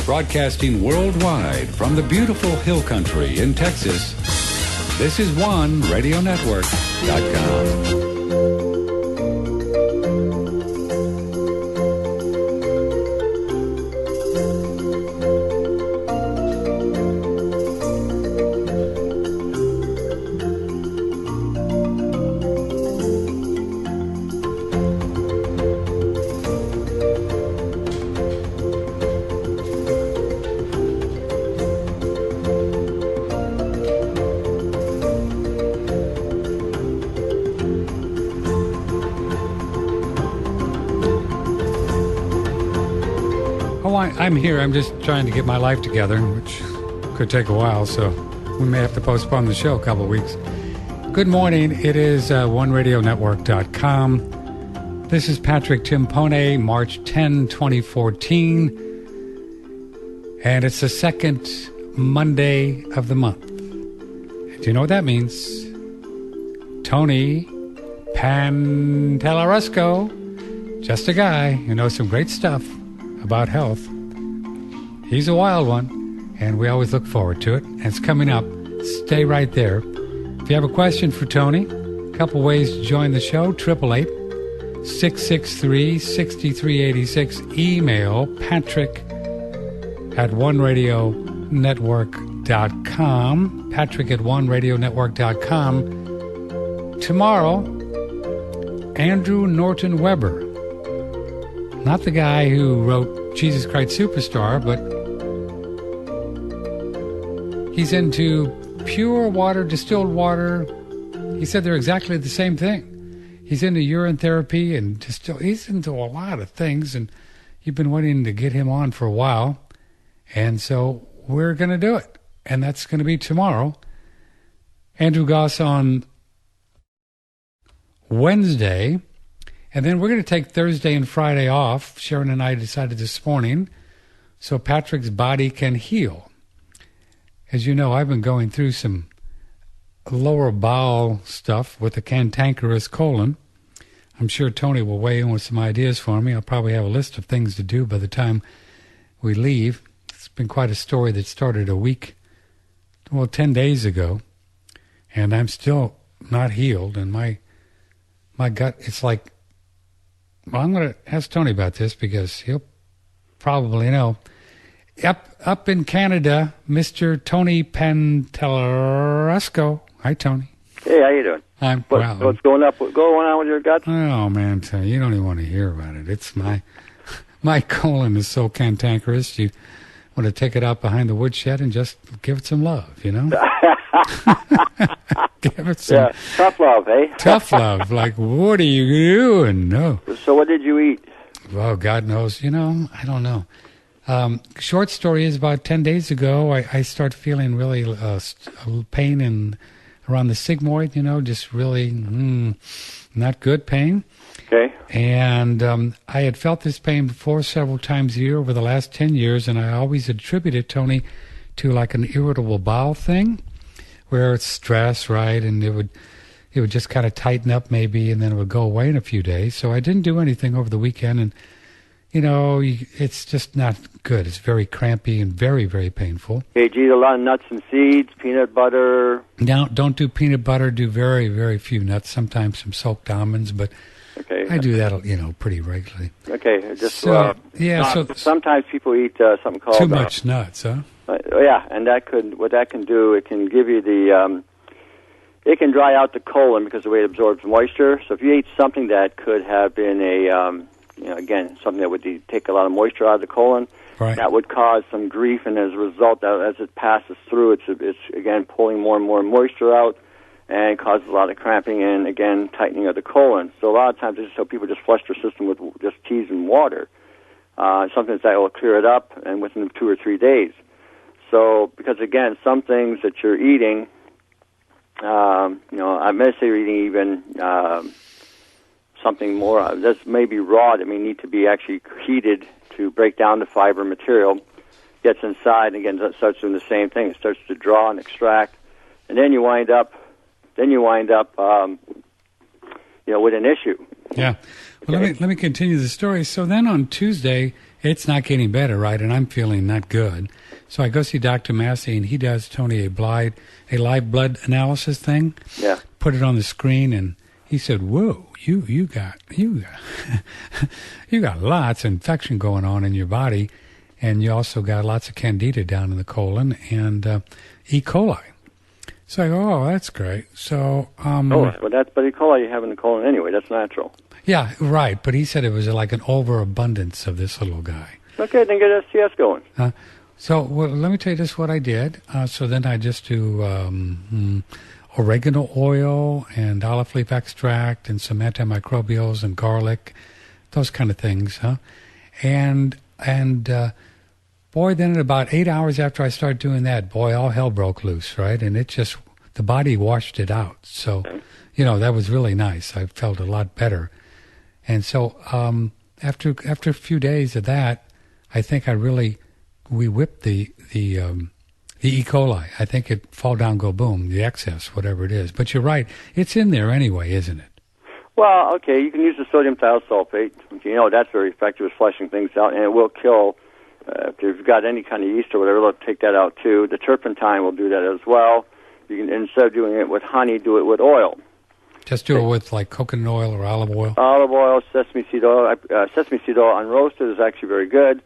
Broadcasting worldwide from the beautiful hill country in Texas, this is OneRadioNetwork.com. I'm here. I'm just trying to get my life together, which could take a while, so we may have to postpone the show a couple of weeks. Good morning. It is OneRadioNetwork.com. This is Patrick Timpone, March 10, 2014, and it's the second Monday of the month. Do you know what that means? Tony Pantalleresco, just a guy who knows some great stuff about health. He's a wild one, and we always look forward to it. And it's coming up. Stay right there. If you have a question for Tony, a couple ways to join the show. 888-663-6386. Email patrick@oneradionetwork.com. patrick@oneradionetwork.com. Tomorrow, Andrew Norton Weber. Not the guy who wrote Jesus Christ Superstar, but he's into pure water, distilled water. He said they're exactly the same thing. He's into urine therapy and he's into a lot of things, and you've been wanting to get him on for a while. And so we're going to do it. And that's going to be tomorrow. Andrew Goss on Wednesday. And then we're going to take Thursday and Friday off. Sharon and I decided this morning so Patrick's body can heal. As you know, I've been going through some lower bowel stuff with the cantankerous colon. I'm sure Tony will weigh in with some ideas for me. I'll probably have a list of things to do by the time we leave. It's been quite a story that started 10 days ago. And I'm still not healed. And my gut, it's like, well, I'm going to ask Tony about this because he'll probably know. Up in Canada, Mr. Tony Pantalleresco. Hi, Tony. Hey, how you doing? What's going on with your gut? Oh, man, you don't even want to hear about it. It's my colon is so cantankerous. You want to take it out behind the woodshed and just give it some love, you know? Give it some... Yeah, tough love, eh? Tough love. Like, what are you doing? No. So what did you eat? Well, God knows. I don't know. Short story is about 10 days ago, I start feeling really pain around the sigmoid, just really not good pain. Okay. And I had felt this pain before several times a year over the last 10 years, and I always attribute it, Tony, to like an irritable bowel thing, where it's stress, right? And it would just kind of tighten up maybe, and then it would go away in a few days. So I didn't do anything over the weekend, and it's just not good. It's very crampy and very, very painful. Okay, do you eat a lot of nuts and seeds, peanut butter? Now, don't do peanut butter. Do very, very few nuts. Sometimes some soaked almonds, but okay. I do that, pretty regularly. Okay, just sometimes people eat something called too much nuts, huh? Yeah, and what that can do, it can give you it can dry out the colon because of the way it absorbs moisture. So if you ate something that could have been again, something that would take a lot of moisture out of the colon, right, that would cause some grief, and as a result, as it passes through, it's again pulling more and more moisture out, and causes a lot of cramping and, again, tightening of the colon. So a lot of times, so people just flush their system with just teas and water. Something that will clear it up, and within 2 or 3 days. So, because again, some things that you're eating, I may say you're eating even something more. This may be raw. That may need to be actually heated to break down the fiber material. Gets inside, and again, it starts doing the same thing. It starts to draw and extract, and then you wind up with an issue. Yeah. Well, let me continue the story. So then on Tuesday, it's not getting better, right? And I'm feeling not good. So I go see Dr. Massey, and he does, Tony, a live blood analysis thing. Yeah. Put it on the screen, and he said, "Whoa, you got you got lots of infection going on in your body, and you also got lots of candida down in the colon and E. coli." So I go, "Oh, that's great." So but E. coli you have in the colon anyway. That's natural. Yeah, right. But he said it was like an overabundance of this little guy. Okay, then get STS going. So let me tell you just what I did. So then I just do oregano oil and olive leaf extract and some antimicrobials and garlic, those kind of things, huh? And boy, then at about 8 hours after I started doing that, boy, all hell broke loose, right? And it just, the body washed it out. So, that was really nice. I felt a lot better. And so after a few days of that, I think we whipped the E. coli. I think it fall down, go boom, the excess, whatever it is. But you're right, it's in there anyway, isn't it? Well, okay, you can use the sodium thiosulfate. That's very effective at flushing things out, and it will kill, if you've got any kind of yeast or whatever, it'll take that out too. The turpentine will do that as well. You can, instead of doing it with honey, do it with oil. Just do it with like coconut oil or olive oil? Olive oil, sesame seed oil. Sesame seed oil unroasted is actually very good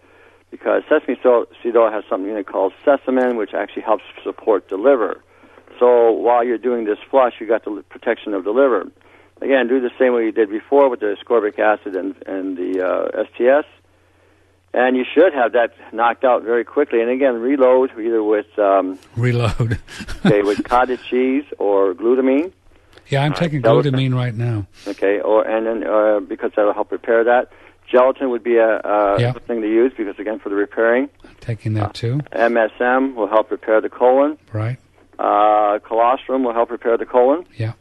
because sesame seed oil has something in it called sesamin, which actually helps support the liver. So while you're doing this flush, you got the protection of the liver. Again, do the same way you did before with the ascorbic acid and the STS. And you should have that knocked out very quickly. And again, reload either with with cottage cheese or glutamine. Yeah, I'm taking glutamine right now. Okay, because that'll help repair that. Gelatin would be a good thing to use because, again, for the repairing. I'm taking that too. MSM will help repair the colon. Right. Colostrum will help repair the colon. Yeah.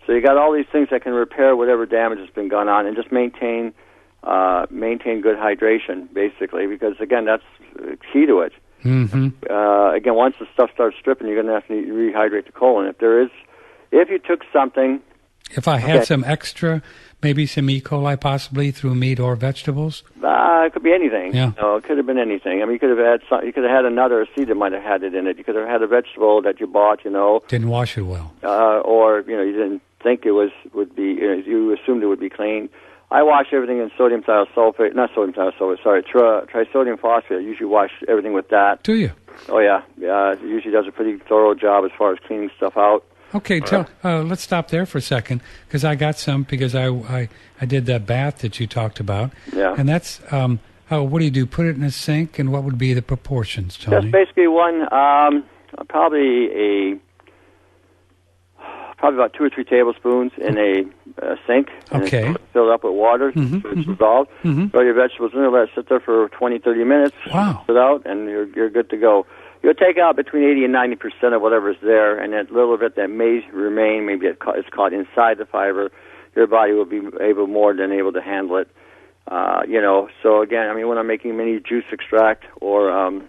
So you got all these things that can repair whatever damage has been gone on and just maintain good hydration, basically, because, again, that's key to it. Mm-hmm. Again, once the stuff starts stripping, you're going to have to rehydrate the colon. If you took something... If I had some extra, maybe some E. coli possibly through meat or vegetables? It could be anything. Yeah. It could have been anything. I mean, you could have had another seed that might have had it in it. You could have had a vegetable that you bought, Didn't wash it well. Or, you didn't think would be, you assumed it would be clean. I wash everything in trisodium phosphate. I usually wash everything with that. Do you? Oh, yeah. It usually does a pretty thorough job as far as cleaning stuff out. Okay, let's stop there for a second because I got some because I did that bath that you talked about. Yeah. And that's, what do you do? Put it in a sink, and what would be the proportions, Tony? Just basically one, probably about 2 or 3 tablespoons in a sink. Okay. And fill it up with water so it's dissolved. Mm-hmm. Throw your vegetables in there, let it sit there for 20, 30 minutes. Wow. Sit out, and you're good to go. You'll take out between 80 and 90% of whatever's there, and that little bit that may remain, maybe it's caught inside the fiber, your body will be more than able to handle it. So again, I mean, when I'm making mini juice extract or I'm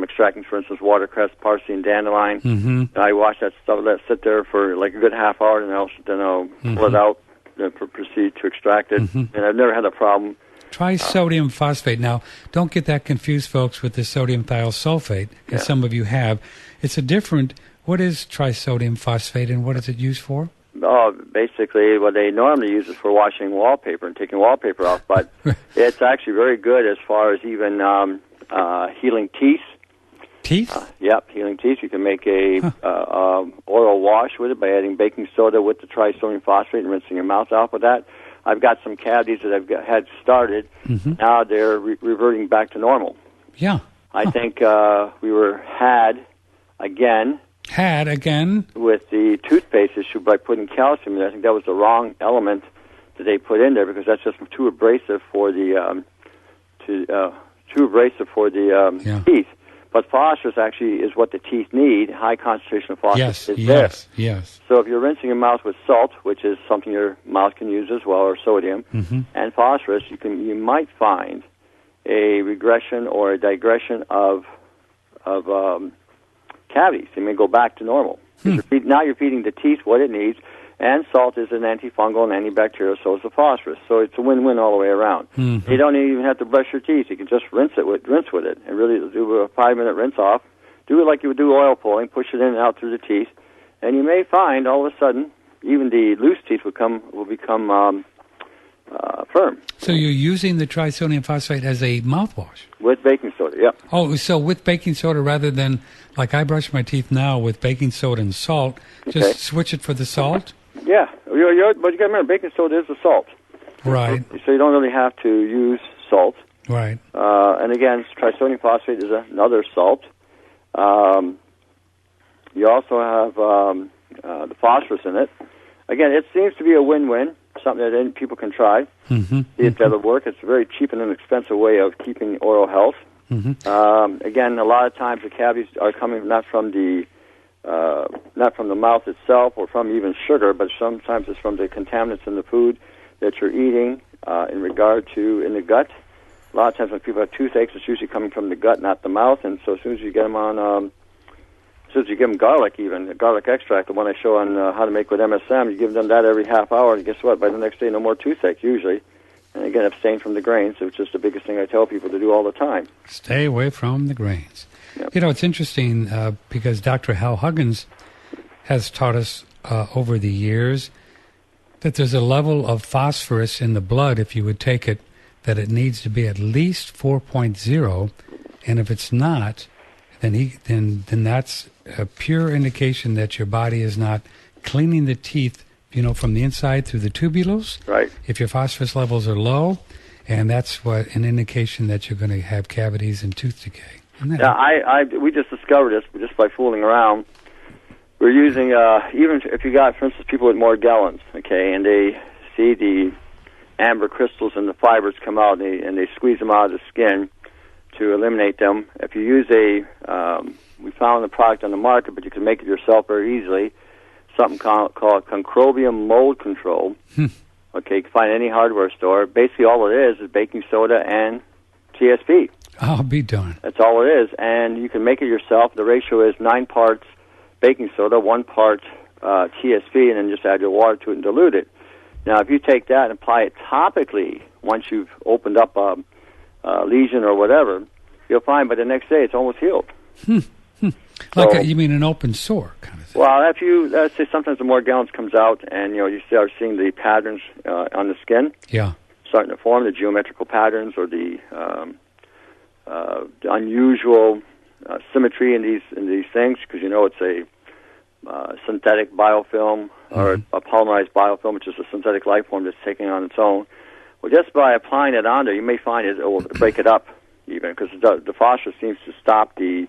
extracting, for instance, watercress, parsley, and dandelion, I wash that stuff, let it sit there for like a good half hour, and then I'll pull it out and proceed to extract it. And I've never had a problem. Trisodium phosphate. Now, don't get that confused, folks, with the sodium thiosulfate, as some of you have. It's what is trisodium phosphate, and what is it used for? Basically, what they normally use is for washing wallpaper and taking wallpaper off, but it's actually very good as far as even healing teeth. Teeth? Yep, healing teeth. You can make a oral wash with it by adding baking soda with the trisodium phosphate and rinsing your mouth off with that. I've got some cavities that I've had started. Now they're reverting back to normal. Yeah. I think we had again with the toothpaste issue by putting calcium in there. I think that was the wrong element that they put in there because that's just too abrasive for the teeth. But phosphorus actually is what the teeth need. High concentration of phosphorus is there. Yes. So if you're rinsing your mouth with salt, which is something your mouth can use as well, or sodium, and phosphorus, you might find a regression or a digression of cavities. They may go back to normal. Now you're feeding the teeth what it needs, And salt is an antifungal and antibacterial, so is the phosphorus. So it's a win-win all the way around. Mm-hmm. You don't even have to brush your teeth. You can just rinse with it, and really do a 5-minute rinse off. Do it like you would do oil pulling. Push it in and out through the teeth, and you may find all of a sudden even the loose teeth will become firm. So you're using the trisodium phosphate as a mouthwash? With baking soda, yep. Oh, so with baking soda rather than, like I brush my teeth now with baking soda and salt, just switch it for the salt? Yeah, but you got to remember, baking soda is a salt. Right. So you don't really have to use salt. Right. And again, trisodium phosphate is another salt. You also have the phosphorus in it. Again, it seems to be a win-win, something that people can try. Mm-hmm. See if that'll work. It's a very cheap and inexpensive way of keeping oral health. Mm-hmm. Again, a lot of times the cavities are coming not from the mouth itself or from even sugar, but sometimes it's from the contaminants in the food that you're eating in regard to in the gut. A lot of times when people have toothaches, it's usually coming from the gut, not the mouth. And so as soon as you get them on, as soon as you give them garlic, even garlic extract, the one I show on how to make with MSM, you give them that every half hour, and guess what? By the next day, no more toothache usually. And again, abstain from the grains, which is the biggest thing I tell people to do all the time. Stay away from the grains. Yep. You know, it's interesting because Dr. Hal Huggins has taught us over the years that there's a level of phosphorus in the blood, if you would take it, that it needs to be at least 4.0, and if it's not, then that's a pure indication that your body is not cleaning the teeth, you know, from the inside through the tubules. Right. If your phosphorus levels are low, and that's what an indication that you're going to have cavities and tooth decay. Yeah, we just discovered this just by fooling around. We're using even if you got, for instance, people with Morgellons, okay, and they see the amber crystals and the fibers come out, and they squeeze them out of the skin to eliminate them. If you use we found the product on the market, but you can make it yourself very easily, something called concrobium mold control. Okay, you can find any hardware store. Basically, all it is baking soda and TSP. I'll be darned. That's all it is, and you can make it yourself. The ratio is 9 parts baking soda, 1 part TSP, and then just add your water to it and dilute it. Now, if you take that and apply it topically, once you've opened up a lesion or whatever, you'll find by the next day it's almost healed. Like you mean an open sore kind of thing? Well, if you say sometimes the Morgellons comes out and you start seeing the patterns on the skin, starting to form the geometrical patterns or the unusual symmetry in these things, because it's a synthetic biofilm or a polymerized biofilm, which is a synthetic life form that's taking on its own. Well, just by applying it on there, you may find it will break it up even, because the phosphorus seems to stop the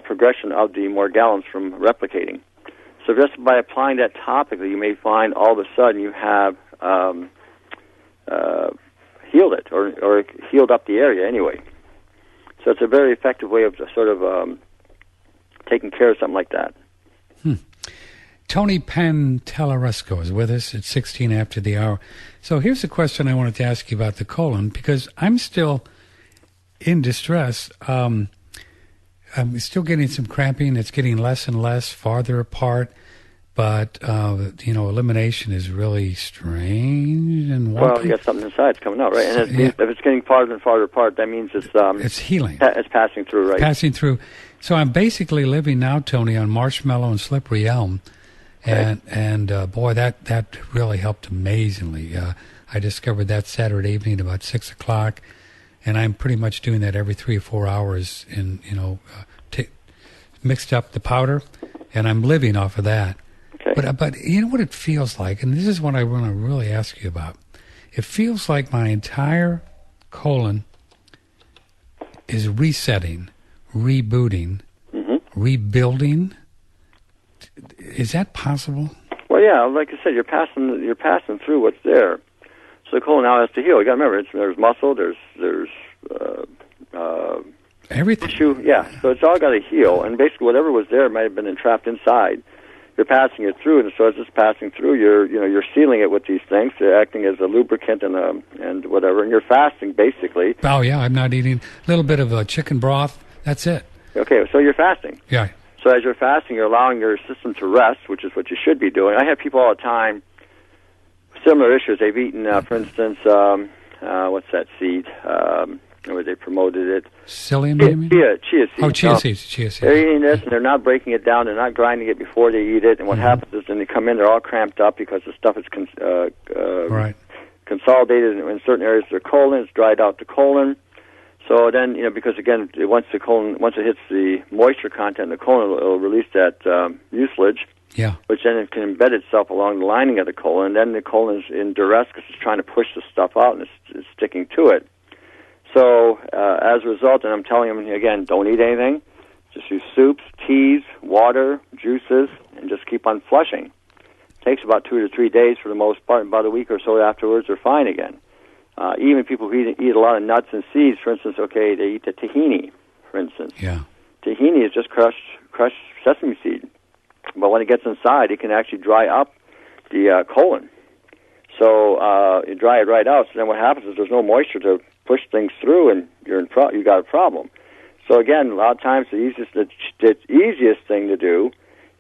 progression of the Morgellons from replicating. So just by applying that topically, you may find all of a sudden you have healed it or healed up the area anyway. So it's a very effective way of sort of taking care of something like that. Tony Pantalleresco is with us at 16 after the hour. So here's a question I wanted to ask you about the colon, because I'm still in distress. I'm still getting some cramping. It's getting less and less, farther apart. But, elimination is really strange and wonky. Well, you got something inside. It's coming out, right? And if it's getting farther and farther apart, that means it's healing. It's passing through, right? Passing through. So I'm basically living now, Tony, on Marshmallow and Slippery Elm. And boy, that really helped amazingly. I discovered that Saturday evening at about 6 o'clock, and I'm pretty much doing that every 3 or 4 hours. And mixed up the powder, and I'm living off of that. Okay. But you know what it feels like, and this is what I want to really ask you about. It feels like my entire colon is resetting, rebooting, rebuilding. Is that possible? Well, yeah. Like I said, you're passing through what's there. So the colon now has to heal. You got to remember, there's muscle, there's everything. Tissue. Yeah. So it's all got to heal, and basically whatever was there might have been entrapped inside. You're passing it through, and so as it's passing through, you're sealing it with these things. They're acting as a lubricant and whatever, and you're fasting basically. Oh yeah, I'm not eating a little bit of chicken broth. That's it. Okay, so you're fasting. Yeah. So as you're fasting, you're allowing your system to rest, which is what you should be doing. I have people all the time, similar issues. They've eaten, for instance, what's that seed? Where they promoted it. Psyllium, chia seeds. Oh, chia seeds. They're eating this, and they're not breaking it down. They're not grinding it before they eat it. And what happens is when they come in, they're all cramped up because the stuff is consolidated in certain areas of their colon. It's dried out the colon. So then, because again, once it hits the moisture content in the colon, it'll release that mucilage. Yeah. Which then it can embed itself along the lining of the colon. And then the colon is in duress because it's trying to push the stuff out, and it's sticking to it. So as a result, and I'm telling them, again, don't eat anything. Just use soups, teas, water, juices, and just keep on flushing. It takes about 2 to 3 days for the most part, and about a week or so afterwards, they're fine again. Even people who eat a lot of nuts and seeds, for instance, they eat the tahini, for instance. Yeah. Tahini is just crushed sesame seed. But when it gets inside, it can actually dry up the colon. So you dry it right out. So then what happens is there's no moisture to push things through, and you got a problem. So again, a lot of times the easiest thing to do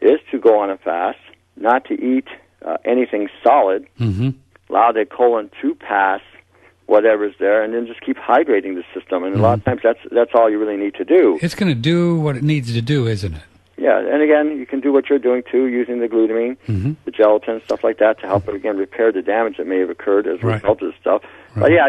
is to go on a fast, not to eat anything solid, allow the colon to pass whatever's there, and then just keep hydrating the system. And a lot of times that's all you really need to do. It's going to do what it needs to do, isn't it? Yeah, and again, you can do what you're doing too, using the glutamine, the gelatin, stuff like that, to help it again repair the damage that may have occurred as a result of this stuff. Right. But yeah,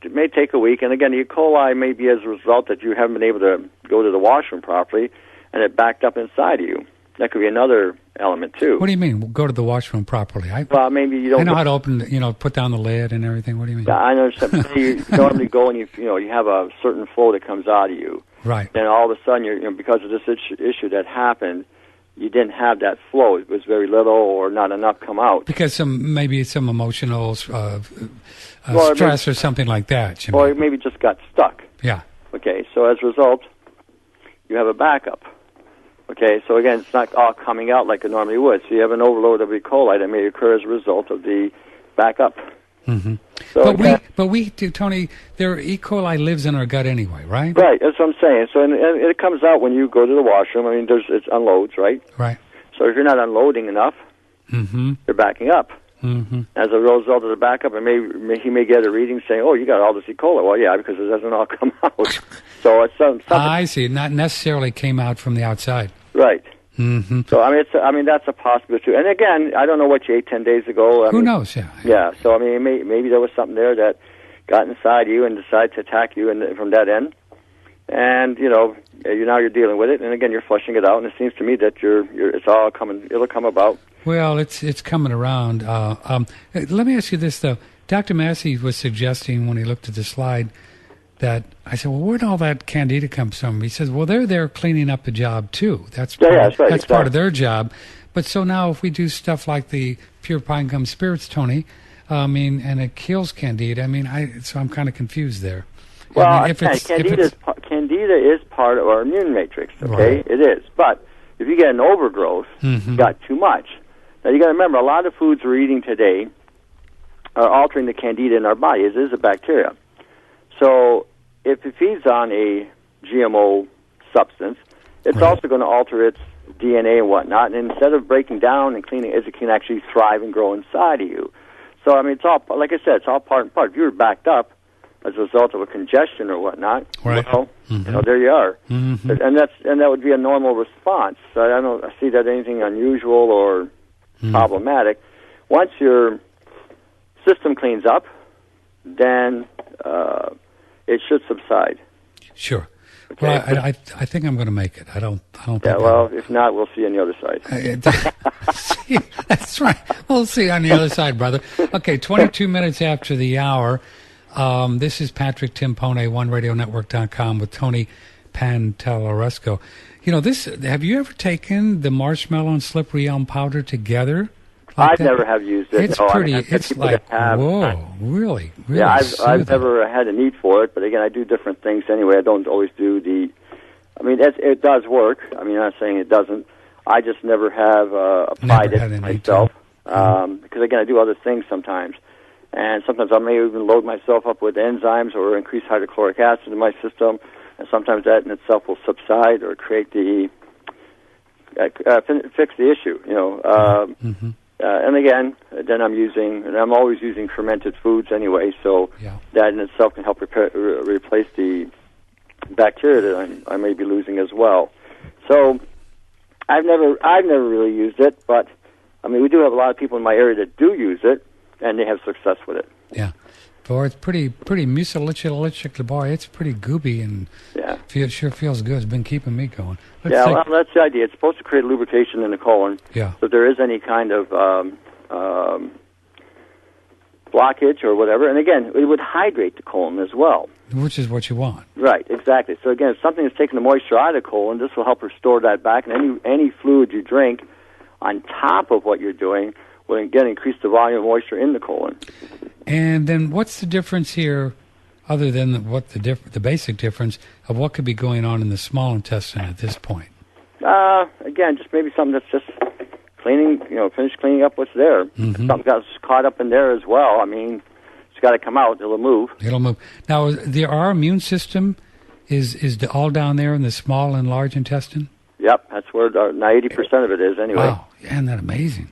it may take a week, and again, the E. coli may be as a result that you haven't been able to go to the washroom properly, and it backed up inside of you. That could be another element too. What do you mean? Go to the washroom properly? Well, maybe you don't. I know how to open, put down the lid and everything. What do you mean? Yeah, I know. You normally go and you have a certain flow that comes out of you. Right. Then all of a sudden, because of this issue that happened, you didn't have that flow. It was very little or not enough come out. Because maybe some emotional stress or something like that. Or it maybe just got stuck. Yeah. Okay, so as a result, you have a backup. Okay, so again, it's not all coming out like it normally would. So you have an overload of E. coli that may occur as a result of the backup. So but we do, Tony, their E. coli lives in our gut anyway, right? Right, that's what I'm saying. So and it comes out when you go to the washroom. I mean, it unloads, right? Right. So if you're not unloading enough, you're backing up. As a result of the backup, he may get a reading saying, "Oh, you got all this E. coli." Well, yeah, because it doesn't all come out. So it's something. I see. Not necessarily came out from the outside. Right. So I mean that's a possibility too. And again, I don't know what you ate 10 days ago. Who knows? Yeah. Yeah. So I mean, maybe there was something there that got inside you and decided to attack you from that end. And now you're dealing with it. And again, you're flushing it out. And it seems to me that it's all coming. It'll come about. Well, it's coming around. Let me ask you this though. Dr. Massey was suggesting when he looked at the slide that I said, well, where'd all that candida come from? He says, well, they're there cleaning up the job too. That's part of their job. But so now if we do stuff like the pure pine gum spirits, Tony, and it kills candida, so I'm kind of confused there. Well, candida is part of our immune matrix, okay? Right. It is. But if you get an overgrowth, you got too much. Now you got to remember, a lot of foods we're eating today are altering the candida in our body. It is a bacteria. So if it feeds on a GMO substance, it's also going to alter its DNA and whatnot. And instead of breaking down and cleaning it can actually thrive and grow inside of you. So, it's all, like I said, it's all part and part. If you were backed up as a result of a congestion or whatnot, well, there you are. And that would be a normal response. So I don't see that anything unusual or problematic. Once your system cleans up, then it should subside. Sure. Okay. Well, I think I'm going to make it. I don't think. Yeah. Well, if not, we'll see you on the other side. That's right. We'll see you on the other side, brother. Okay. 22 minutes after the hour. This is Patrick Timpone, OneRadioNetwork.com with Tony Pantalleresco. Have you ever taken the Marshmallow and Slippery Elm powder together? I've never have used it. It's pretty. It's like whoa, really. Yeah, I've never had a need for it, but again, I do different things anyway. I don't always do the. It does work. I'm not saying it doesn't. I just never have applied it myself because again, I do other things sometimes, and sometimes I may even load myself up with enzymes or increase hydrochloric acid in my system, and sometimes that in itself will subside or create the fix the issue. And again, then I'm always using fermented foods anyway, so that in itself can help replace the bacteria that I may be losing as well. So I've never really used it, but I mean, we do have a lot of people in my area that do use it, and they have success with it. Yeah. Boy, it's pretty mucilagic. Boy, it's pretty gooby, and sure feels good. It's been keeping me going. Well, that's the idea. It's supposed to create lubrication in the colon. Yeah. So if there is any kind of blockage or whatever, and again, it would hydrate the colon as well. Which is what you want. Right, exactly. So again, if something is taking the moisture out of the colon, this will help restore that back, and any fluid you drink on top of what you're doing will again increase the volume of moisture in the colon. And then what's the difference here, other than the basic difference of what could be going on in the small intestine at this point? Again, just maybe something that's just finish cleaning up what's there. If something got caught up in there as well, I mean, it's got to come out. It'll move. Now, our immune system is all down there in the small and large intestine? Yep, that's where 90% of it is anyway. Wow, isn't that amazing?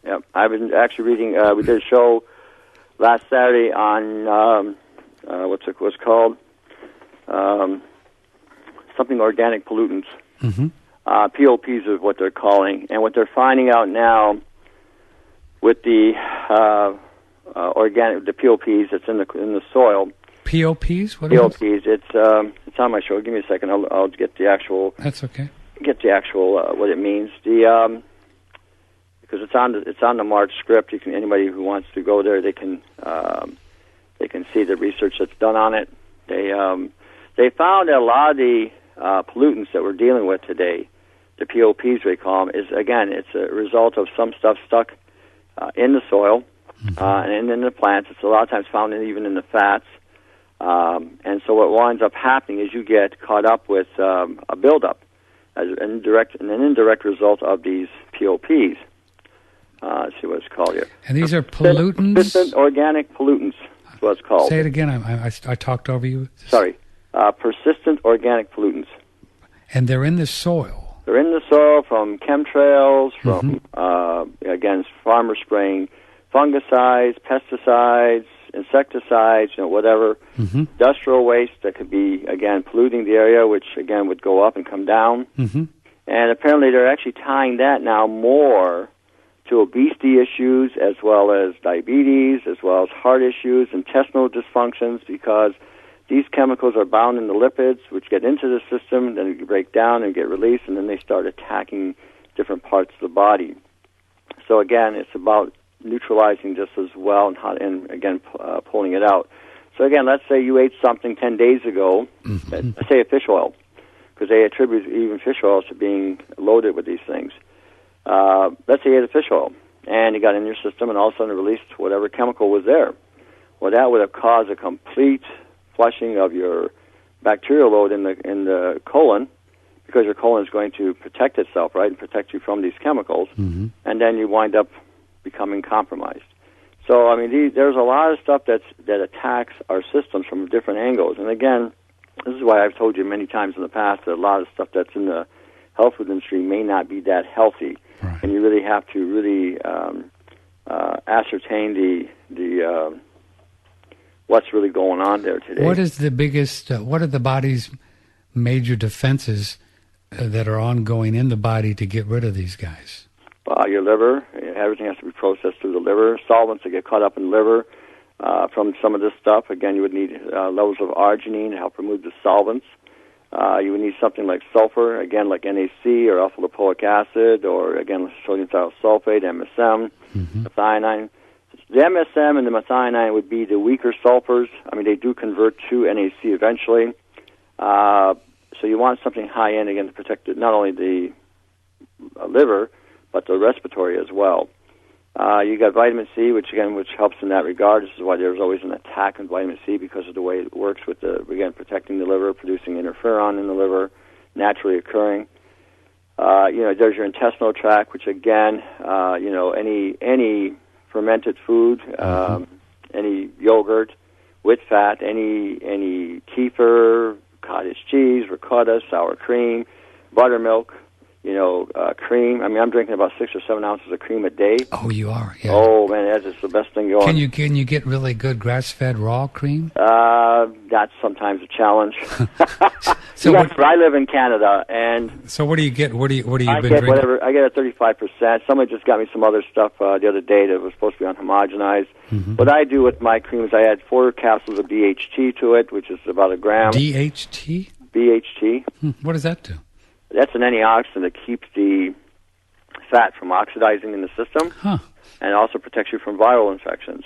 Yep, I've been actually reading, we did a show last Saturday on, what's it called? Something organic pollutants. POPs is what they're calling. And what they're finding out now with the organic, the POPs that's in the soil. POPs? What POPs. It's on my show. Give me a second. I'll get the actual. That's okay. Get the actual what it means. Because it's on the March script. Anybody who wants to go there, they can see the research that's done on it. They found that a lot of the pollutants that we're dealing with today, the POPs we call them, is again it's a result of some stuff stuck in the soil and in the plants. It's a lot of times found even in the fats. And so what winds up happening is you get caught up with a buildup as an indirect result of these POPs. Let's see what it's called here. And these are pollutants? Persistent organic pollutants is what it's called. Say it again. I talked over you. Sorry. Persistent organic pollutants. And they're in the soil? They're in the soil from chemtrails, from, again, farmer spraying fungicides, pesticides, insecticides, whatever. Industrial waste that could be, again, polluting the area, which, again, would go up and come down. And apparently they're actually tying that now more to obesity issues as well as diabetes, as well as heart issues, intestinal dysfunctions, because these chemicals are bound in the lipids, which get into the system, then they break down and get released, and then they start attacking different parts of the body. So again, it's about neutralizing this as well, and again, pulling it out. So again, let's say you ate something 10 days ago, let's say a fish oil, because they attribute even fish oils to being loaded with these things. Let's say you ate a fish oil, and it got in your system, and all of a sudden it released whatever chemical was there. Well, that would have caused a complete flushing of your bacterial load in the colon, because your colon is going to protect itself, right, and protect you from these chemicals, and then you wind up becoming compromised. So, I mean, there's a lot of stuff that attacks our systems from different angles. And again, this is why I've told you many times in the past that a lot of stuff that's in the health food industry may not be that healthy, and you really have to really ascertain the what's really going on there today. What is the biggest? What are the body's major defenses that are ongoing in the body to get rid of these guys? Your liver. Everything has to be processed through the liver. Solvents that get caught up in the liver from some of this stuff. Again, you would need levels of arginine to help remove the solvents. You would need something like sulfur, again, like NaC or alpha-lipoic acid, or again, sodium thiosulfate, MSM, methionine. The MSM and the methionine would be the weaker sulfurs. I mean, they do convert to NaC eventually. So you want something high end, again, to protect not only the liver, but the respiratory as well. You got vitamin C, which helps in that regard. This is why there's always an attack on vitamin C, because of the way it works with protecting the liver, producing interferon in the liver, naturally occurring. There's your intestinal tract, which again, any fermented food, any yogurt with fat, any kefir, cottage cheese, ricotta, sour cream, buttermilk, cream. I mean, I'm drinking about 6 or 7 ounces of cream a day. Oh, you are? Yeah. Oh, man, that's just the best thing going. Can you get really good grass-fed raw cream? That's sometimes a challenge. I live in Canada, and so what do you get? What do you I been get drinking? whatever. I get a 35%. Somebody just got me some other stuff the other day that was supposed to be unhomogenized. Mm-hmm. What I do with my cream is I add 4 capsules of BHT to it, which is about a gram. DHT? BHT. What does that do? That's an antioxidant that keeps the fat from oxidizing in the system, and also protects you from viral infections.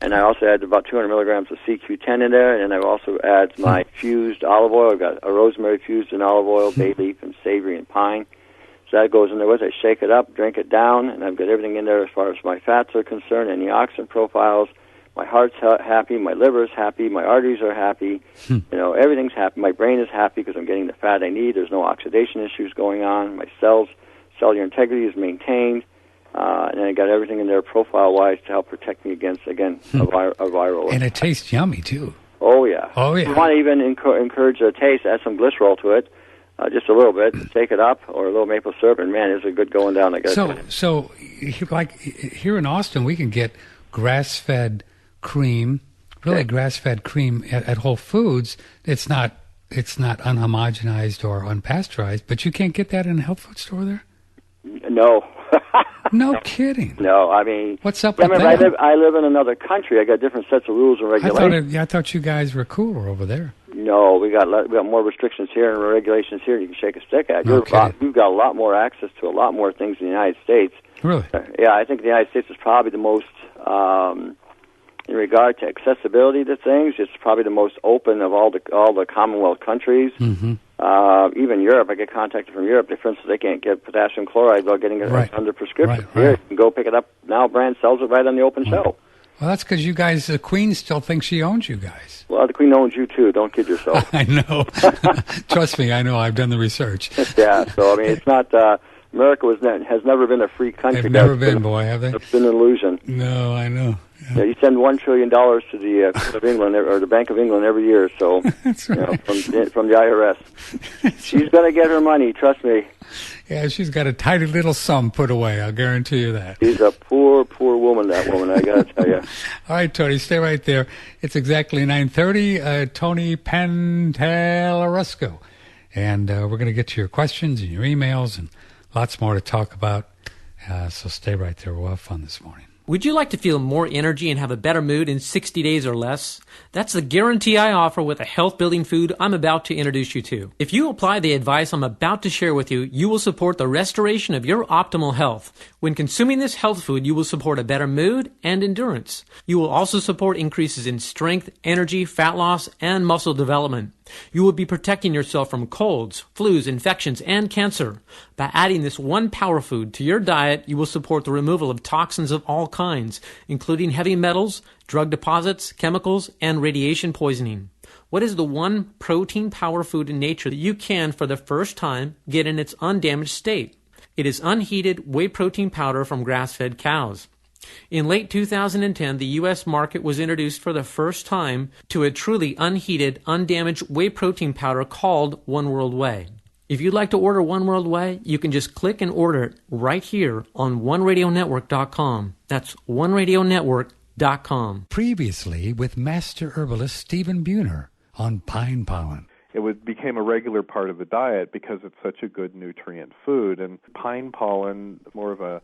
And I also add about 200 milligrams of CQ10 in there, and I also add my fused olive oil. I've got a rosemary fused in olive oil, bay leaf, and savory and pine. So that goes in there with it. I shake it up, drink it down, and I've got everything in there as far as my fats are concerned, antioxidant profiles. My heart's happy, my liver's happy, my arteries are happy, everything's happy. My brain is happy because I'm getting the fat I need. There's no oxidation issues going on. My cellular integrity is maintained, and I got everything in there profile-wise to help protect me against, again, a viral. And it tastes yummy, too. Oh, yeah. Oh, yeah. If you want to even encourage a taste, add some glycerol to it, just a little bit, shake it up, or a little maple syrup, and, man, it's a good going down. So, like here in Austin, we can get grass-fed cream, grass-fed cream at Whole Foods. It's not unhomogenized or unpasteurized, but you can't get that in a health food store there? No. No kidding. No, I mean, what's up with that? I live in another country. I got different sets of rules and regulations. I thought you guys were cooler over there. No, we got more restrictions here and regulations here. You can shake a stick at. You've got a lot more access to a lot more things in the United States. Really? Yeah, I think the United States is probably the most. In regard to accessibility to things, it's probably the most open of all the Commonwealth countries. Mm-hmm. Even Europe, I get contacted from Europe. For instance, they can't get potassium chloride without getting it under prescription. Right. Here, you can go pick it up now. Brand sells it right on the open shelf. Well, that's because you guys, the Queen still thinks she owns you guys. Well, the Queen owns you too. Don't kid yourself. I know. Trust me, I know. I've done the research. Yeah. So I mean, it's not. America has never been a free country. They've never been, boy, have they? It's been an illusion. No, I know. Yeah, you send $1 trillion to the Court of England or the Bank of England every year. So that's right. From the IRS, she's going to get her money. Trust me. Yeah, she's got a tidy little sum put away. I'll guarantee you that. She's a poor woman. That woman, I got to tell you. All right, Tony, stay right there. It's exactly 9:30. Tony Pantalleresco, and we're going to get to your questions and your emails and lots more to talk about. So stay right there. We'll have fun this morning. Would you like to feel more energy and have a better mood in 60 days or less? That's the guarantee I offer with a health-building food I'm about to introduce you to. If you apply the advice I'm about to share with you, you will support the restoration of your optimal health. When consuming this health food, you will support a better mood and endurance. You will also support increases in strength, energy, fat loss, and muscle development. You will be protecting yourself from colds, flus, infections, and cancer. By adding this one power food to your diet, you will support the removal of toxins of all kinds, including heavy metals, drug deposits, chemicals, and radiation poisoning. What is the one protein power food in nature that you can, for the first time, get in its undamaged state? It is unheated whey protein powder from grass-fed cows. In late 2010, the U.S. market was introduced for the first time to a truly unheated, undamaged whey protein powder called One World Whey. If you'd like to order One World Whey, you can just click and order it right here on OneRadioNetwork.com. That's OneRadioNetwork.com. Previously with Master Herbalist Stephen Buhner on Pine Pollen. It became a regular part of the diet because it's such a good nutrient food. And pine pollen is more of a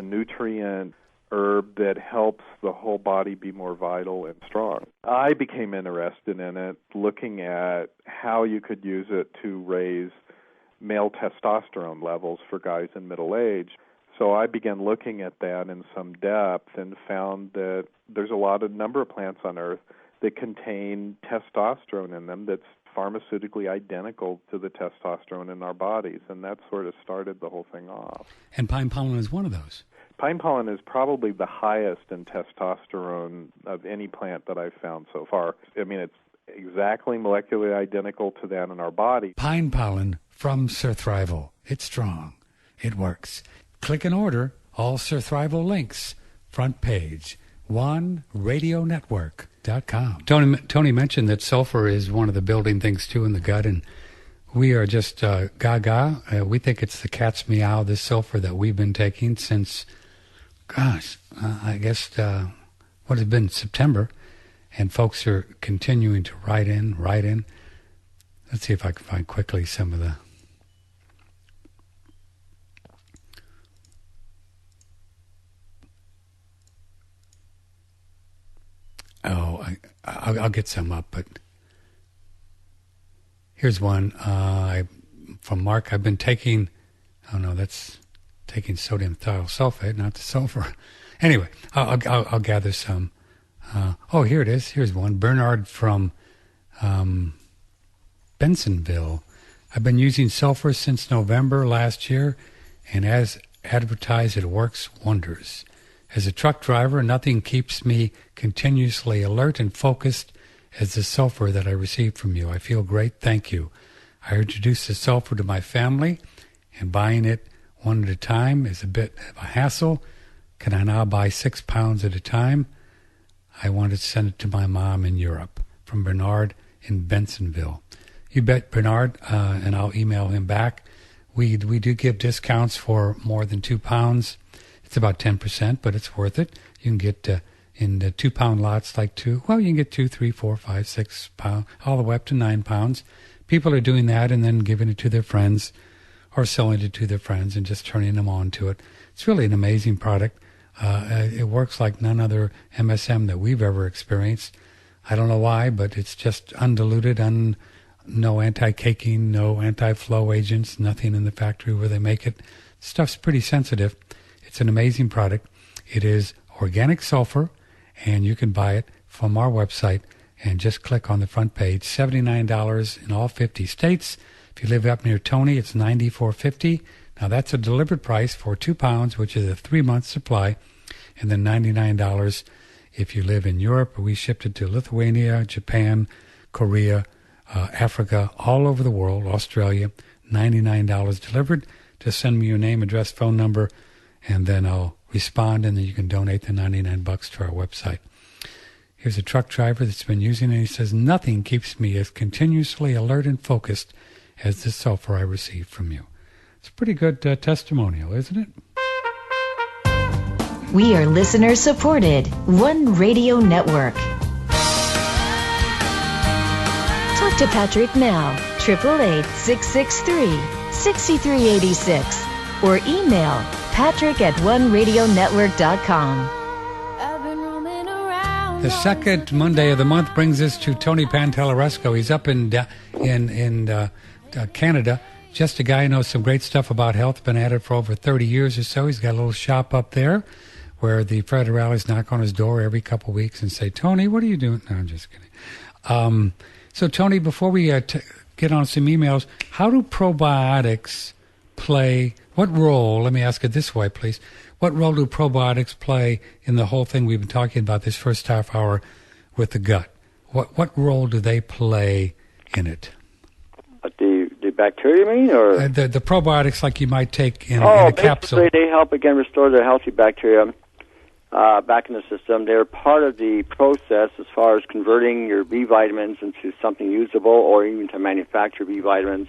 nutrient herb that helps the whole body be more vital and strong. I became interested in it, looking at how you could use it to raise male testosterone levels for guys in middle age. So I began looking at that in some depth and found that there's a number of plants on Earth that contain testosterone in them that's pharmaceutically identical to the testosterone in our bodies, and that sort of started the whole thing off. And pine pollen is one of those. Pine pollen is probably the highest in testosterone of any plant that I've found so far. I mean, it's exactly molecularly identical to that in our body. Pine pollen from Surthrival. It's strong. It works. Click and order. All Surthrival links. Front page. OneRadioNetwork.com. Tony mentioned that sulfur is one of the building things, too, in the gut, and we are just gaga. We think it's the cat's meow, this sulfur that we've been taking since, I guess, what has it been, September. And folks are continuing to write in. Let's see if I can find quickly some of the... Oh, I'll get some up, but here's one from Mark. I've been taking, that's taking sodium thiosulfate, not the sulfur. Anyway, I'll gather some. Here it is. Here's one. Bernard from Bensonville. I've been using sulfur since November last year, and as advertised, it works wonders. As a truck driver, nothing keeps me continuously alert and focused as the sulfur that I received from you. I feel great. Thank you. I introduced the sulfur to my family, and buying it one at a time is a bit of a hassle. Can I now buy 6 pounds at a time? I wanted to send it to my mom in Europe. From Bernard in Bensonville. You bet, Bernard, and I'll email him back. We do give discounts for more than 2 pounds. It's about 10%, but it's worth it. You can get in the 2 pound lots you can get 2, 3, 4, 5, 6 pounds, all the way up to 9 pounds. People are doing that and then giving it to their friends or selling it to their friends and just turning them on to it. It's really an amazing product. It works like none other MSM that we've ever experienced. I don't know why, but it's just undiluted, no anti-caking, no anti-flow agents, nothing in the factory where they make it. Stuff's pretty sensitive. It's an amazing product. It is organic sulfur, and you can buy it from our website and just click on the front page. $79 in all 50 states. If you live up near Tony, it's $94.50. Now that's a delivered price for 2 pounds, which is a 3-month supply, and then $99 if you live in Europe. We shipped it to Lithuania, Japan, Korea, Africa, all over the world, Australia. $99 delivered. Just send me your name, address, phone number, and then I'll respond, and then you can donate the $99 to our website. Here's a truck driver that's been using it. He says, nothing keeps me as continuously alert and focused as the sulfur I received from you. It's a pretty good testimonial, isn't it? We are listener supported. One Radio Network. Talk to Patrick now. 888-663-6386 or email patrick@oneradionetwork.com. The second Monday of the month brings us to Tony Pantalleresco. He's up in Canada. Just a guy who knows some great stuff about health. Been at it for over 30 years or so. He's got a little shop up there where the federales knock on his door every couple of weeks and say, Tony, what are you doing? No, I'm just kidding. So, Tony, before we get on some emails, how do probiotics play? What role, let me ask it this way, please. What role do probiotics play in the whole thing we've been talking about this first half hour with the gut? What role do they play in it? The bacteria, you mean? Or? The probiotics like you might take in a capsule. Basically they help, again, restore the healthy bacteria back in the system. They're part of the process as far as converting your B vitamins into something usable or even to manufacture B vitamins.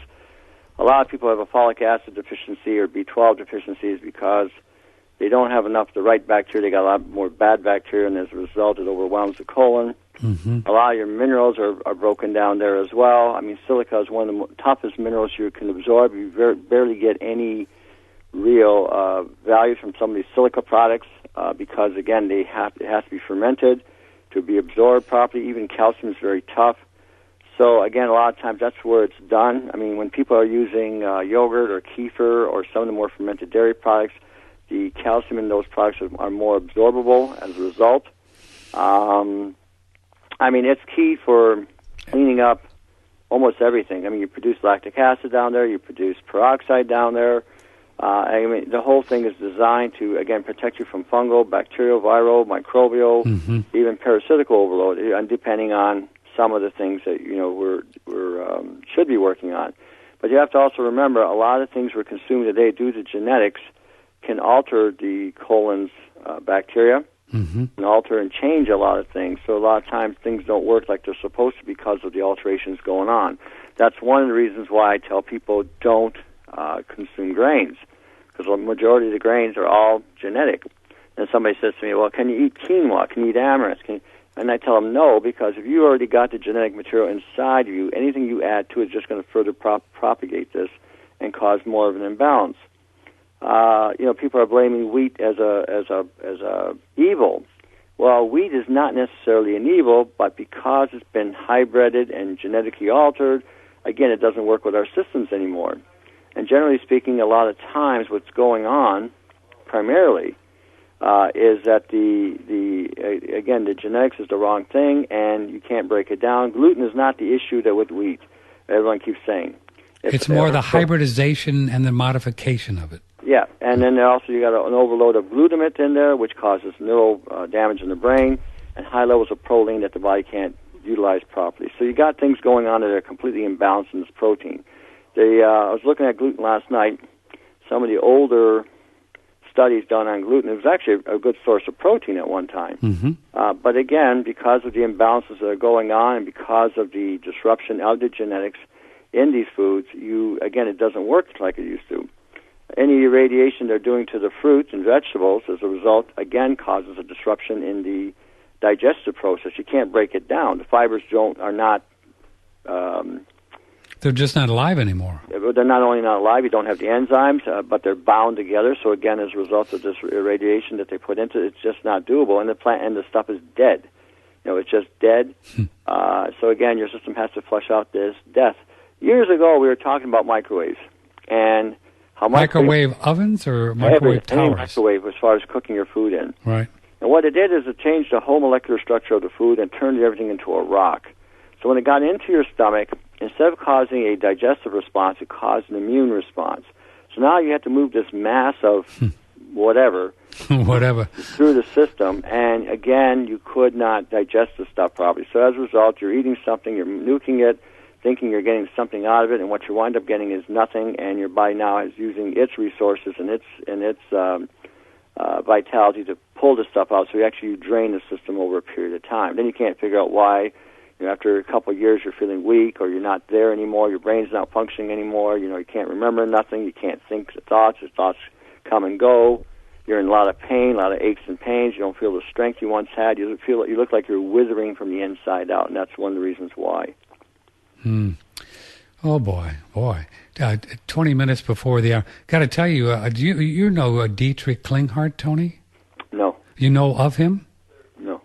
A lot of people have a folic acid deficiency or B12 deficiencies because they don't have enough of the right bacteria. They got a lot more bad bacteria, and as a result, it overwhelms the colon. Mm-hmm. A lot of your minerals are broken down there as well. I mean, silica is one of the toughest minerals you can absorb. You barely get any real value from some of these silica products because, again, it has to be fermented to be absorbed properly. Even calcium is very tough. So, again, a lot of times that's where it's done. I mean, when people are using yogurt or kefir or some of the more fermented dairy products, the calcium in those products are more absorbable as a result. I mean, it's key for cleaning up almost everything. I mean, you produce lactic acid down there, you produce peroxide down there. I mean, the whole thing is designed to, again, protect you from fungal, bacterial, viral, microbial, even parasitical overload, and depending on some of the things that, you know, we're should be working on. But you have to also remember a lot of things we're consuming today due to genetics can alter the colon's bacteria, and alter and change a lot of things. So a lot of times things don't work like they're supposed to because of the alterations going on. That's one of the reasons why I tell people don't consume grains, because the majority of the grains are all genetic. And somebody says to me, well, can you eat quinoa? Can you eat amaranth? And I tell them no, because if you already got the genetic material inside of you, anything you add to it is just going to further propagate this and cause more of an imbalance. People are blaming wheat as a evil. Well, wheat is not necessarily an evil, but because it's been hybrided and genetically altered, again, it doesn't work with our systems anymore. And generally speaking, a lot of times what's going on, primarily, is that the genetics is the wrong thing, and you can't break it down. Gluten is not the issue that with wheat. Everyone keeps saying it's more the hybridization and the modification of it. Yeah, and then also you got an overload of glutamate in there, which causes neural damage in the brain, and high levels of protein that the body can't utilize properly. So you got things going on that are completely imbalanced in this protein. I was looking at gluten last night. Some of the older studies done on gluten, it was actually a good source of protein at one time. Mm-hmm. But again, because of the imbalances that are going on and because of the disruption of the genetics in these foods, it doesn't work like it used to. Any irradiation they're doing to the fruits and vegetables, as a result, again, causes a disruption in the digestive process. You can't break it down. The fibers are not... they're just not alive anymore. They're not only not alive, you don't have the enzymes, but they're bound together. So again, as a result of this irradiation that they put into it, it's just not doable. And the stuff is dead. It's just dead. So again, your system has to flush out this death. Years ago, we were talking about microwaves and how microwave ovens or microwave towers? Any microwave as far as cooking your food in. Right. And what it did is it changed the whole molecular structure of the food and turned everything into a rock. So when it got into your stomach, instead of causing a digestive response, it caused an immune response. So now you have to move this mass of whatever through the system, and again, you could not digest the stuff properly. So as a result, you're eating something, you're nuking it, thinking you're getting something out of it, and what you wind up getting is nothing, and your body now is using its resources and its vitality to pull the stuff out, so you drain the system over a period of time. Then you can't figure out why. After a couple of years, you're feeling weak, or you're not there anymore, your brain's not functioning anymore, you can't remember nothing, you can't think the thoughts, your thoughts come and go, you're in a lot of pain, a lot of aches and pains, you don't feel the strength you once had, you look like you're withering from the inside out, and that's one of the reasons why. Oh, boy. 20 minutes before the hour. Got to tell you, do you know Dietrich Klinghardt, Tony? No. You know of him? No.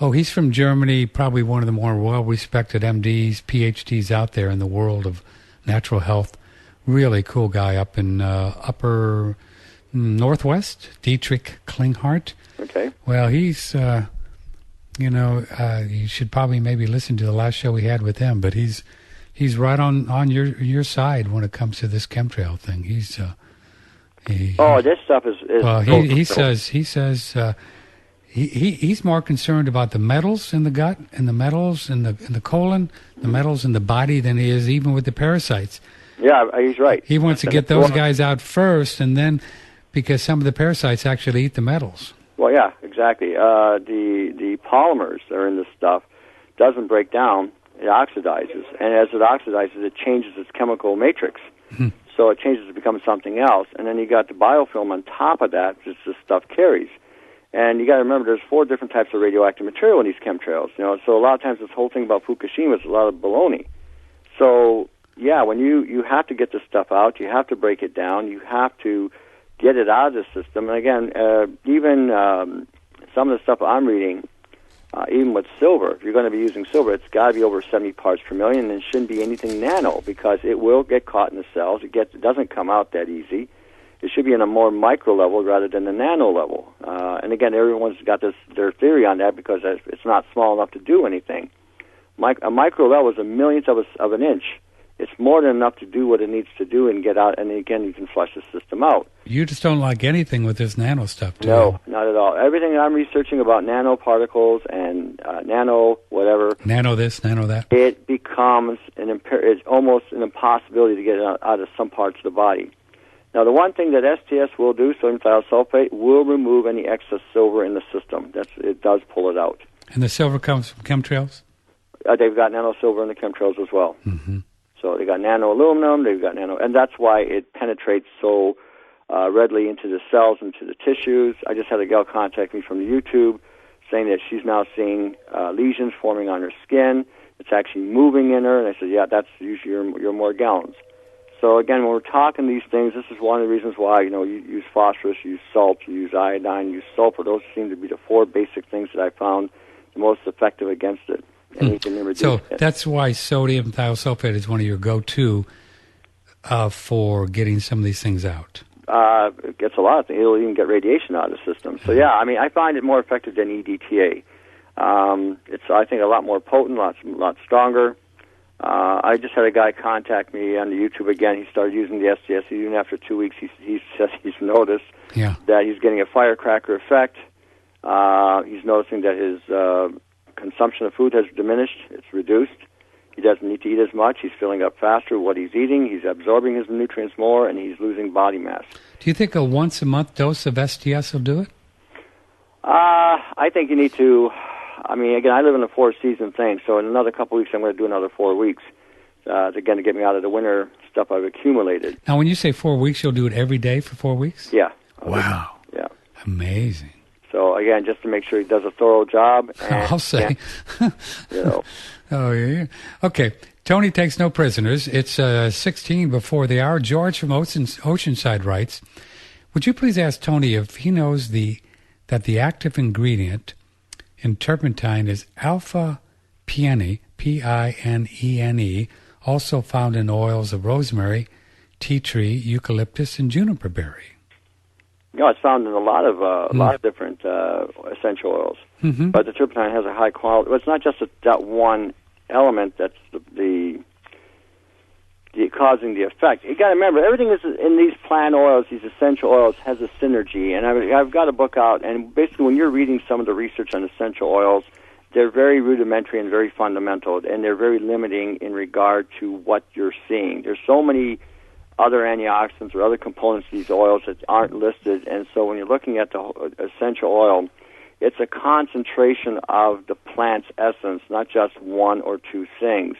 Oh, he's from Germany, probably one of the more well-respected MDs, PhDs out there in the world of natural health. Really cool guy up in upper Northwest, Dietrich Klinghardt. Okay. Well, he's... you should probably maybe listen to the last show we had with him, but he's right on your side when it comes to this chemtrail thing. This stuff is well, he says he's more concerned about the metals in the gut and the metals in the colon, the metals in the body than he is even with the parasites. Yeah, he's right. He wants to get those guys out first, and then because some of the parasites actually eat the metals. Well, yeah, exactly. The polymers that are in this stuff doesn't break down; it oxidizes, and as it oxidizes, it changes its chemical matrix. So it changes to become something else, and then you got the biofilm on top of that, which this stuff carries. And you got to remember, there's 4 different types of radioactive material in these chemtrails. So a lot of times this whole thing about Fukushima is a lot of baloney. So yeah, when you have to get this stuff out, you have to break it down, you have to get it out of the system. And again, even some of the stuff I'm reading, even with silver, if you're going to be using silver, it's got to be over 70 parts per million, and it shouldn't be anything nano, because it will get caught in the cells. It doesn't come out that easy. It should be in a more micro level rather than the nano level. And again, everyone's got their theory on that, because it's not small enough to do anything. A micro level is a millionth of an inch. It's more than enough to do what it needs to do and get out, and again, you can flush the system out. You just don't like anything with this nano stuff, do you? No, not at all. Everything I'm researching about nanoparticles and nano whatever... Nano this, nano that? It becomes it's almost an impossibility to get it out of some parts of the body. Now, the one thing that STS will do, sodium thiosulfate, will remove any excess silver in the system. It does pull it out. And the silver comes from chemtrails? They've got nano silver in the chemtrails as well. Mm-hmm. So they got nano aluminum, they've got nano, and that's why it penetrates so readily into the cells, into the tissues. I just had a gal contact me from the YouTube saying that she's now seeing lesions forming on her skin. It's actually moving in her, and I said, yeah, that's usually your more gallons. So again, when we're talking these things, this is one of the reasons why, you use phosphorus, you use salt, you use iodine, you use sulfur. Those seem to be the four basic things that I found the most effective against it. And we can reduce so it. that's why sodium thiosulfate is one of your go-to for getting some of these things out. It gets a lot of things. It'll even get radiation out of the system. So yeah, I mean, I find it more effective than EDTA. It's, I think, a lot more potent, lot stronger. I just had a guy contact me on the YouTube again. He started using the SDS. Even after 2 weeks, he says he's noticed that he's getting a firecracker effect. He's noticing that his consumption of food has diminished. It's reduced. He doesn't need to eat as much. He's filling up faster what he's eating. He's absorbing his nutrients more, and he's losing body mass. Do you think a once-a-month dose of SDS will do it? I think you need to... I mean, again, I live in a four-season thing, so in another couple of weeks, I'm going to do another 4 weeks, again, to get me out of the winter stuff I've accumulated. Now, when you say 4 weeks, you'll do it every day for 4 weeks? Yeah. Wow. Yeah. Amazing. So, again, just to make sure he does a thorough job. And, I'll say. Oh, yeah. Okay. Tony takes no prisoners. It's 16 before the hour. George from Oceanside writes, would you please ask Tony if he knows that the active ingredient in turpentine is alpha-pinene, P-I-N-E-N-E, also found in oils of rosemary, tea tree, eucalyptus, and juniper berry. It's found in a lot of different essential oils. Mm-hmm. But the turpentine has a high quality. Well, it's not just that one element that's the causing the effect. You got to remember, everything is in these plant oils, these essential oils, has a synergy. And I've got a book out, and basically when you're reading some of the research on essential oils, they're very rudimentary and very fundamental, and they're very limiting in regard to what you're seeing. There's so many other antioxidants or other components of these oils that aren't listed, and so when you're looking at the essential oil, it's a concentration of the plant's essence, not just one or two things.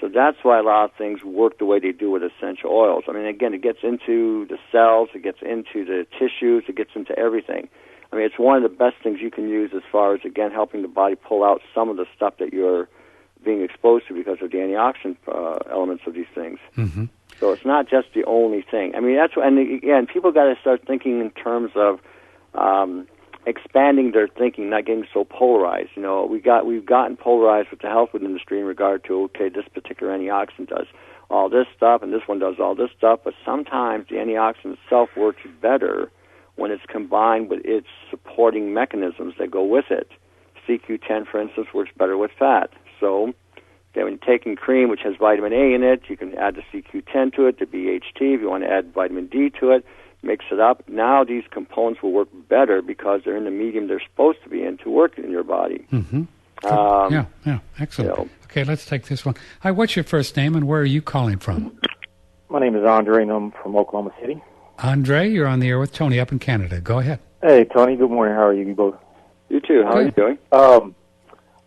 So that's why a lot of things work the way they do with essential oils. I mean, again, it gets into the cells, it gets into the tissues, it gets into everything. I mean, it's one of the best things you can use as far as, again, helping the body pull out some of the stuff that you're being exposed to because of the antioxidant elements of these things. Mm-hmm. So it's not just the only thing. I mean, that's what, and again, people got to start thinking in terms of expanding their thinking, not getting so polarized. You know, we've gotten polarized with the health food industry in regard to, okay, this particular antioxidant does all this stuff, and this one does all this stuff, but sometimes the antioxidant itself works better when it's combined with its supporting mechanisms that go with it. CQ10, for instance, works better with fat. So, okay, when you're taking cream, which has vitamin A in it, you can add the CQ10 to it, the BHT, if you want to add vitamin D to it, mix it up. Now these components will work better because they're in the medium they're supposed to be in to work in your body. Mm-hmm. Yeah, excellent. You know. Okay, let's take this one. Hi, what's your first name and where are you calling from? My name is Andre and I'm from Oklahoma City. Andre, you're on the air with Tony up in Canada. Go ahead. Hey, Tony, good morning. How are you both? You too. How are you doing?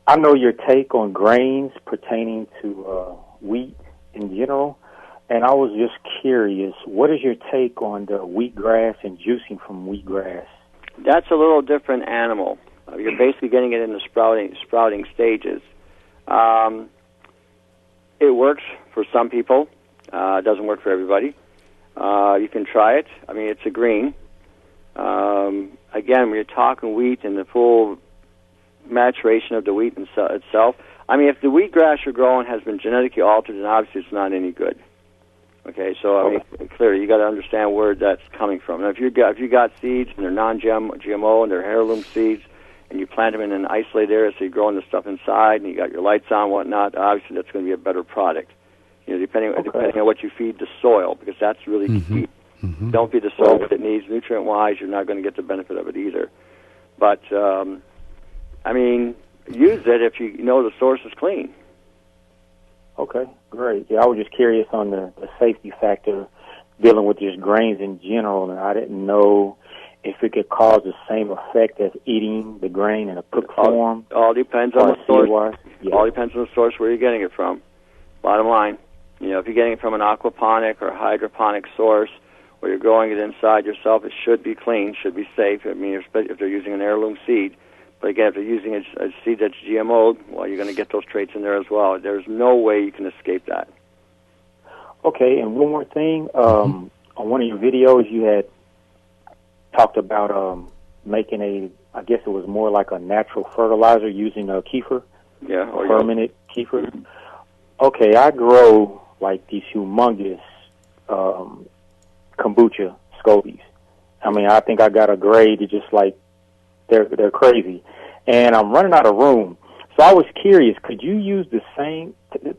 I know your take on grains pertaining to wheat in general, and I was just curious, what is your take on the wheatgrass and juicing from wheatgrass? That's a little different animal. You're basically getting it in the sprouting stages. It works for some people. It doesn't work for everybody. You can try it. I mean, it's a green. Again, when you're talking wheat and the full maturation of the wheat itself, I mean, if the wheatgrass you're growing has been genetically altered, then obviously it's not any good. Okay, so I mean, clearly you got to understand where that's coming from. Now, if you got seeds and they're non-GMO and they're heirloom seeds, and you plant them in an isolated area, so you're growing the stuff inside, and you got your lights on, and whatnot, obviously that's going to be a better product. You know, depending on what you feed the soil, because that's really key. Mm-hmm. Don't feed the soil what it needs nutrient-wise. You're not going to get the benefit of it either. But I mean, use it if you know the source is clean. Okay, great. Yeah, I was just curious on the safety factor dealing with just grains in general, and I didn't know if it could cause the same effect as eating the grain in a cooked form. All depends on the source. Yeah. All depends on the source where you're getting it from. Bottom line. You know, if you're getting it from an aquaponic or hydroponic source, or you're growing it inside yourself, it should be clean, should be safe. I mean, if they're using an heirloom seed. But again, if they're using a seed that's GMO'd, well, you're going to get those traits in there as well. There's no way you can escape that. Okay, and one more thing. On one of your videos, you had talked about making I guess it was more like a natural fertilizer using a kefir. Yeah. Or fermented kefir. Mm-hmm. Okay, I grow like these humongous kombucha scobies. I mean, I think I got a grade. It's just like they're crazy, and I'm running out of room. So I was curious, could you use the same,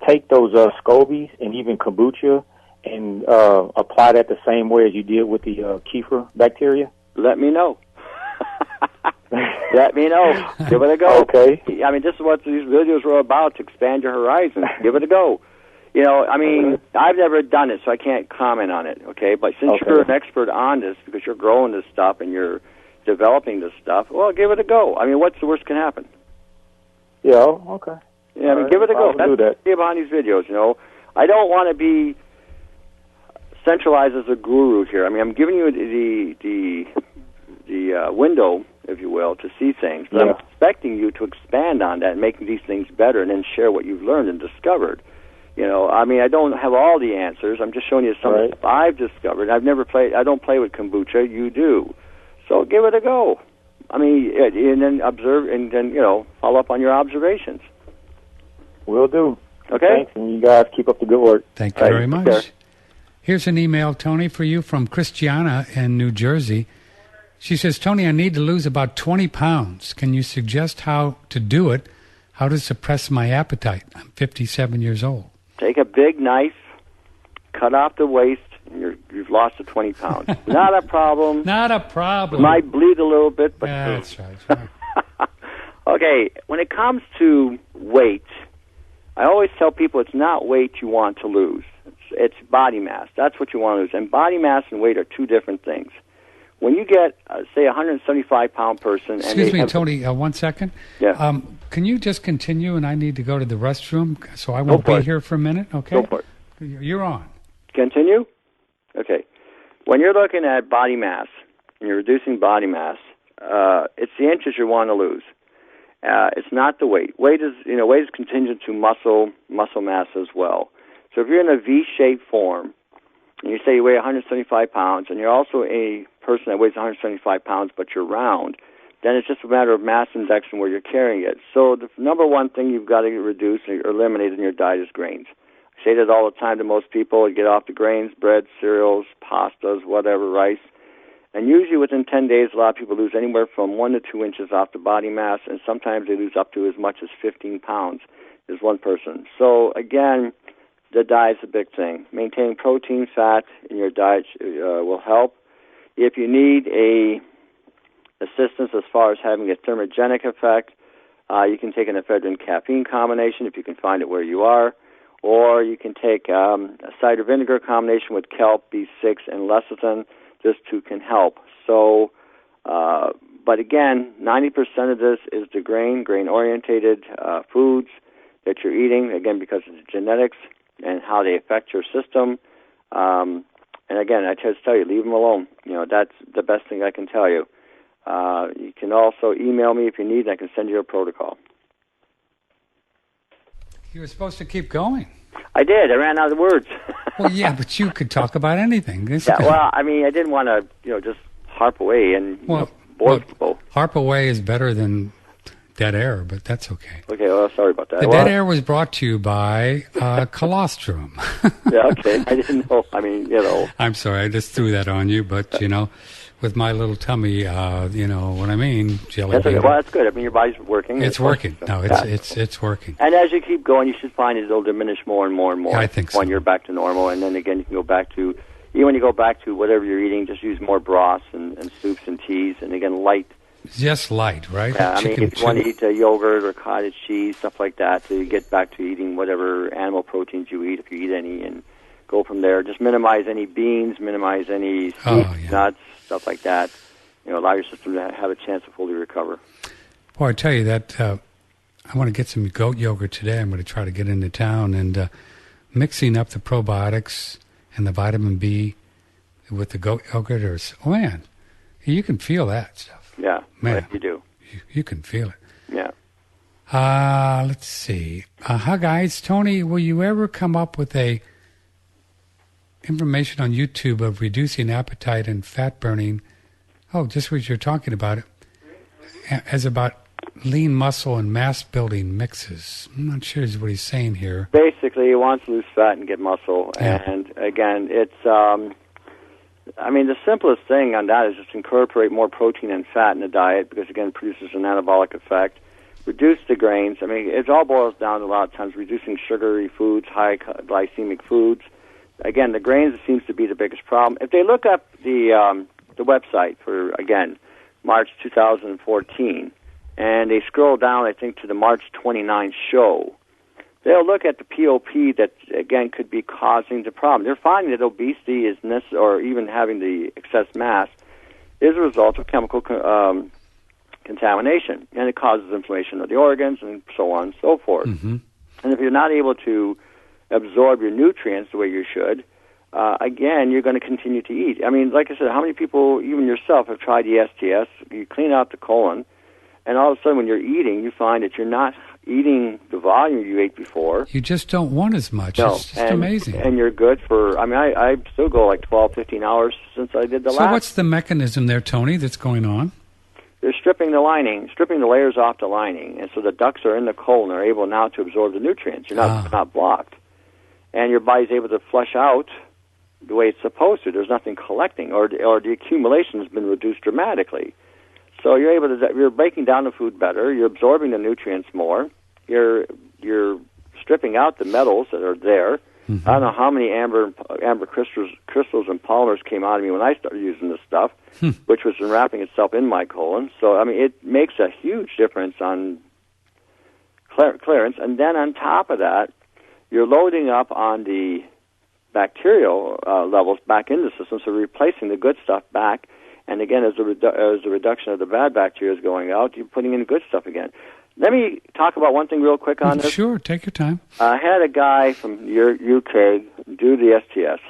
take those scobies and even kombucha and apply that the same way as you did with the kefir bacteria? Let me know. Let me know. Give it a go. Okay. I mean, this is what these videos were about, to expand your horizons. Give it a go. You know, I mean, I've never done it, so I can't comment on it, okay? But since you're an expert on this, because you're growing this stuff and you're developing this stuff, well, give it a go. I mean, what's the worst can happen? Yeah, okay. Yeah, I mean, give it a go. That's the idea behind these videos, you know. I don't want to be centralized as a guru here. I mean, I'm giving you the window, if you will, to see things. But I'm expecting you to expand on that and make these things better and then share what you've learned and discovered. You know, I mean, I don't have all the answers. I'm just showing you some stuff I've discovered. I don't play with kombucha. You do. So give it a go. I mean, and then observe, and then, you know, follow up on your observations. Will do. Okay? Thanks, and you guys keep up the good work. Thank you very much. Here's an email, Tony, for you from Christiana in New Jersey. She says, Tony, I need to lose about 20 pounds. Can you suggest how to do it, how to suppress my appetite? I'm 57 years old. Take a big knife, cut off the waist, and you've lost the 20 pounds. Not a problem. Not a problem. It might bleed a little bit, but... Yeah, that's right. Okay, when it comes to weight, I always tell people it's not weight you want to lose. It's body mass. That's what you want to lose. And body mass and weight are two different things. When you get, say, a 175-pound person... Excuse me, Tony, 1 second. Yeah. Can you just continue, and I need to go to the restroom, so I won't be here for a minute, okay? Go for it. You're on. Continue? Okay. When you're looking at body mass, and you're reducing body mass, it's the inches you want to lose. It's not the weight. Weight is contingent to muscle mass as well. So if you're in a V-shaped form, and you say you weigh 175 pounds, and you're also a person that weighs 175 pounds, but you're round, then it's just a matter of mass index and where you're carrying it. So the number one thing you've got to reduce or eliminate in your diet is grains. I say that all the time to most people. Get off the grains, bread, cereals, pastas, whatever, rice. And usually within 10 days, a lot of people lose anywhere from 1 to 2 inches off the body mass, and sometimes they lose up to as much as 15 pounds is one person. So, again, the diet's a big thing. Maintaining protein, fat in your diet will help. If you need assistance as far as having a thermogenic effect, you can take an ephedrine caffeine combination if you can find it where you are, or you can take a cider vinegar combination with kelp, B6, and lecithin. This too can help. So, but again, 90% of this is the grain-orientated foods that you're eating, again, because of the genetics and how they affect your system. And again, I just tell you, leave them alone. You know, that's the best thing I can tell you. You can also email me if you need, and I can send you a protocol. You were supposed to keep going. I did. I ran out of words. Well, yeah, but you could talk about anything. Well, I mean, I didn't want to, just harp away and bore people. Harp away is better than dead air, but that's okay. Okay, well, sorry about that. The dead air was brought to you by colostrum. Yeah, okay. I didn't know. I mean, I'm sorry, I just threw that on you, but, with my little tummy, you know what I mean, jelly bean. Well, that's good. I mean, your body's working. It's working. No, it's working. And as you keep going, you should find it'll diminish more and more and more. Yeah, I think so. When you're back to normal, and then again, you can go back to, even when you go back to whatever you're eating, just use more broths and soups and teas, and again, light. Just light, right? Yeah, I mean, if you want to eat yogurt or cottage cheese, stuff like that, so you get back to eating whatever animal proteins you eat, if you eat any, and go from there. Just minimize any beans, minimize any seeds, nuts, stuff like that. Allow your system to have a chance to fully recover. Well, I tell you that I want to get some goat yogurt today. I'm going to try to get into town, and mixing up the probiotics and the vitamin B with the goat yogurt, man, you can feel that stuff. Yeah, man, right, you do. You can feel it. Yeah. Let's see. Hi, guys. Tony, will you ever come up with information on YouTube of reducing appetite and fat burning? Oh, just what you're talking about it. As about lean muscle and mass building mixes. I'm not sure is what he's saying here. Basically, he wants to lose fat and get muscle. Yeah. And again, it's, the simplest thing on that is just incorporate more protein and fat in the diet because, again, it produces an anabolic effect. Reduce the grains. I mean, it all boils down to a lot of times reducing sugary foods, high glycemic foods. Again, the grains seems to be the biggest problem. If they look up the website for, again, March 2014, and they scroll down, I think, to the March 29 show, they'll look at the POP that, again, could be causing the problem. They're finding that obesity is or even having the excess mass is a result of chemical contamination, and it causes inflammation of the organs and so on and so forth. Mm-hmm. And if you're not able to absorb your nutrients the way you should, again, you're going to continue to eat. I mean, like I said, how many people, even yourself, have tried the STS? You clean out the colon, and all of a sudden when you're eating, you find that you're not eating the volume you ate before. You just don't want as much. No, It's just amazing. And you're good for, I still go like 12, 15 hours since I did the last. So what's the mechanism there, Tony, that's going on? They're stripping the layers off the lining, and so the ducts are in the colon are able now to absorb the nutrients. You're not blocked. And your body's able to flush out the way it's supposed to. There's nothing collecting, or the accumulation has been reduced dramatically. So you're breaking down the food better, you're absorbing the nutrients more, you're stripping out the metals that are there. Mm-hmm. I don't know how many amber crystals and polymers came out of me when I started using this stuff, which was enwrapping itself in my colon. So, I mean, it makes a huge difference on clearance. And then on top of that, you're loading up on the bacterial levels back into the system, so replacing the good stuff back. And again, as the reduction of the bad bacteria is going out, you're putting in the good stuff again. Let me talk about one thing real quick on this. Sure, take your time. I had a guy from UK do the STS,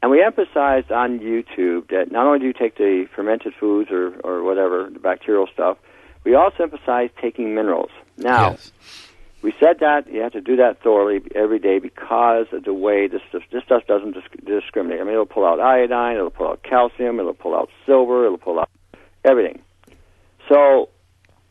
and we emphasized on YouTube that not only do you take the fermented foods or whatever, the bacterial stuff, we also emphasize taking minerals. Now, yes. We said that you have to do that thoroughly every day because of the way this stuff doesn't discriminate. I mean, it'll pull out iodine, it'll pull out calcium, it'll pull out silver, it'll pull out everything. So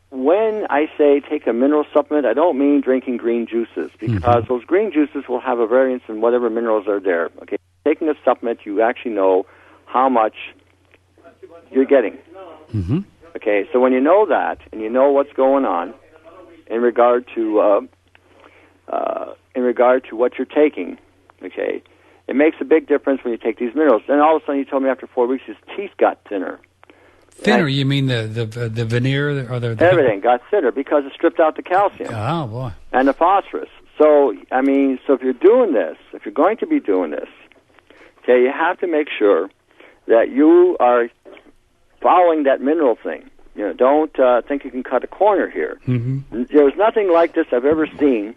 when I say take a mineral supplement, I don't mean drinking green juices because those green juices will have a variance in whatever minerals are there. Okay, taking a supplement, you actually know how much you're getting. Mm-hmm. Okay, so when you know that and you know what's going on in regard to what you're taking, okay, it makes a big difference when you take these minerals. Then all of a sudden, you told me after 4 weeks his teeth got thinner. Thinner? You mean the veneer or the everything got thinner because it stripped out the calcium. Oh boy! And the phosphorus. So I mean, if you're doing this, if you're going to be doing this, okay, you have to make sure that you are following that mineral thing. You know, don't think you can cut a corner here. Mm-hmm. There's nothing like this I've ever seen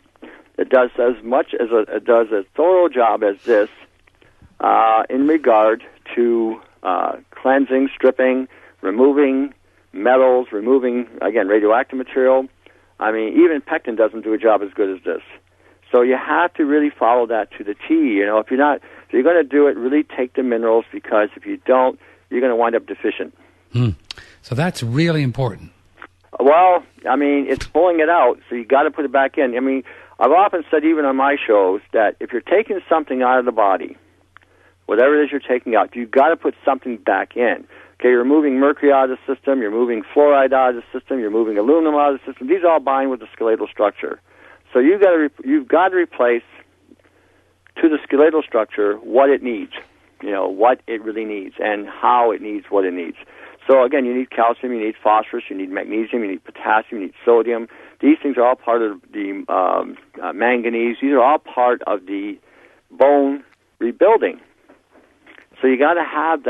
that does as much as does a thorough job as this in regard to cleansing, stripping, removing metals, removing, again, radioactive material. I mean, even pectin doesn't do a job as good as this. So you have to really follow that to the T. You know, if you're going to do it, really take the minerals, because if you don't, you're going to wind up deficient. So that's really important. Well, I mean, it's pulling it out, so you got to put it back in. I mean, I've often said, even on my shows, that if you're taking something out of the body, whatever it is you're taking out, you've got to put something back in. Okay, you're removing mercury out of the system, you're moving fluoride out of the system, you're moving aluminum out of the system. These all bind with the skeletal structure. So you've got to replace to the skeletal structure what it needs, you know, what it really needs and how it needs what it needs. So again, you need calcium, you need phosphorus, you need magnesium, you need potassium, you need sodium. These things are all part of the manganese. These are all part of the bone rebuilding. So you got to have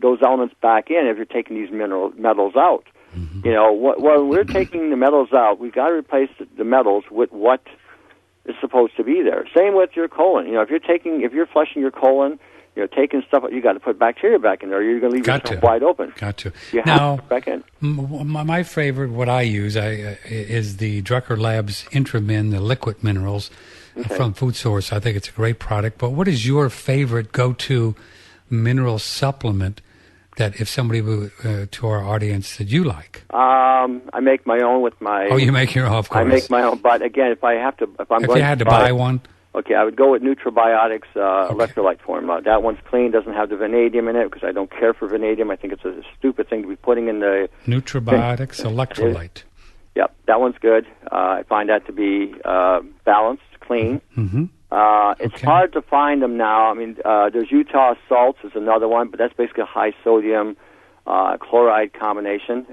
those elements back in if you're taking these metals out. Mm-hmm. You know, when we're taking the metals out, we've got to replace the metals with what is supposed to be there. Same with your colon. If you're flushing your colon, taking stuff, you got to put bacteria back in there. You're going to leave yourself wide open. Got to. You have to put back in. My favorite, what I use, is the Drucker Labs Intramin, the liquid minerals from Food Source. I think it's a great product. But what is your favorite go-to mineral supplement that if somebody to our audience that you like? I make my own with my... Oh, you make your own, of course. I make my own, but again, if you had to buy one... Okay, I would go with Nutribiotics electrolyte formula. That one's clean, doesn't have the vanadium in it because I don't care for vanadium. I think it's a stupid thing to be putting in the... Nutribiotics electrolyte. Yep, that one's good. I find that to be balanced, clean. Mm-hmm. It's hard to find them now. I mean, there's Utah Salts is another one, but that's basically a high sodium chloride combination.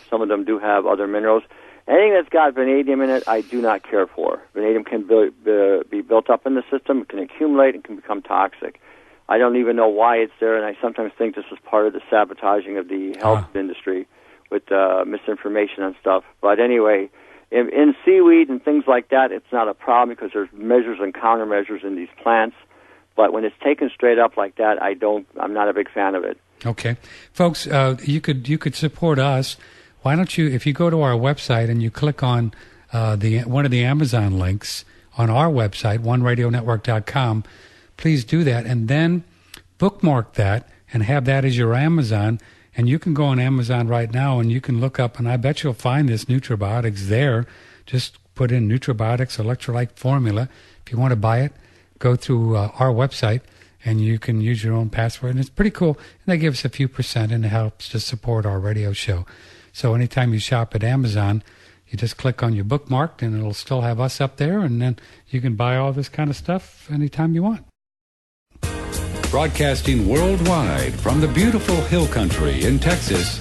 Some of them do have other minerals. Anything that's got vanadium in it, I do not care for. Vanadium can be built up in the system, it can accumulate, and can become toxic. I don't even know why it's there, and I sometimes think this is part of the sabotaging of the health industry with misinformation and stuff. But anyway, in seaweed and things like that, it's not a problem because there's measures and countermeasures in these plants. But when it's taken straight up like that, I'm not a big fan of it. Okay, folks, you could support us. Why don't you, if you go to our website and you click on one of the Amazon links on our website, oneradionetwork.com, please do that, and then bookmark that and have that as your Amazon. And you can go on Amazon right now and you can look up, and I bet you'll find this Nutribiotics there. Just put in Nutribiotics electrolyte formula. If you want to buy it, go through our website and you can use your own password. And it's pretty cool. And they give us a few percent, and it helps to support our radio show. So anytime you shop at Amazon, you just click on your bookmark, and it'll still have us up there, and then you can buy all this kind of stuff anytime you want. Broadcasting worldwide from the beautiful Hill Country in Texas,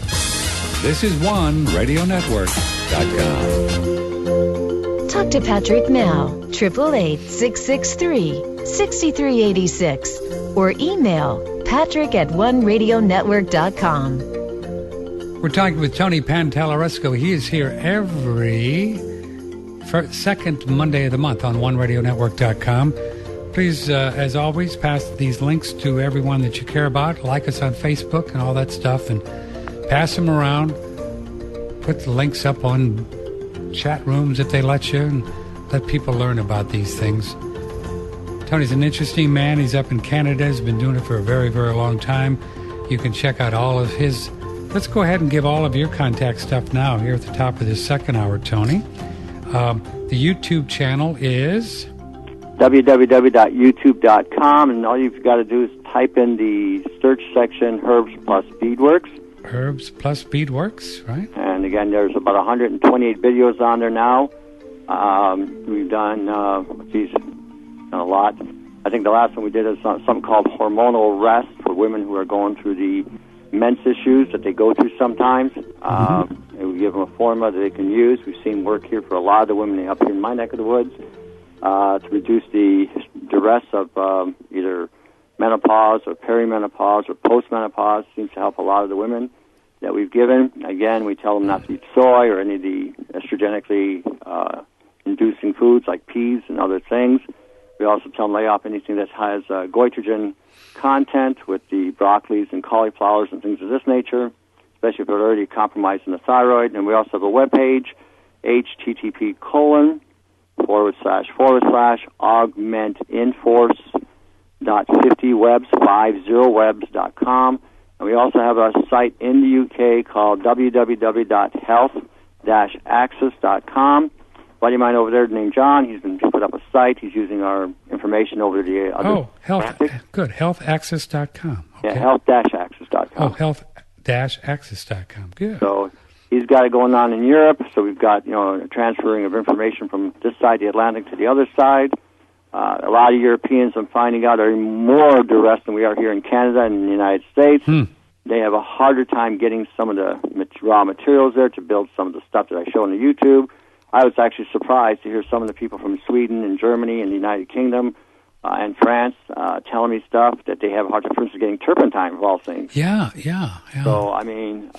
this is OneRadioNetwork.com. Talk to Patrick now, 888-663-6386, or email patrick@oneradionetwork.com. We're talking with Tony Pantalleresco. He is here every second Monday of the month on OneRadioNetwork.com. Please, as always, pass these links to everyone that you care about. Like us on Facebook and all that stuff, and pass them around. Put the links up on chat rooms if they let you, and let people learn about these things. Tony's an interesting man. He's up in Canada. He's been doing it for a very, very long time. You can check out all of his... Let's go ahead and give all of your contact stuff now here at the top of this second hour, Tony. The YouTube channel is... www.youtube.com, and all you've got to do is type in the search section, Herbs plus Beadworks. Herbs plus Beadworks, right? And again, there's about 128 videos on there now. We've done a lot. I think the last one we did is something called hormonal rest for women who are going through the men's issues that they go through sometimes. And we give them a formula that they can use. We've seen work here for a lot of the women up here in my neck of the woods to reduce the duress of either menopause or perimenopause or postmenopause. Seems to help a lot of the women that we've given. Again, we tell them not to eat soy or any of the estrogenically inducing foods like peas and other things. We also tell them lay off anything that has goitrogen content with the broccolis and cauliflowers and things of this nature, especially if they're already compromised in the thyroid. And we also have a webpage, http://augmentinforce.50webs.com. And we also have a site in the UK called www.health-access.com. A buddy of mine over there named John, he's been put up a site. He's using our information over to the other good. Health-access.com. Okay. Yeah, health-access.com. Oh, health-access.com. Good. So he's got it going on in Europe. So we've got, transferring of information from this side of the Atlantic to the other side. A lot of Europeans, I'm finding out, are more duress than we are here in Canada and in the United States. They have a harder time getting some of the raw materials there to build some of the stuff that I show on the YouTube. I was actually surprised to hear some of the people from Sweden and Germany and the United Kingdom and France telling me stuff that they have a hard time, for instance, getting turpentine of all things. Yeah. So, I mean...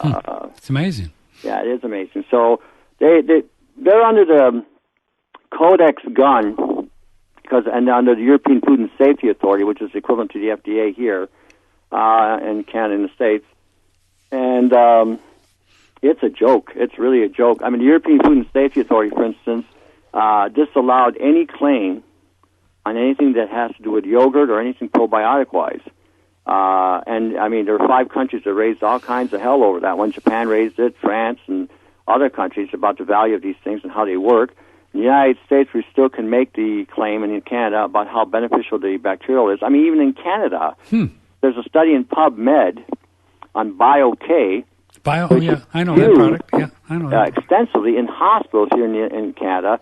it's amazing. Yeah, it is amazing. So they're under the Codex gun because and under the European Food and Safety Authority, which is equivalent to the FDA here in Canada and the States, and it's a joke. It's really a joke. I mean, the European Food and Safety Authority, for instance, disallowed any claim on anything that has to do with yogurt or anything probiotic-wise. And, I mean, there are 5 countries that raised all kinds of hell over that one. Japan raised it, France, and other countries about the value of these things and how they work. In the United States, we still can make the claim, and in Canada, about how beneficial the bacterial is. I mean, even in Canada, there's a study in PubMed on BioK. Oh, yeah, I know that product. Yeah, I know that. Extensively in hospitals here in Canada,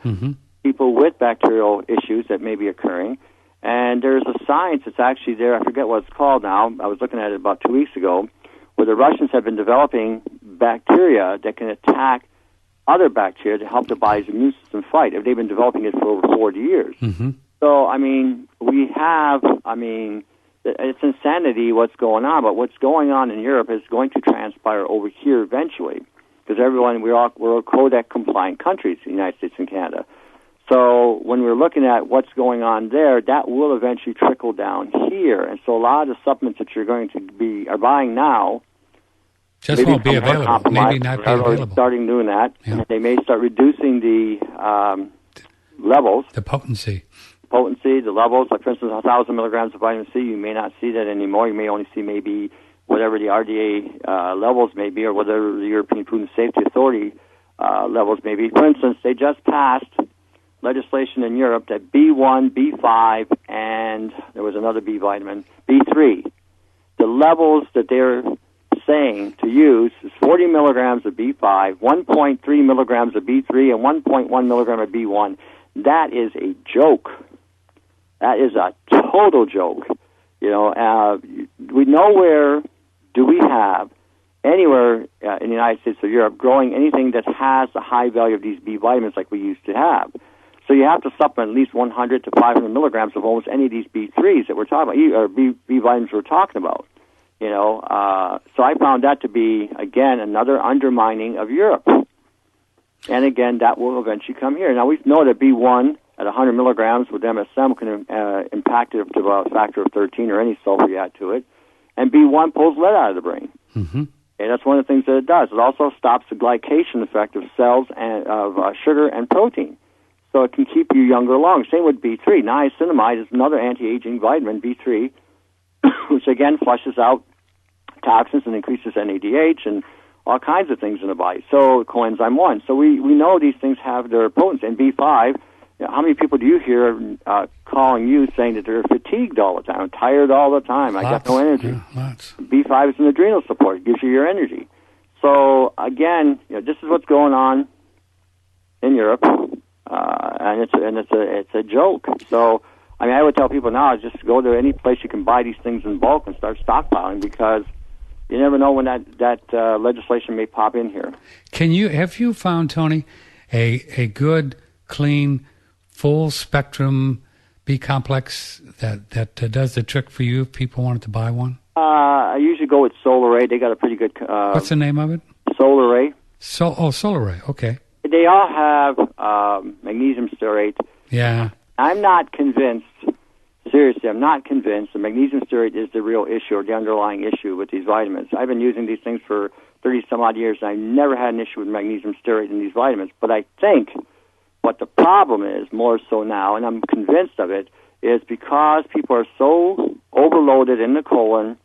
people with bacterial issues that may be occurring. And there's a science that's actually there. I forget what it's called now. I was looking at it about 2 weeks ago, where the Russians have been developing bacteria that can attack other bacteria to help the body's immune system fight. They've been developing it for over 40 years. So, I mean, it's insanity what's going on, but what's going on in Europe is going to transpire over here eventually, because we're Codec-compliant countries, the United States and Canada. So when we're looking at what's going on there, that will eventually trickle down here. And so a lot of the supplements that you're going to are buying now just won't be available. Maybe not be available. Starting doing that. Yeah. They may start reducing the levels. The potency, the levels. Like, for instance, 1,000 milligrams of vitamin C, you may not see that anymore. You may only see maybe whatever the RDA levels may be, or whatever the European Food and Safety Authority levels may be. For instance, they just passed legislation in Europe that B1, B5, and there was another B vitamin, B3. The levels that they're saying to use is 40 milligrams of B5, 1.3 milligrams of B3, and 1.1 milligram of B1. That is a joke. That is a total joke. We nowhere do we have anywhere in the United States or Europe growing anything that has the high value of these B vitamins like we used to have. So you have to supplement at least 100 to 500 milligrams of almost any of these B3s that we're talking about, or B vitamins we're talking about. So I found that to be, again, another undermining of Europe. And again, that will eventually come here. Now, we know that B1 at 100 milligrams with MSM can impact it to about a factor of 13 or any sulfur you add to it. And B1 pulls lead out of the brain. And that's one of the things that it does. It also stops the glycation effect of cells and of sugar and protein. So it can keep you younger long. Same with B3. Niacinamide is another anti-aging vitamin, B3, which again flushes out toxins and increases NADH and all kinds of things in the body. So coenzyme 1. So we know these things have their potency. And B5, how many people do you hear calling you saying that they're fatigued all the time, tired all the time, I got no energy? Yeah, lots. B5 is an adrenal support. It gives you your energy. So again, this is what's going on in Europe. And it's a joke. So, I mean, I would tell people now, just go to any place you can buy these things in bulk and start stockpiling, because you never know when that legislation may pop in here. Have you found, Tony, a good, clean, full spectrum B complex that does the trick for you if people wanted to buy one? I usually go with Solar-A. They got a pretty good. What's the name of it? Solar-A. Solar-A. Okay. They all have magnesium stearate. Yeah. I'm not convinced. Seriously, I'm not convinced the magnesium stearate is the real issue or the underlying issue with these vitamins. I've been using these things for 30-some-odd years, and I've never had an issue with magnesium stearate in these vitamins. But I think what the problem is, more so now, and I'm convinced of it, is because people are so overloaded in the colon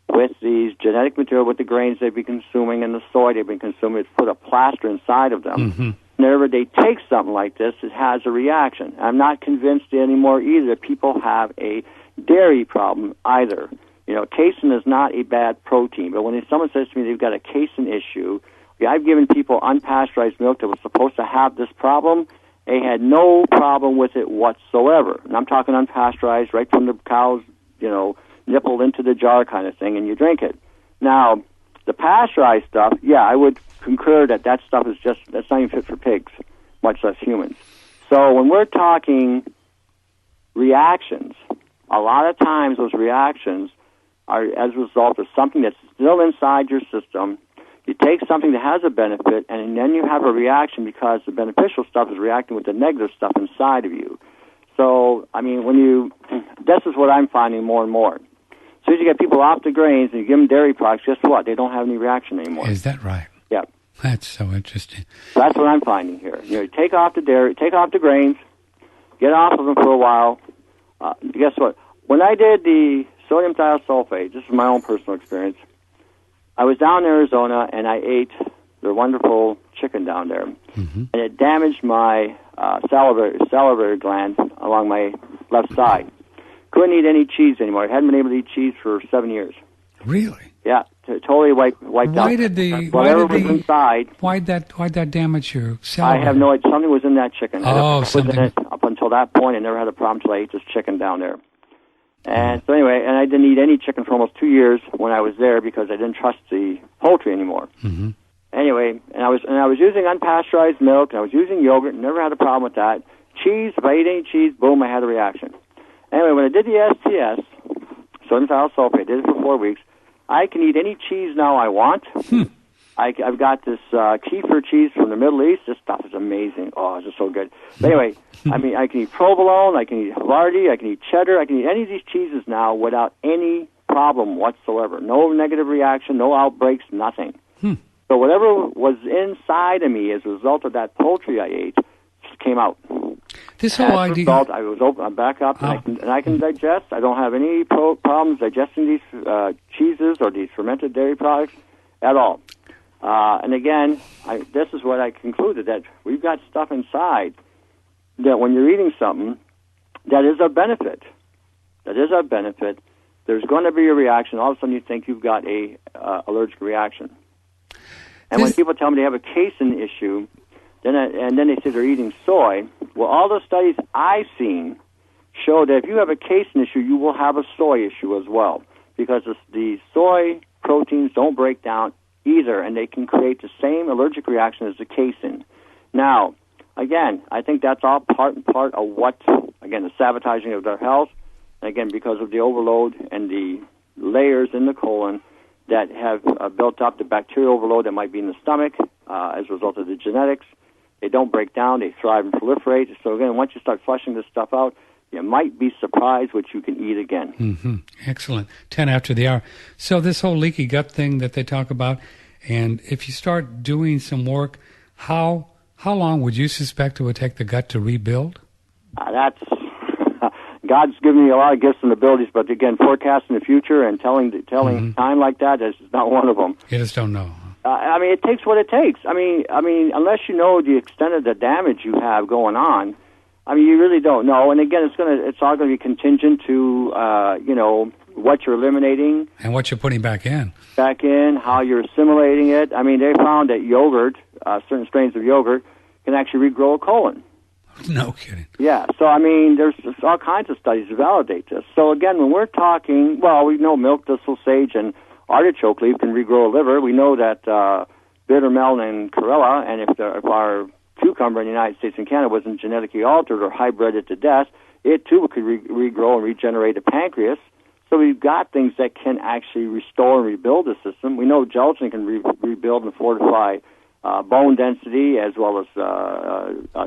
with these genetic material, with the grains they've been consuming and the soy they've been consuming, it's put a plaster inside of them. Whenever they take something like this, it has a reaction. I'm not convinced anymore either that people have a dairy problem either. Casein is not a bad protein, but when someone says to me they've got a casein issue, I've given people unpasteurized milk that was supposed to have this problem. They had no problem with it whatsoever. And I'm talking unpasteurized, right from the cow's, nipple into the jar kind of thing, and you drink it. Now, the pasteurized stuff, I would concur that stuff is that's not even fit for pigs, much less humans. So when we're talking reactions, a lot of times those reactions are as a result of something that's still inside your system. You take something that has a benefit, and then you have a reaction because the beneficial stuff is reacting with the negative stuff inside of you. So, I mean, this is what I'm finding more and more. As soon as you get people off the grains and you give them dairy products, guess what? They don't have any reaction anymore. Is that right? Yeah. That's so interesting. So that's what I'm finding here. Take off the dairy, take off the grains, get off of them for a while. Guess what? When I did the sodium thiosulfate, this is my own personal experience, I was down in Arizona and I ate their wonderful chicken down there. And it damaged my salivary gland along my left side. Couldn't eat any cheese anymore. I hadn't been able to eat cheese for 7 years. Really? Yeah, totally wiped out. Whatever was inside. Why'd that damage your salivary? I have no idea. Something was in that chicken. Something. In it up until that point, I never had a problem until I ate this chicken down there. And so anyway, and I didn't eat any chicken for almost 2 years when I was there because I didn't trust the poultry anymore. Anyway, and I was using unpasteurized milk, and I was using yogurt, and never had a problem with that. Cheese, if I ate any cheese, boom, I had a reaction. Anyway, when I did the STS, sodium thiosulfate, I did it for 4 weeks. I can eat any cheese now I want. I've got this kefir cheese from the Middle East. This stuff is amazing. Oh, it's just so good. But anyway, I mean, I can eat provolone, I can eat Havarti, I can eat cheddar, I can eat any of these cheeses now without any problem whatsoever. No negative reaction, no outbreaks, nothing. So whatever was inside of me as a result of that poultry I ate just came out. This whole idea. Result, I was open. I'm back up, and I can digest. I don't have any problems digesting these cheeses or these fermented dairy products at all. And again, this is what I concluded, that we've got stuff inside that when you're eating something that is of benefit, there's going to be a reaction. All of a sudden, you think you've got a allergic reaction. And when people tell me they have a casein issue, and then they say they're eating soy, well, all the studies I've seen show that if you have a casein issue, you will have a soy issue as well, because the soy proteins don't break down either, and they can create the same allergic reaction as the casein. Now, again, I think that's all part of what, again, the sabotaging of their health, and again, because of the overload and the layers in the colon that have built up, the bacterial overload that might be in the stomach as a result of the genetics. They don't break down, they thrive and proliferate. So again, once you start flushing this stuff out, you might be surprised what you can eat again. Excellent. 10 after the hour. So this whole leaky gut thing that they talk about, and if you start doing some work, how long would you suspect it would take the gut to rebuild? That's God's given me a lot of gifts and abilities, but again, forecasting the future and telling time like that is not one of them. You just don't know. I mean, it takes what it takes. I mean, unless you know the extent of the damage you have going on, I mean, you really don't know. And again, it's all going to be contingent to what you're eliminating and what you're putting back in, how you're assimilating it. I mean, they found that yogurt, certain strains of yogurt, can actually regrow a colon. No kidding. Yeah, so I mean, there's all kinds of studies to validate this. So again, when we're talking, well, we know milk thistle, sage, and artichoke leaf can regrow a liver. We know that bitter melon and chlorella, and if our cucumber in the United States and Canada wasn't genetically altered or hybrided to death, it too could regrow and regenerate a pancreas. So we've got things that can actually restore and rebuild the system. We know gelatin can rebuild and fortify bone density as well as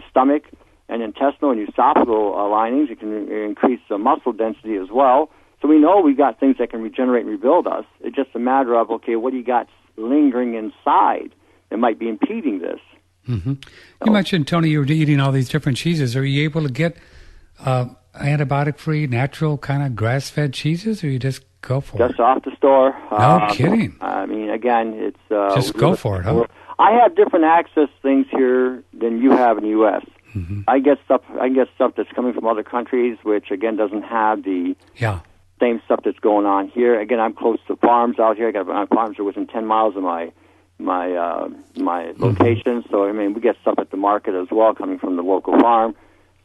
stomach and intestinal and esophageal linings. It can increase muscle density as well. So we know we've got things that can regenerate and rebuild us. It's just a matter of, okay, what do you got lingering inside that might be impeding this? You mentioned, Tony, you were eating all these different cheeses. Are you able to get antibiotic-free, natural kind of grass-fed cheeses, or you just go for it? Just off the store. No kidding. I mean, again, it's... just go for it, huh? I have different access things here than you have in the U.S. I get stuff that's coming from other countries, which, again, doesn't have the same stuff that's going on here. Again, I'm close to farms out here. I got farms are within 10 miles of my location. So, I mean, we get stuff at the market as well coming from the local farm.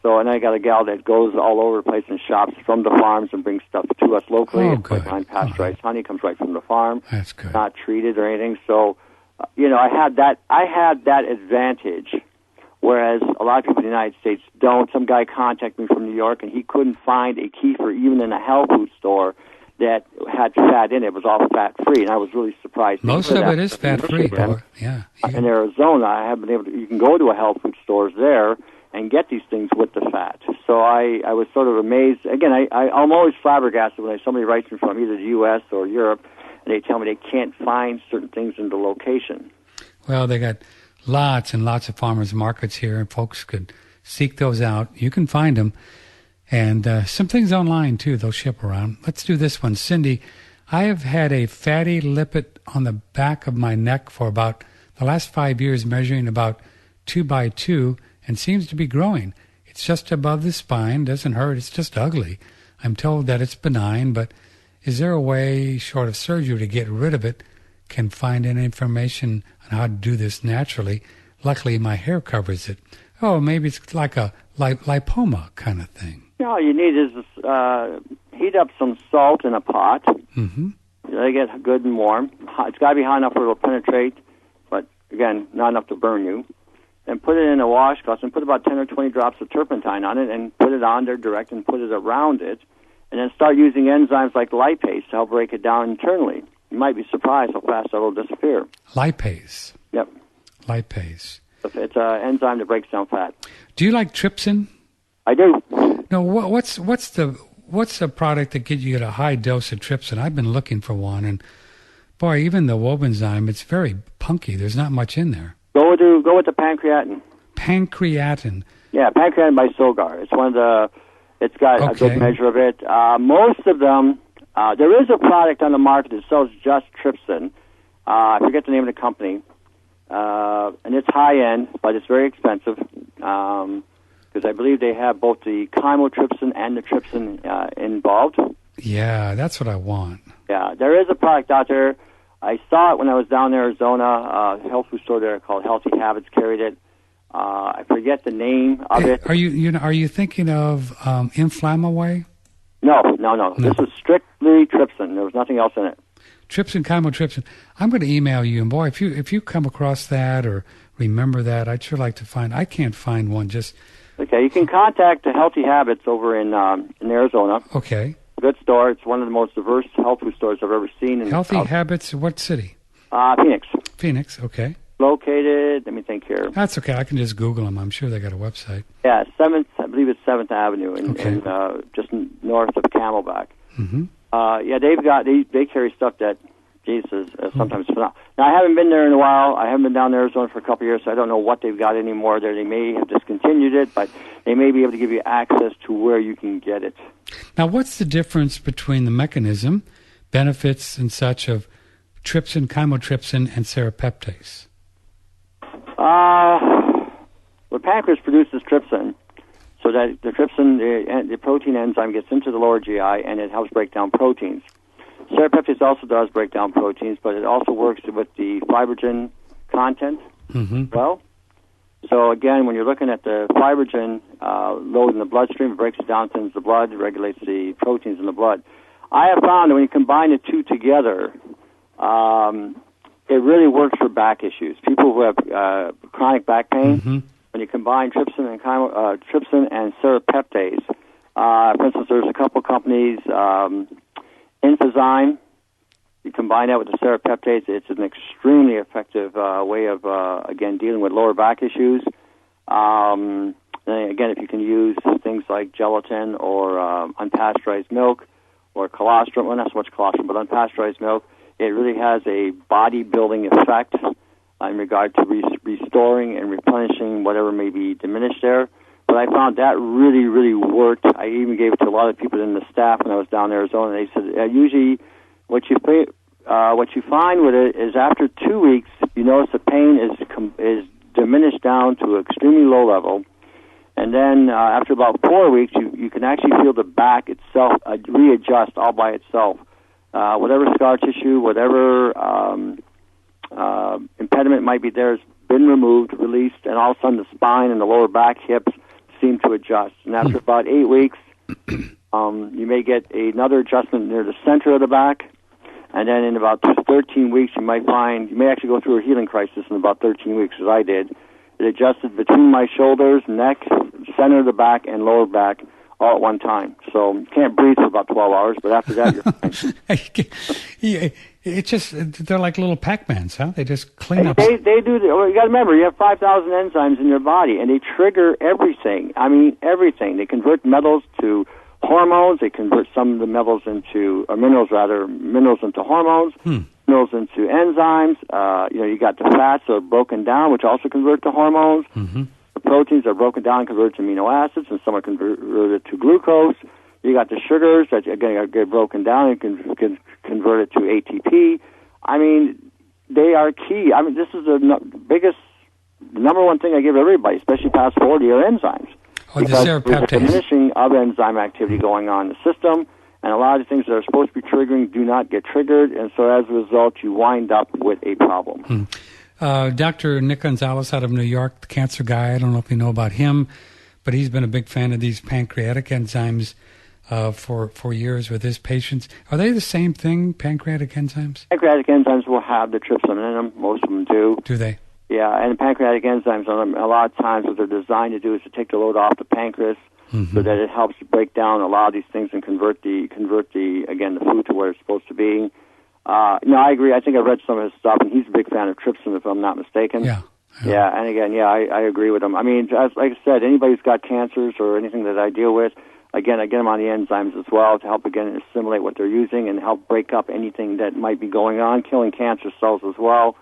So, and I got a gal that goes all over the place and shops from the farms and brings stuff to us locally. Oh, good. Pasteurized honey comes right from the farm. That's good. Not treated or anything. So, I had that advantage, whereas a lot of people in the United States don't. Some guy contacted me from New York, and he couldn't find a kefir even in a health food store that had fat in it. It was all fat-free, and I was really surprised. Most of it is fat-free, though. Yeah. In Arizona, I have been able to, you can go to a health food stores there and get these things with the fat. So I was sort of amazed. Again, I'm always flabbergasted when somebody writes me from either the U.S. or Europe, and they tell me they can't find certain things in the location. Well, they got lots and lots of farmers markets here, and folks could seek those out. You can find them. And some things online, too, they'll ship around. Let's do this one. Cindy, I have had a fatty lipid on the back of my neck for about the last 5 years, measuring about 2 by 2, and seems to be growing. It's just above the spine, doesn't hurt, it's just ugly. I'm told that it's benign, but is there a way, short of surgery, to get rid of it? Can find any information on how to do this naturally. Luckily, my hair covers it. Oh, maybe it's like a lipoma kind of thing. All you need is heat up some salt in a pot. Mm-hmm. Let it get good and warm. It's got to be hot enough where it'll penetrate, but, again, not enough to burn you. And put it in a washcloth and put about 10 or 20 drops of turpentine on it and put it on there direct and put it around it. And then start using enzymes like lipase to help break it down internally. You might be surprised how fast that will disappear. Lipase? Yep. Lipase. It's an enzyme that breaks down fat. Do you like trypsin? I do. No, what's the product that gives you a high dose of trypsin? I've been looking for one, and boy, even the Wobenzyme, it's very punky. There's not much in there. Go with the pancreatin. Pancreatin. Yeah, pancreatin by Sogar. It's one of the. It's got a good measure of it. Most of them. There is a product on the market that sells just trypsin. I forget the name of the company, and it's high end, but it's very expensive. Because I believe they have both the chymotrypsin and the trypsin involved. Yeah, that's what I want. Yeah, there is a product out there. I saw it when I was down in Arizona. A health food store there called Healthy Habits carried it. I forget the name of it. Are you thinking of Inflamaway? No. This was strictly trypsin. There was nothing else in it. Trypsin, chymotrypsin. I'm going to email you, and boy, if you come across that or remember that, I'd sure like to find. I can't find one. Just okay. You can contact the Healthy Habits over in Arizona. Okay. Good store. It's one of the most diverse health food stores I've ever seen. Healthy Habits. What city? Phoenix. Phoenix. Okay. Located. Let me think here. That's okay. I can just Google them. I'm sure they got a website. Yeah, 7th. I believe it's 7th Avenue, in just north of Camelback. Mm-hmm. Yeah, they carry stuff that Jesus sometimes phenomenal. Now, I haven't been there in a while. I haven't been down to Arizona for a couple of years, so I don't know what they've got anymore there. They may have discontinued it, but they may be able to give you access to where you can get it. Now, what's the difference between the mechanism, benefits and such of trypsin, chymotrypsin, and serrapeptase? The pancreas produces trypsin, so that the trypsin, the protein enzyme, gets into the lower GI, and it helps break down proteins. Serrapeptase also does break down proteins, but it also works with the fibrogen content well. So again, when you're looking at the fibrogen load in the bloodstream, it breaks it down, thins the blood, it regulates the proteins in the blood. I have found that when you combine the two together, it really works for back issues. People who have chronic back pain, when you combine trypsin and serrapeptase, for instance, there's a couple companies, Infozyme, you combine that with the serrapeptase, it's an extremely effective way of, again, dealing with lower back issues. And again, if you can use things like gelatin or unpasteurized milk or colostrum, well, not so much colostrum, but unpasteurized milk, it really has a body-building effect in regard to restoring and replenishing whatever may be diminished there. But I found that really, really worked. I even gave it to a lot of people in the staff when I was down in Arizona. They said usually what you find with it is after 2 weeks, you notice the pain is diminished down to an extremely low level. And then after about 4 weeks, you can actually feel the back itself readjust all by itself. Whatever scar tissue, whatever impediment might be there has been removed, released, and all of a sudden the spine and the lower back, hips seem to adjust. And after about 8 weeks, you may get another adjustment near the center of the back. And then in about 13 weeks, you may actually go through a healing crisis in about 13 weeks, as I did. It adjusted between my shoulders, neck, center of the back, and lower back, all at one time. So you can't breathe for about 12 hours, but after that, you're fine. Yeah, it's just, they're like little Pac-Mans, huh? They just clean up. They do. Well, you got to remember, you have 5,000 enzymes in your body, and they trigger everything. I mean, everything. They convert metals to hormones. They convert some of the minerals into hormones. Minerals into enzymes. You got the fats that are broken down, which also convert to hormones. Mm-hmm. The proteins are broken down and converted to amino acids, and some are converted to glucose. You got the sugars that again get broken down and can convert it to ATP. I mean, they are key. I mean, this is the number one thing I give everybody, especially past 40, are enzymes. Because there's a diminishing of enzyme activity going on in the system, and a lot of the things that are supposed to be triggering do not get triggered, and so as a result, you wind up with a problem. Dr. Nick Gonzalez out of New York, the cancer guy, I don't know if you know about him, but he's been a big fan of these pancreatic enzymes for years with his patients. Are they the same thing, pancreatic enzymes? Pancreatic enzymes will have the trypsin in them. Most of them do. Do they? Yeah, and pancreatic enzymes, a lot of times what they're designed to do is to take the load off the pancreas so that it helps break down a lot of these things and convert the food to where it's supposed to be. I agree. I think I've read some of his stuff, and he's a big fan of trypsin, if I'm not mistaken. Yeah, and again, I agree with him. I mean, like I said, anybody who's got cancers or anything that I deal with, again, I get them on the enzymes as well to help, again, assimilate what they're using and help break up anything that might be going on, killing cancer cells as well.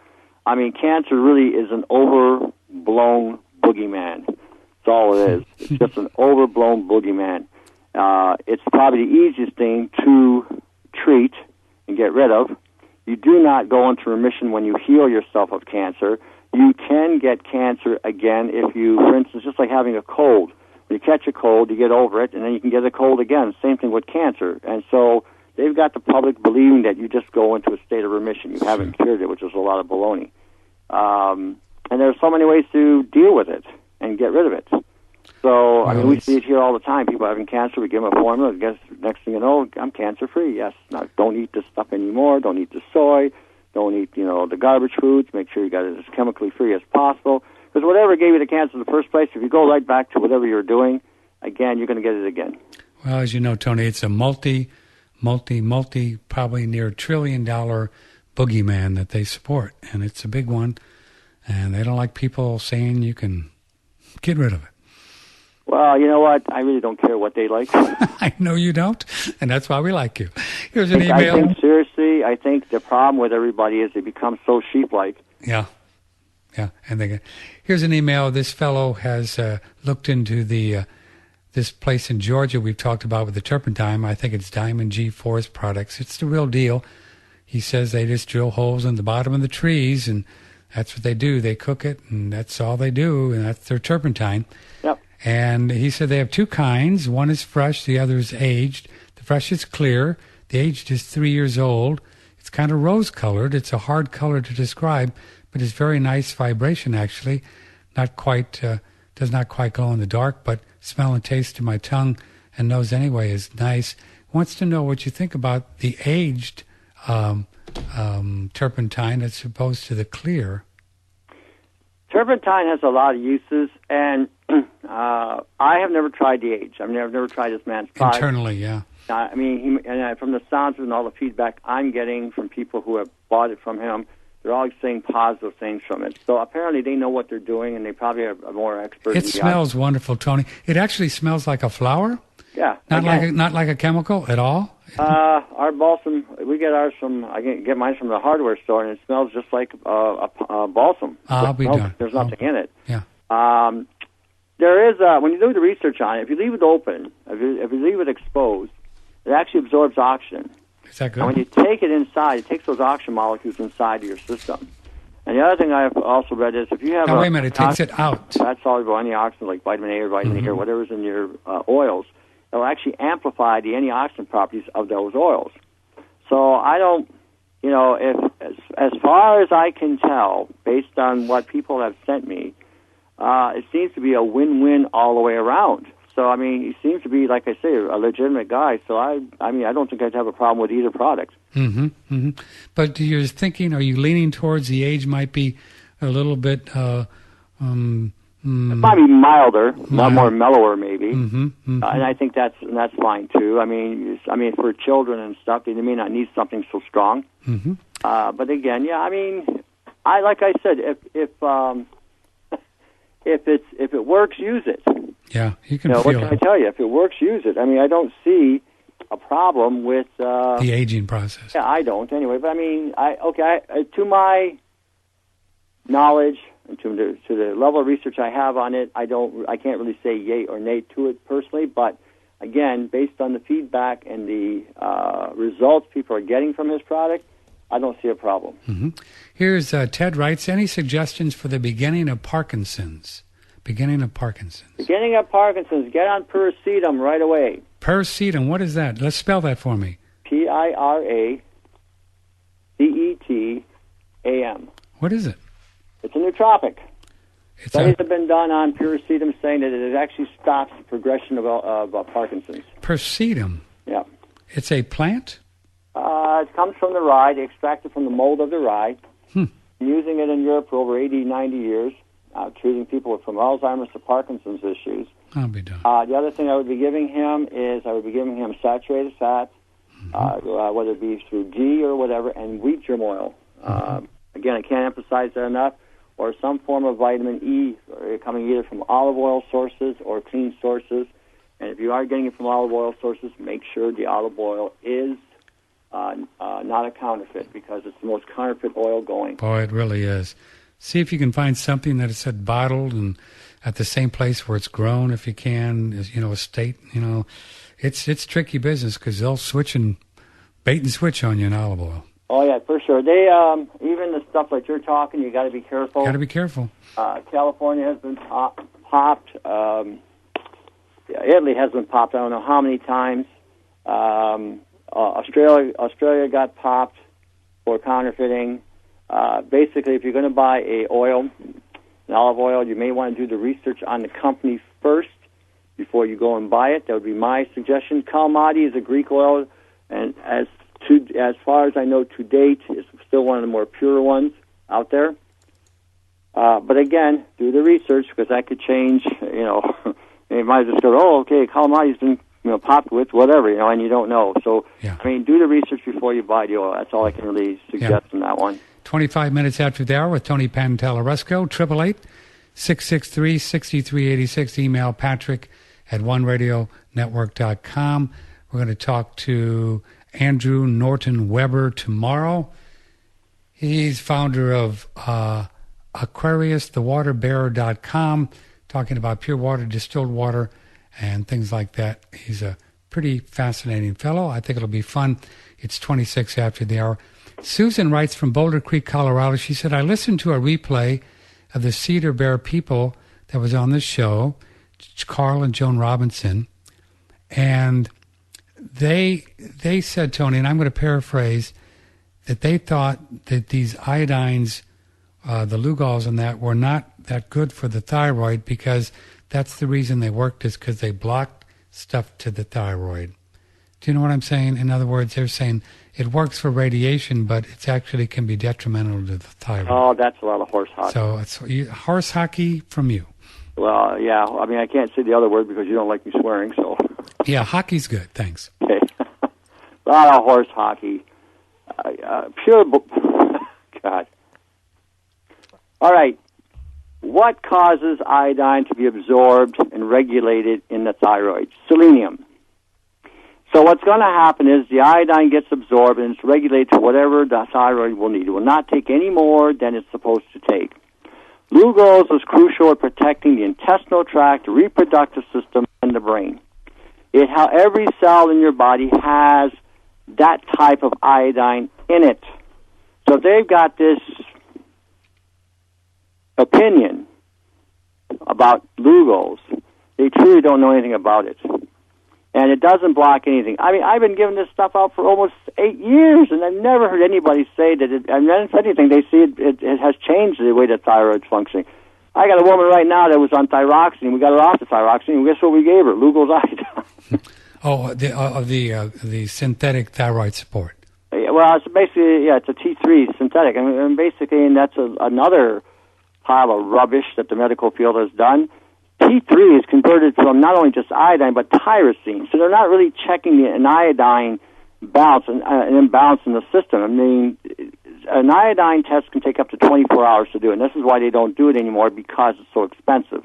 I mean, cancer really is an overblown boogeyman. That's all it is. It's just an overblown boogeyman. It's probably the easiest thing to treat and get rid of. You do not go into remission when you heal yourself of cancer. You can get cancer again if you, for instance, just like having a cold. When you catch a cold, you get over it, and then you can get a cold again. Same thing with cancer. And so they've got the public believing that you just go into a state of remission. You haven't cured it, which is a lot of baloney. And there are so many ways to deal with it and get rid of it. So, I mean, we see it here all the time. People having cancer, we give them a formula. Next thing you know, I'm cancer-free. Yes. Now, don't eat this stuff anymore. Don't eat the soy. Don't eat, the garbage foods. Make sure you got it as chemically free as possible. Because whatever gave you the cancer in the first place, if you go right back to whatever you're doing, again, you're going to get it again. Well, as you know, Tony, it's a multi, probably near $1 trillion boogeyman that they support. And it's a big one. And they don't like people saying you can get rid of it. Well, you know what? I really don't care what they like. I know you don't, and that's why we like you. Here's an email. I think the problem with everybody is they become so sheep-like. Yeah. And here's an email. This fellow has looked into this place in Georgia we've talked about with the turpentine. I think it's Diamond G Forest Products. It's the real deal. He says they just drill holes in the bottom of the trees, and that's what they do. They cook it, and that's all they do, and that's their turpentine. Yep. And he said they have two kinds. One is fresh, the other is aged. The fresh is clear. The aged is 3 years old. It's kind of rose-colored. It's a hard color to describe, but it's very nice vibration, actually. Not quite, does not quite glow in the dark, but smell and taste to my tongue and nose anyway is nice. Wants to know what you think about the aged turpentine as opposed to the clear. Turpentine has a lot of uses, and I have never tried the age. I've never tried this man's product. Internally, yeah. I mean, from the sounds and all the feedback I'm getting from people who have bought it from him, they're all saying positive things from it. So apparently they know what they're doing, and they probably are more expert. It smells wonderful, Tony. It actually smells like a flower. Yeah. Not like a chemical at all. Our balsam, we get ours from. I get mine from the hardware store, and it smells just like a balsam. I'll be done. There's nothing in it. Yeah. There is when you do the research on it. If you leave it open, if you leave it exposed, it actually absorbs oxygen. Is that good? And when you take it inside, it takes those oxygen molecules inside of your system. And the other thing I've also read is if you have wait a minute, it takes it out. That's soluble antioxidants like vitamin A or vitamin E or whatever's in your oils. It'll actually amplify the antioxidant properties of those oils. So I don't, if as far as I can tell, based on what people have sent me, it seems to be a win-win all the way around. So, I mean, he seems to be, like I say, a legitimate guy. So, I don't think I'd have a problem with either product. But you're thinking, are you leaning towards the age might be a little bit... it might be milder, not more mellower, maybe. degree, and I think that's fine too. I mean, for children and stuff, they may not need something so strong. But again, yeah, I mean, like I said, if it works, use it. Yeah, you can feel what can I tell you? If it works, use it. I mean, I don't see a problem with the aging process. Yeah, I don't anyway. But I mean, to my knowledge and to the level of research I have on it, I can't really say yay or nay to it personally. But again, based on the feedback and the results people are getting from his product, I don't see a problem. Here's Ted writes, any suggestions for the beginning of Parkinson's? Beginning of Parkinson's, get on Paracetam right away. Paracetam, what is that? Let's spell that for me. Piracetam. What is it? It's a nootropic. Studies have been done on Paracetam saying that it actually stops the progression of Parkinson's. Paracetam? Yeah. It's a plant? It comes from the rye. They extract it from the mold of the rye. Using it in Europe for over 80, 90 years, treating people from Alzheimer's to Parkinson's issues. I'll be done. The other thing I would be giving him is saturated fat, whether it be through ghee or whatever, and wheat germ oil. Again, I can't emphasize that enough. Or some form of vitamin E coming either from olive oil sources or clean sources. And if you are getting it from olive oil sources, make sure the olive oil is not a counterfeit, because it's the most counterfeit oil going. Boy, it really is. See if you can find something that is said bottled and at the same place where it's grown, if you can, a state. It's tricky business because they'll switch and bait and switch on you in olive oil. Oh yeah, for sure. They even the stuff like you're talking, you got to be careful. Got to be careful. California has been popped. Italy has been popped. I don't know how many times. Australia got popped for counterfeiting. Basically, if you're going to buy an olive oil, you may want to do the research on the company first before you go and buy it. That would be my suggestion. Calamati is a Greek oil, and as far as I know to date, it's still one of the more pure ones out there. But again, do the research, because that could change. You might just go, oh, okay, Calamati's been popped with whatever, and you don't know. So, yeah. I mean, do the research before you buy the oil. That's all I can really suggest in that one. 25 minutes after the hour with Tony Pantalleresco, 888-663-6386. Email patrick@oneradionetwork.com. We're going to talk to Andrew Norton Weber tomorrow. He's founder of AquariusTheWaterBearer.com, talking about pure water, distilled water, and things like that. He's a pretty fascinating fellow. I think it'll be fun. It's 26 after the hour. Susan writes from Boulder Creek, Colorado. She said, I listened to a replay of the Cedar Bear people that was on the show, Carl and Joan Robinson, and they said, Tony, and I'm going to paraphrase, that they thought that these iodines, the Lugols and that, were not that good for the thyroid, because that's the reason they worked, is because they blocked stuff to the thyroid. Do you know what I'm saying? In other words, they're saying it works for radiation, but it actually can be detrimental to the thyroid. Oh, that's a lot of horse hockey. So it's horse hockey from you. Well, yeah. I mean, I can't say the other word because you don't like me swearing, so. Yeah, hockey's good. Thanks. Okay. A lot of horse hockey. Pure. God. All right. What causes iodine to be absorbed and regulated in the thyroid? Selenium. So what's going to happen is the iodine gets absorbed and it's regulated to whatever the thyroid will need. It will not take any more than it's supposed to take. Lugol's is crucial at protecting the intestinal tract, the reproductive system, and the brain. Every cell in your body has that type of iodine in it. So they've got this opinion about Lugol's. They truly don't know anything about it. And it doesn't block anything. I mean, I've been giving this stuff out for almost 8 years, and I've never heard anybody say that it, and then if anything, they see it has changed the way the thyroid's functioning. I got a woman right now that was on thyroxine. We got her off the thyroxine, and guess what we gave her? Lugol's iodine. The synthetic thyroid support. Yeah, well, it's basically, it's a T3 synthetic. I mean, basically, and that's another pile of rubbish that the medical field has done. T3 T3 is converted from not only just iodine but tyrosine. So they're not really checking an iodine balance, an imbalance in the system. I mean, an iodine test can take up to 24 hours to do it, and this is why they don't do it anymore, because it's so expensive.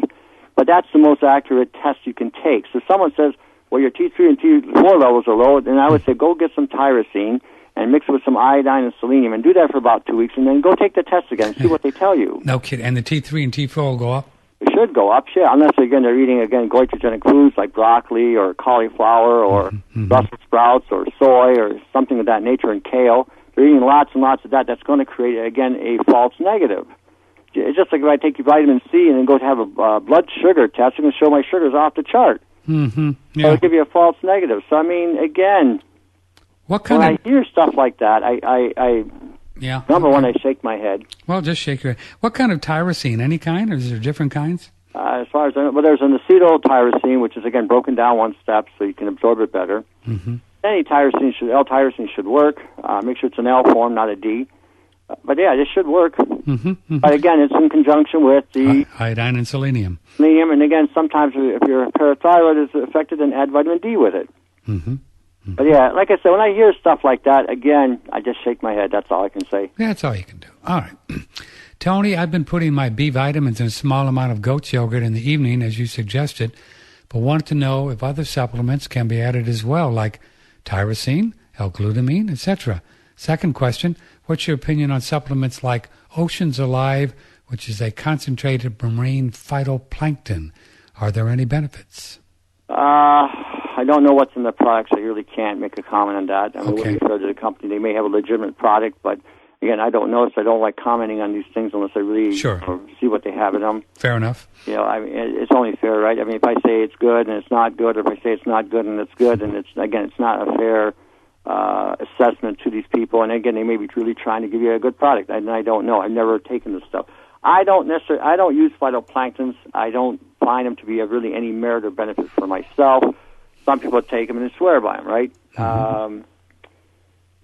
But that's the most accurate test you can take. So if someone says, well, your T3 and T4 levels are low, then I would say go get some tyrosine and mix it with some iodine and selenium, and do that for about 2 weeks, and then go take the test again and see what they tell you. No kidding. And the T3 and T4 will go up? It should go up, yeah, unless, again, they're eating, goitrogenic foods like broccoli or cauliflower or Brussels sprouts or soy or something of that nature, and kale. They're eating lots and lots of that. That's going to create, again, a false negative. It's just like if I take vitamin C and then go to have a blood sugar test, it's going to show my sugar's off the chart. Mm-hmm. Yeah. So it'll give you a false negative. So, I mean, again, when I hear stuff like that, number one, I shake my head. Well, just shake your head. What kind of tyrosine? Any kind, or is there different kinds? As far as I know, well, there's an acetyltyrosine, which is, again, broken down one step so you can absorb it better. Mm-hmm. Any tyrosine L-tyrosine should work. Make sure it's an L form, not a D. But, yeah, this should work. Mm-hmm. Mm-hmm. But, again, it's in conjunction with the iodine and selenium. Selenium, and, again, sometimes if your parathyroid is affected, then add vitamin D with it. Mm-hmm. Mm-hmm. But, yeah, like I said, when I hear stuff like that, again, I just shake my head. That's all I can say. Yeah, that's all you can do. All right. Tony, I've been putting my B vitamins in a small amount of goat's yogurt in the evening, as you suggested, but wanted to know if other supplements can be added as well, like tyrosine, L-glutamine, etc. Second question, what's your opinion on supplements like Oceans Alive, which is a concentrated marine phytoplankton? Are there any benefits? I don't know what's in the products. I really can't make a comment on that. I mean, Okay. we'll refer to the company. They may have a legitimate product, but again, I don't know, so I don't like commenting on these things unless I really see what they have in them. Fair enough. You know, I mean, it's only fair, right? I mean, if I say it's good and it's not good, or if I say it's not good and it's good, and it's not a fair assessment to these people. And again, they may be truly trying to give you a good product, and I don't know. I've never taken this stuff. I don't use phytoplanktons. I don't find them to be of really any merit or benefit for myself. Some people take them and they swear by them, right? Mm-hmm.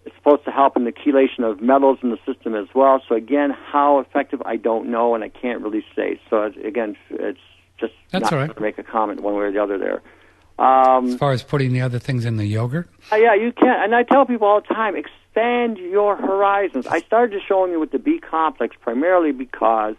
It's supposed to help in the chelation of metals in the system as well. So again, how effective, I don't know, and I can't really say. So again, it's just That's not all right. going to make a comment one way or the other there. As far as putting the other things in the yogurt? Yeah, you can. And I tell people all the time, expand your horizons. I started showing you with the B complex primarily because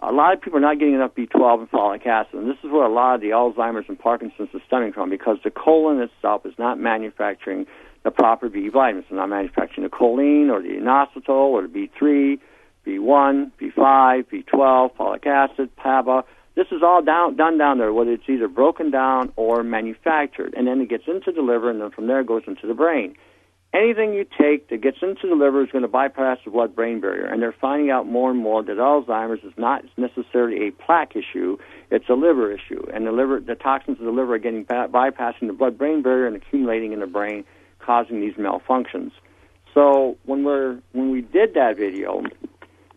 a lot of people are not getting enough B12 and folic acid, and this is where a lot of the Alzheimer's and Parkinson's is stemming from, because the colon itself is not manufacturing the proper B vitamins. It's not manufacturing the choline or the inositol or the B3, B1, B5, B12, folic acid, PABA. This is all done down there, whether it's either broken down or manufactured, and then it gets into the liver, and then from there it goes into the brain. Anything you take that gets into the liver is going to bypass the blood-brain barrier, and they're finding out more and more that Alzheimer's is not necessarily a plaque issue, it's a liver issue, and the toxins of the liver are getting bypassing the blood-brain barrier and accumulating in the brain, causing these malfunctions. So when we did that video,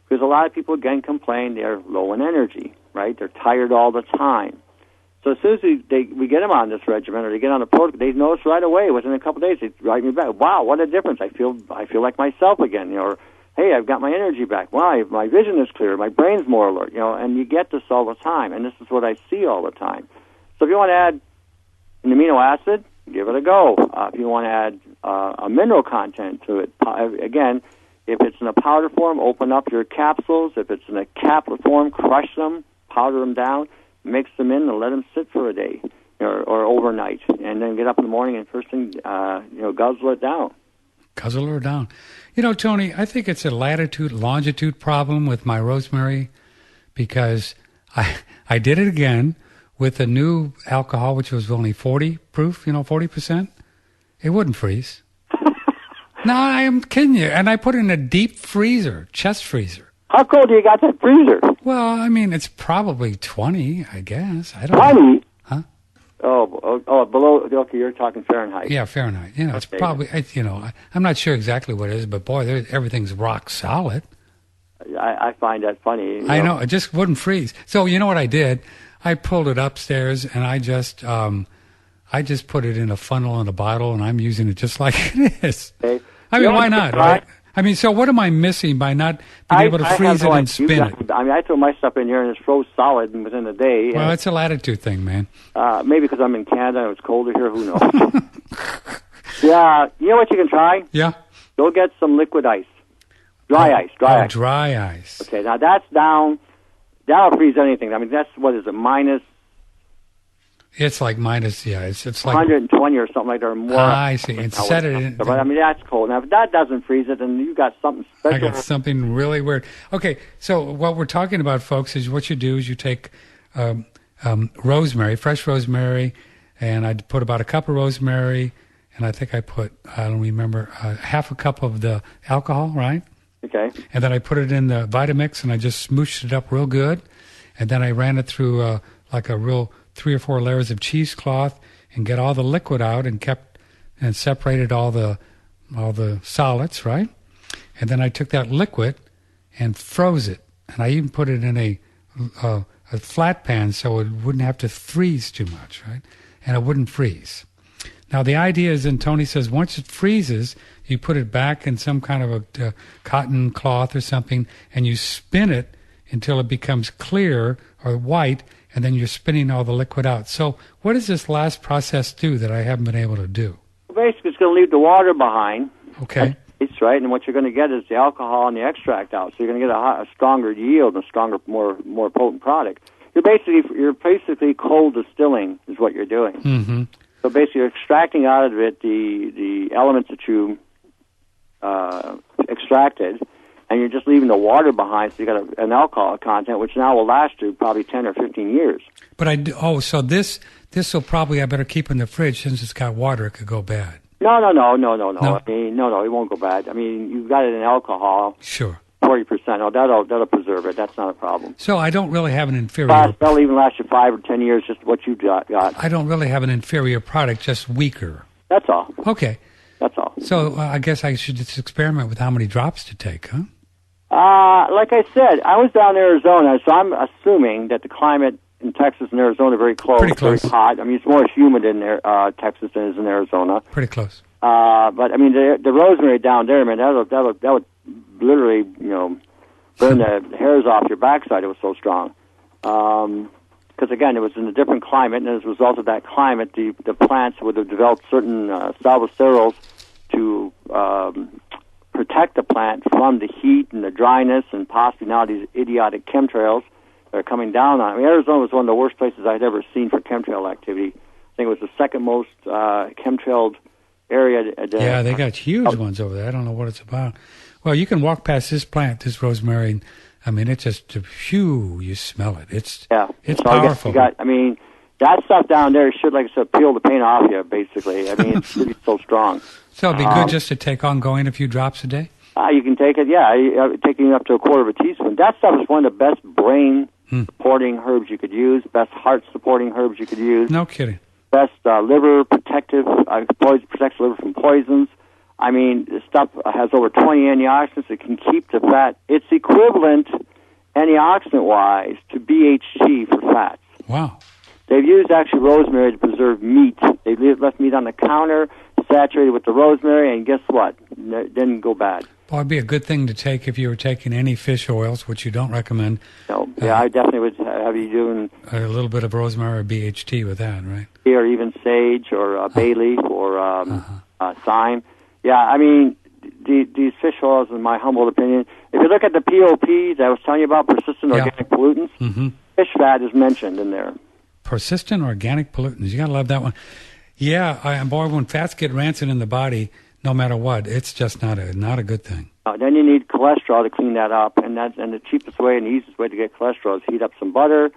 because a lot of people again complain they're low in energy, right? They're tired all the time. So as soon as we get them on this regimen, or they get on the protocol, they notice right away. Within a couple of days, they write me back. Wow, what a difference! I feel like myself again. You know, or, hey, I've got my energy back. Wow, my vision is clear. My brain's more alert. You know, and you get this all the time, and this is what I see all the time. So if you want to add an amino acid, give it a go. If you want to add a mineral content to it, again, if it's in a powder form, open up your capsules. If it's in a capsule form, crush them, powder them down, mix them in, and let them sit for a day or overnight, and then get up in the morning and first thing, guzzle it down. Guzzle her down. You know, Tony, I think it's a longitude problem with my rosemary, because I did it again with a new alcohol, which was only 40 proof, 40%. It wouldn't freeze. No, I am kidding you. And I put it in a deep freezer, chest freezer. How cold do you got that freezer? Well, I mean, it's probably 20, I guess. I don't 20? know. Huh? Oh, below, okay, you're talking Fahrenheit. Yeah, Fahrenheit. It's Okay. probably, I'm not sure exactly what it is, but boy, everything's rock solid. I find that funny. I know, it just wouldn't freeze. So you know what I did? I pulled it upstairs and I just put it in a funnel in a bottle, and I'm using it just like it is. Okay. I mean, why not, right? I mean, so what am I missing by not being able to freeze it and spin it? I mean, I throw my stuff in here and it froze solid within a day. Well, it's a latitude thing, man. Maybe because I'm in Canada and it's colder here. Who knows? Yeah, you know what you can try? Yeah. Go get some liquid ice. Dry ice. Dry ice. Okay, now that's down. That'll freeze anything. I mean, that's, what is it, minus? It's like minus, yeah. It's like 120 or something like that, or more. I see. And set it in. But I mean, that's cold. Now, if that doesn't freeze it, then you got something special. I got something really weird. Okay, so what we're talking about, folks, is what you do is you take rosemary, fresh rosemary, and I put about a cup of rosemary, and I think I put, I don't remember, half a cup of the alcohol, right? Okay. And then I put it in the Vitamix, and I just smooshed it up real good, and then I ran it through like a real 3 or 4 layers of cheesecloth and get all the liquid out and separated all the solids, right? And then I took that liquid and froze it, and I even put it in a flat pan so it wouldn't have to freeze too much, right? And it wouldn't freeze. Now the idea is, and Tony says, once it freezes, you put it back in some kind of a cotton cloth or something, and you spin it until it becomes clear or white, and then you're spinning all the liquid out. So what does this last process do that I haven't been able to do? Well, basically, it's going to leave the water behind. Okay. That's right, and what you're going to get is the alcohol and the extract out. So you're going to get a stronger yield, a stronger, more potent product. You're basically cold distilling is what you're doing. Mm-hmm. So basically, you're extracting out of it the elements that you extracted, and you're just leaving the water behind, so you got an alcohol content, which now will last you probably 10 or 15 years. But so this will probably, I better keep in the fridge since it's got water. It could go bad. No. No? I mean, no, it won't go bad. I mean, you've got it in alcohol. Sure. 40%. Oh, that'll preserve it. That's not a problem. So I don't really have an inferior. That'll even last you 5 or 10 years. Just what you got. I don't really have an inferior product, just weaker. That's all. Okay. That's all. So I guess I should just experiment with how many drops to take, huh? Like I said, I was down in Arizona, so I'm assuming that the climate in Texas and Arizona are very close. Pretty close. Very hot. I mean, it's more humid in Texas than it is in Arizona. Pretty close. But I mean, the rosemary down there, man, that would literally, burn the hairs off your backside. It was so strong. Because again, it was in a different climate, and as a result of that climate, the plants would have developed certain salvosterols to protect the plant from the heat and the dryness, and possibly now these idiotic chemtrails that are coming down on it. I mean, Arizona was one of the worst places I'd ever seen for chemtrail activity. I think it was the second most chemtrailed area. Yeah, they got huge ones over there. I don't know what it's about. Well, you can walk past this plant, this rosemary, and I mean, it's just, you smell it. It's powerful. I mean, that stuff down there should, like I said, peel the paint off you, basically. I mean, it's really so strong. So it'd be good just to take ongoing a few drops a day? You can take it, taking up to a quarter of a teaspoon. That stuff is one of the best brain-supporting herbs you could use, best heart-supporting herbs you could use. No kidding. Best liver protective, protects the liver from poisons. I mean, this stuff has over 20 antioxidants. It can keep the fat. It's equivalent, antioxidant-wise, to BHT for fats. Wow. They've used, actually, rosemary to preserve meat. They've left meat on the counter, saturated with the rosemary, and guess what? It didn't go bad. Well, it'd be a good thing to take if you were taking any fish oils, which you don't recommend. No, I definitely would have you doing a little bit of rosemary or BHT with that, right? Or even sage or bay leaf or thyme. Yeah, I mean, these fish oils, in my humble opinion, if you look at the POPs I was telling you about, persistent organic pollutants, fish fat is mentioned in there. Persistent organic pollutants. You got to love that one. Yeah, boy, when fats get rancid in the body, no matter what, it's just not a good thing. Then you need cholesterol to clean that up, and the cheapest way and the easiest way to get cholesterol is heat up some butter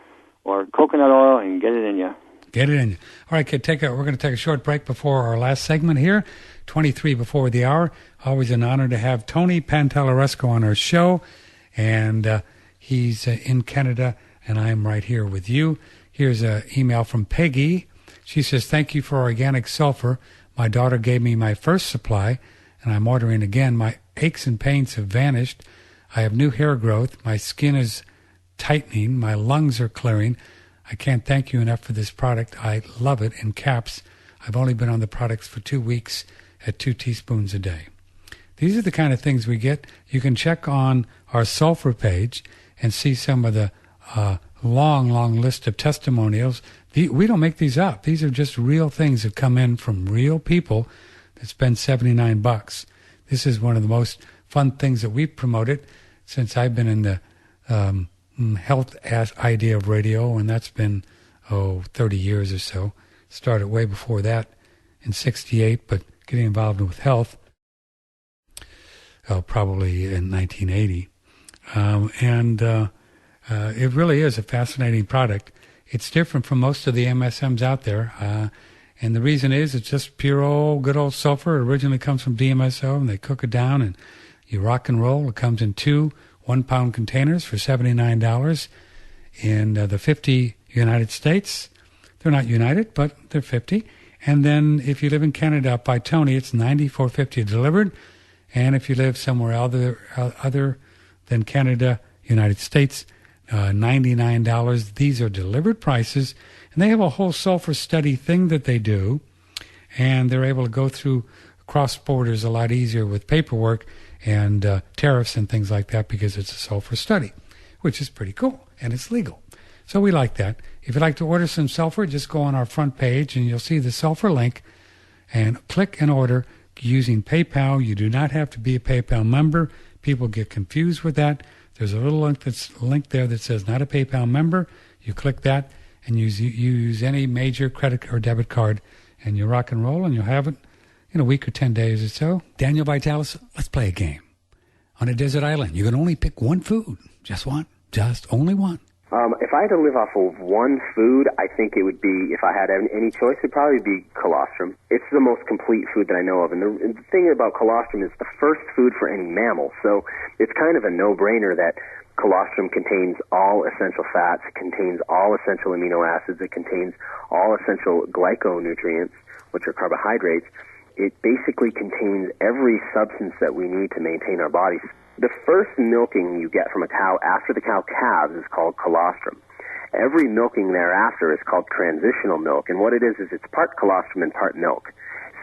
or coconut oil and get it in you. Get it in you. All right, kid, we're going to take a short break before our last segment here, 23 before the hour. Always an honor to have Tony Pantalleresco on our show, and he's in Canada, and I'm right here with you. Here's an email from Peggy. She says, thank you for organic sulfur. My daughter gave me my first supply, and I'm ordering again. My aches and pains have vanished. I have new hair growth. My skin is tightening. My lungs are clearing. I can't thank you enough for this product. I love it. In caps, I've only been on the products for 2 weeks at 2 teaspoons a day. These are the kind of things we get. You can check on our sulfur page and see some of the long list of testimonials. We don't make these up. These are just real things that come in from real people that spend $79. This is one of the most fun things that we've promoted since I've been in the health idea of radio, and that's been 30 years or so. Started way before that in 68, but getting involved with health probably in 1980. It really is a fascinating product. It's different from most of the MSMs out there. And the reason is it's just pure good old sulfur. It originally comes from DMSO, and they cook it down and you rock and roll. It comes in 2 1-pound containers for $79 in the 50 United States. They're not united, but they're 50. And then if you live in Canada up by Tony, it's $94.50 delivered. And if you live somewhere other than Canada, United States, $99. These are delivered prices. And they have a whole sulfur study thing that they do. And they're able to go through cross borders a lot easier with paperwork and tariffs and things like that because it's a sulfur study, which is pretty cool. And it's legal. So we like that. If you'd like to order some sulfur, just go on our front page and you'll see the sulfur link and click and order using PayPal. You do not have to be a PayPal member. People get confused with that. There's a little link there that says not a PayPal member. You click that and you use any major credit or debit card and you rock and roll and you'll have it in a week or 10 days or so. Daniel Vitalis, let's play a game. On a desert island, you can only pick one food. Just one. Just only one. If I had to live off of one food, I think it would be, if I had any choice, it would probably be colostrum. It's the most complete food that I know of. And the thing about colostrum is the first food for any mammal. So it's kind of a no-brainer that colostrum contains all essential fats, it contains all essential amino acids, it contains all essential glyconutrients, which are carbohydrates. It basically contains every substance that we need to maintain our bodies. The first milking you get from a cow after the cow calves is called colostrum. Every milking thereafter is called transitional milk, and what it is it's part colostrum and part milk.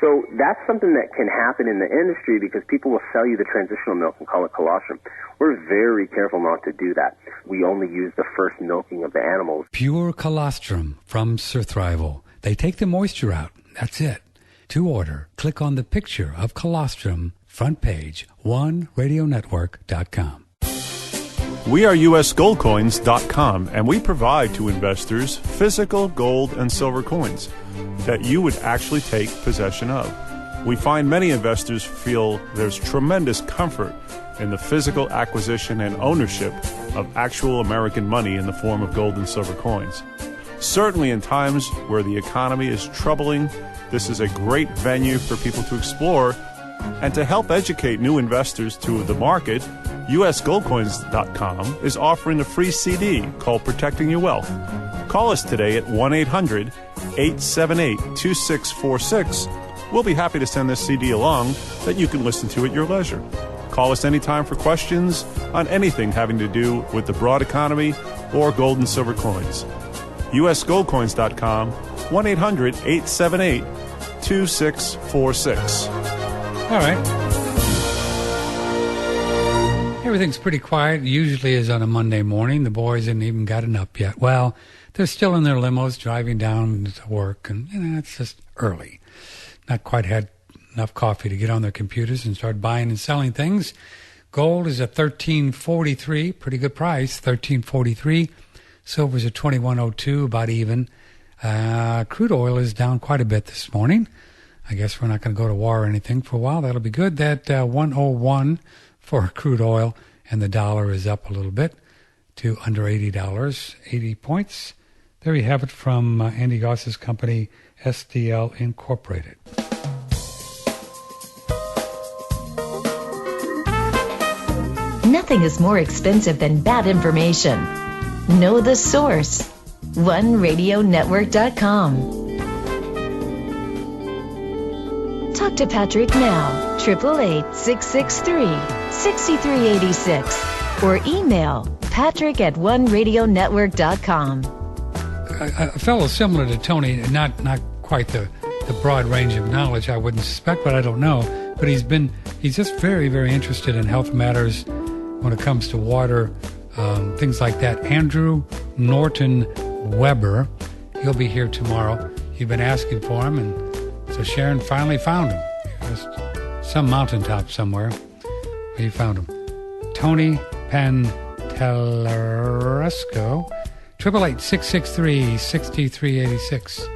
So that's something that can happen in the industry because people will sell you the transitional milk and call it colostrum. We're very careful not to do that. We only use the first milking of the animals. Pure colostrum from Surthrival. They take the moisture out. That's it. To order, click on the picture of colostrum, front page, oneradionetwork.com. We are usgoldcoins.com, and we provide to investors physical gold and silver coins that you would actually take possession of. We find many investors feel there's tremendous comfort in the physical acquisition and ownership of actual American money in the form of gold and silver coins. Certainly in times where the economy is troubling, this is a great venue for people to explore. And to help educate new investors to the market, usgoldcoins.com is offering a free CD called Protecting Your Wealth. Call us today at 1-800-878-2646. We'll be happy to send this CD along that you can listen to at your leisure. Call us anytime for questions on anything having to do with the broad economy or gold and silver coins. usgoldcoins.com, 1-800-878-2646. All right. Everything's pretty quiet. It usually is on a Monday morning. The boys haven't even gotten up yet. Well, they're still in their limos driving down to work, and it's just early. Not quite had enough coffee to get on their computers and start buying and selling things. Gold is at $13.43, pretty good price, $13.43. Silver's at $21.02, about even. Crude oil is down quite a bit this morning. I guess we're not going to go to war or anything for a while. That'll be good. That 101 for crude oil, and the dollar is up a little bit to under $80, 80 points. There you have it from Andy Goss's company, SDL Incorporated. Nothing is more expensive than bad information. Know the source. OneRadioNetwork.com. Talk to Patrick now, 888-663-6386, or email patrick@oneradionetwork.com. A fellow similar to Tony, not quite the broad range of knowledge I wouldn't suspect, but I don't know. But he's been He's just very, very interested in health matters when it comes to water, things like that. Andrew Norton Weber. He'll be here tomorrow. You've been asking for him, and so Sharon finally found him. Just some mountaintop somewhere. You found him. Tony Pantalleresco, 888-663-6386.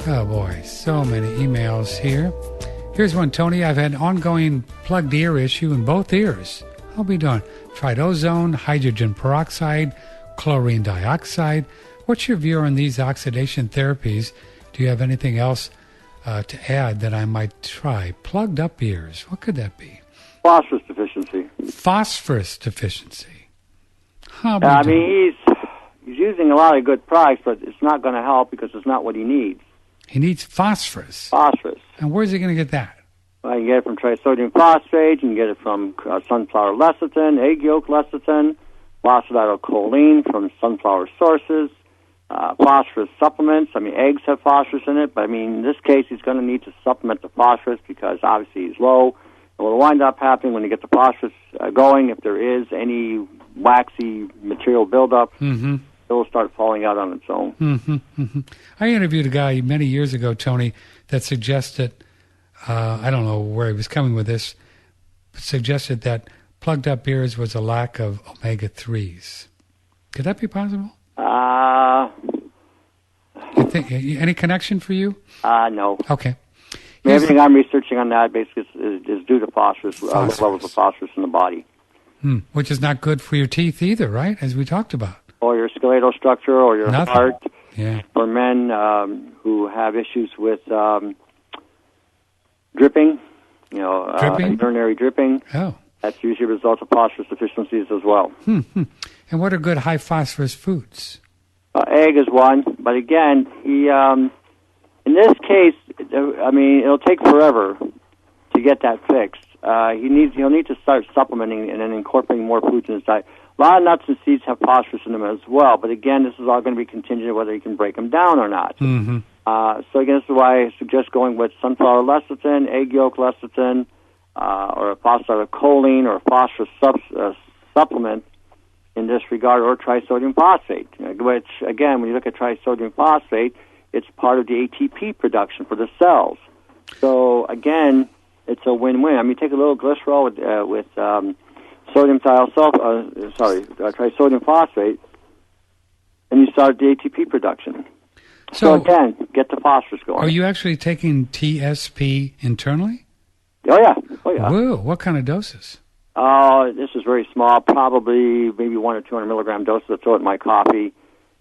Oh boy, so many emails here. Here's one, Tony. I've had ongoing plugged ear issue in both ears. I'll be darned. Tried ozone, hydrogen peroxide, chlorine dioxide. What's your view on these oxidation therapies? Do you have anything else to add that I might try? Plugged up ears. What could that be? Phosphorus deficiency. Phosphorus deficiency. I mean, he's using a lot of good products, but it's not going to help because it's not what he needs. He needs phosphorus. Phosphorus. And where's he going to get that? Well, you can get it from trisodium phosphate. You can get it from sunflower lecithin, egg yolk lecithin, phosphatidylcholine from sunflower sources, phosphorus supplements. I mean, eggs have phosphorus in it, but I mean, in this case, he's going to need to supplement the phosphorus because obviously he's low. And what will wind up happening when you get the phosphorus going, if there is any waxy material buildup, it will start falling out on its own. I interviewed a guy many years ago, Tony, that suggested, I don't know where he was coming with this, but suggested that plugged up ears was a lack of omega-3s. Could that be possible? You think, any connection for you? No. Okay. Everything I'm researching on that basically is due to phosphorus. Levels of phosphorus in the body. Which is not good for your teeth either, right? As we talked about. Or your skeletal structure, or your heart. Yeah. For men who have issues with dripping, urinary dripping. Oh. That's usually a result of phosphorus deficiencies as well. And what are good high phosphorus foods? Egg is one, but again, he in this case, I mean, it'll take forever to get that fixed. He'll need to start supplementing and then incorporating more foods in his diet. A lot of nuts and seeds have phosphorus in them as well, but again, this is all going to be contingent on whether he can break them down or not. So again, this is why I suggest going with sunflower lecithin, egg yolk lecithin, or a phosphatidylcholine or a phosphorus supplement in this regard, or trisodium phosphate, which, again, when you look at trisodium phosphate, it's part of the ATP production for the cells. So, again, it's a win-win. I mean, take a little glycerol with trisodium phosphate, and you start the ATP production. So again, get the phosphorus going. Are you actually taking TSP internally? Oh, yeah. Whoa, what kind of doses? This is very small, probably maybe 100 or 200 milligram doses. I throw it in my coffee,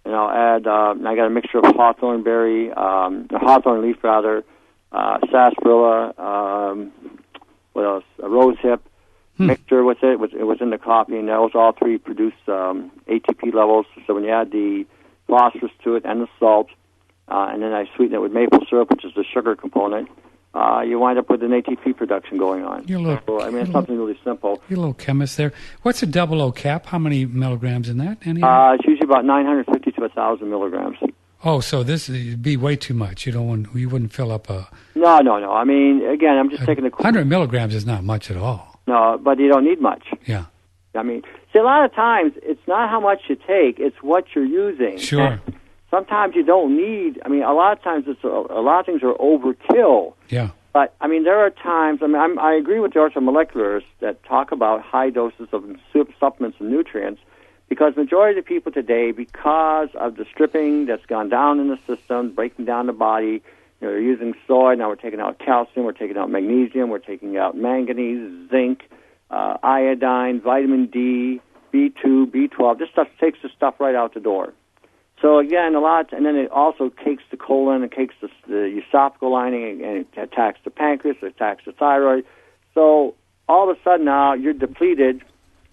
and I'll add, I got a mixture of hawthorn leaf, sarsaparilla, what else, a rose hip, mixture with it. It was in the coffee, and those all three produce ATP levels. So when you add the phosphorus to it and the salt, and then I sweeten it with maple syrup, which is the sugar component, you wind up with an ATP production going on. It's something really simple. You're a little chemist there. What's a 00 cap? How many milligrams in that? It's usually about 950 to 1,000 milligrams. Oh, so this would be way too much. You wouldn't fill up a... No. I mean, again, I'm just taking the... 100 milligrams is not much at all. No, but you don't need much. Yeah. I mean, see, a lot of times, it's not how much you take, it's what you're using. Sure. And sometimes you don't need... I mean, a lot of times, a lot of things are overkill. Yeah. But, I mean, there are times... I mean, I agree with the orthomolecularists that talk about high doses of supplements and nutrients, because majority of the people today, because of the stripping that's gone down in the system, breaking down the body, they're using soy, now we're taking out calcium, we're taking out magnesium, we're taking out manganese, zinc, iodine, vitamin D, B2, B12. This stuff takes the stuff right out the door. So again, and then it also cakes the colon, it cakes the esophageal lining, and it attacks the pancreas, it attacks the thyroid. So all of a sudden now you're depleted,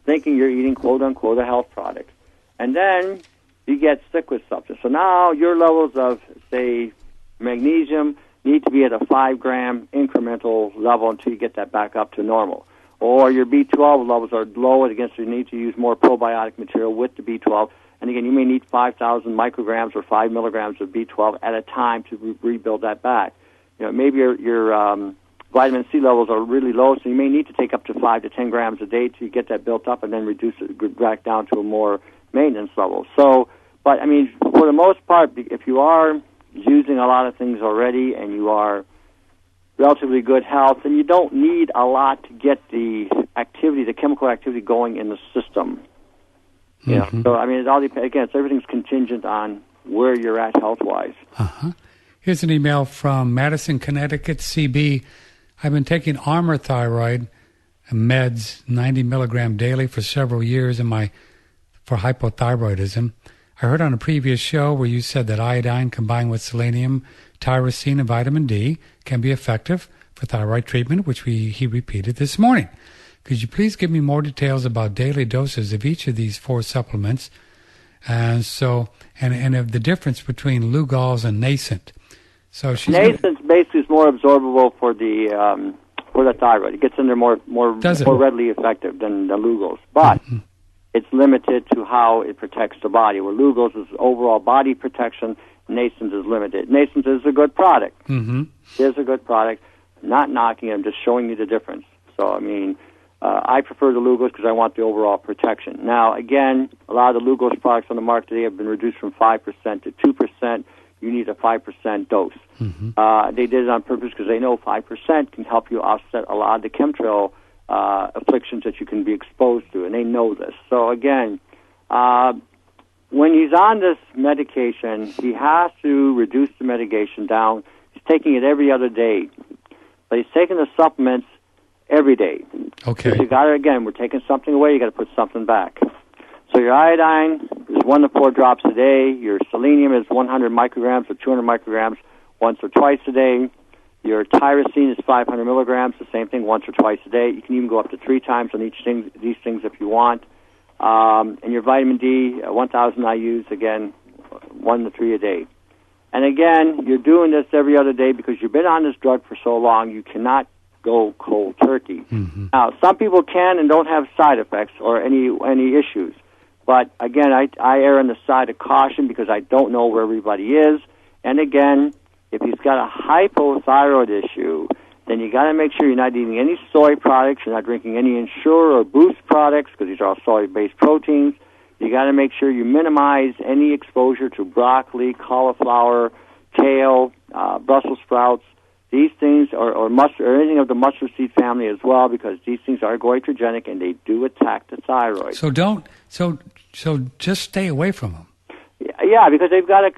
thinking you're eating quote-unquote a health product. And then you get sick with something. So now your levels of, say, magnesium need to be at a 5-gram incremental level until you get that back up to normal. Or your B12 levels are low, and again, so you need to use more probiotic material with the B12. And again, you may need 5,000 micrograms or 5 milligrams of B12 at a time to rebuild that back. Maybe your vitamin C levels are really low, so you may need to take up to 5 to 10 grams a day to get that built up and then reduce it back down to a more maintenance level. So, but I mean, for the most part, if you are using a lot of things already and you are relatively good health, then you don't need a lot to get the activity, the chemical activity going in the system. You know? So, I mean, it all depends. Again, everything's contingent on where you're at health-wise. Here's an email from Madison, Connecticut, CB. I've been taking Armour Thyroid meds, 90 milligram daily for several years for hypothyroidism. I heard on a previous show where you said that iodine combined with selenium, tyrosine, and vitamin D can be effective for thyroid treatment, which he repeated this morning. Could you please give me more details about daily doses of each of these 4 supplements, and of the difference between Lugol's and Nascent? So Nascent basically is more absorbable for the thyroid. It gets in there more readily effective than the Lugol's, but it's limited to how it protects the body. Where Lugol's is overall body protection, Nascent is limited. Nascent is a good product. It is a good product. Not knocking it, I'm just showing you the difference. So I mean, I prefer the Lugol's because I want the overall protection. Now, again, a lot of the Lugol's products on the market today have been reduced from 5% to 2%. You need a 5% dose. They did it on purpose because they know 5% can help you offset a lot of the chemtrail afflictions that you can be exposed to, and they know this. So, again, when he's on this medication, he has to reduce the medication down. He's taking it every other day, but he's taking the supplements every day. Okay. So you got to, again, we're taking something away, you got to put something back. So your iodine is 1 to 4 drops a day. Your selenium is 100 micrograms or 200 micrograms once or twice a day. Your tyrosine is 500 milligrams, the same thing, once or twice a day. You can even go up to 3 times on these things if you want. And your vitamin D, 1,000 IUs, again, 1 to 3 a day. And again, you're doing this every other day because you've been on this drug for so long, you cannot go cold turkey. Now, some people can and don't have side effects or any issues. But again, I err on the side of caution because I don't know where everybody is. And again, if he's got a hypothyroid issue, then you got to make sure you're not eating any soy products, you're not drinking any Ensure or Boost products because these are all soy-based proteins. You got to make sure you minimize any exposure to broccoli, cauliflower, kale, Brussels sprouts. These things, or mustard, or anything of the mustard seed family as well, because these things are goitrogenic and they do attack the thyroid. So just stay away from them. Yeah, because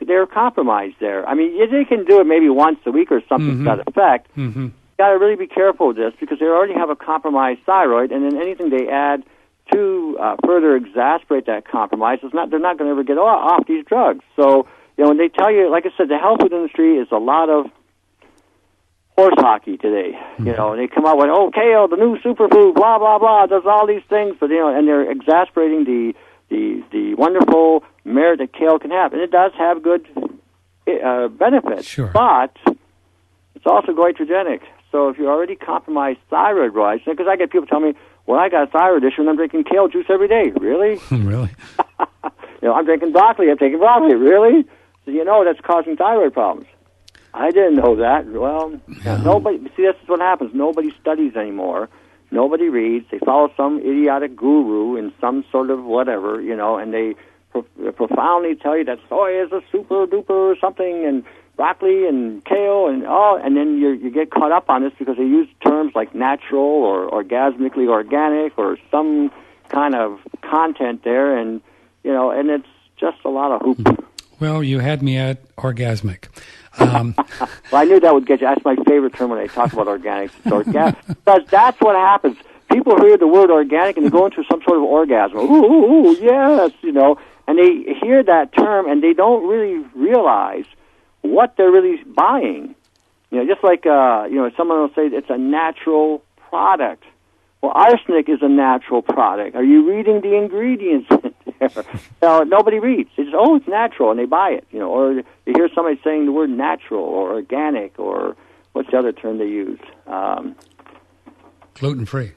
they're compromised there. I mean, they can do it maybe once a week or something to that effect. You got to really be careful with this because they already have a compromised thyroid, and then anything they add to further exacerbate that compromise they're not going to ever get off these drugs. So when they tell you, like I said, the health food industry is a lot of horse hockey today, and they come out with, kale, the new superfood, blah, blah, blah, does all these things, but, and they're exasperating the wonderful merit that kale can have. And it does have good benefits, but it's also goitrogenic. So if you're already compromised thyroid-wise, because I get people tell me, well, I got a thyroid issue and I'm drinking kale juice every day. Really? Really? I'm drinking broccoli, I'm taking broccoli. Really? So that's causing thyroid problems. I didn't know that. Well, nobody. See, this is what happens. Nobody studies anymore. Nobody reads. They follow some idiotic guru in some sort of whatever, and they profoundly tell you that soy is a super duper something, and broccoli and kale and then you get caught up on this because they use terms like natural or orgasmically organic or some kind of content there, and and it's just a lot of hoop. Well, you had me at orgasmic. Well, I knew that would get you. That's my favorite term when I talk about organics. Because that's what happens. People hear the word organic and they go into some sort of orgasm. Ooh, yes, and they hear that term and they don't really realize what they're really buying. Just like someone will say it's a natural product. Well, arsenic is a natural product. Are you reading the ingredients in there? Nobody reads. They just, it's natural, and they buy it. Or you hear somebody saying the word natural or organic, or what's the other term they use? Gluten-free.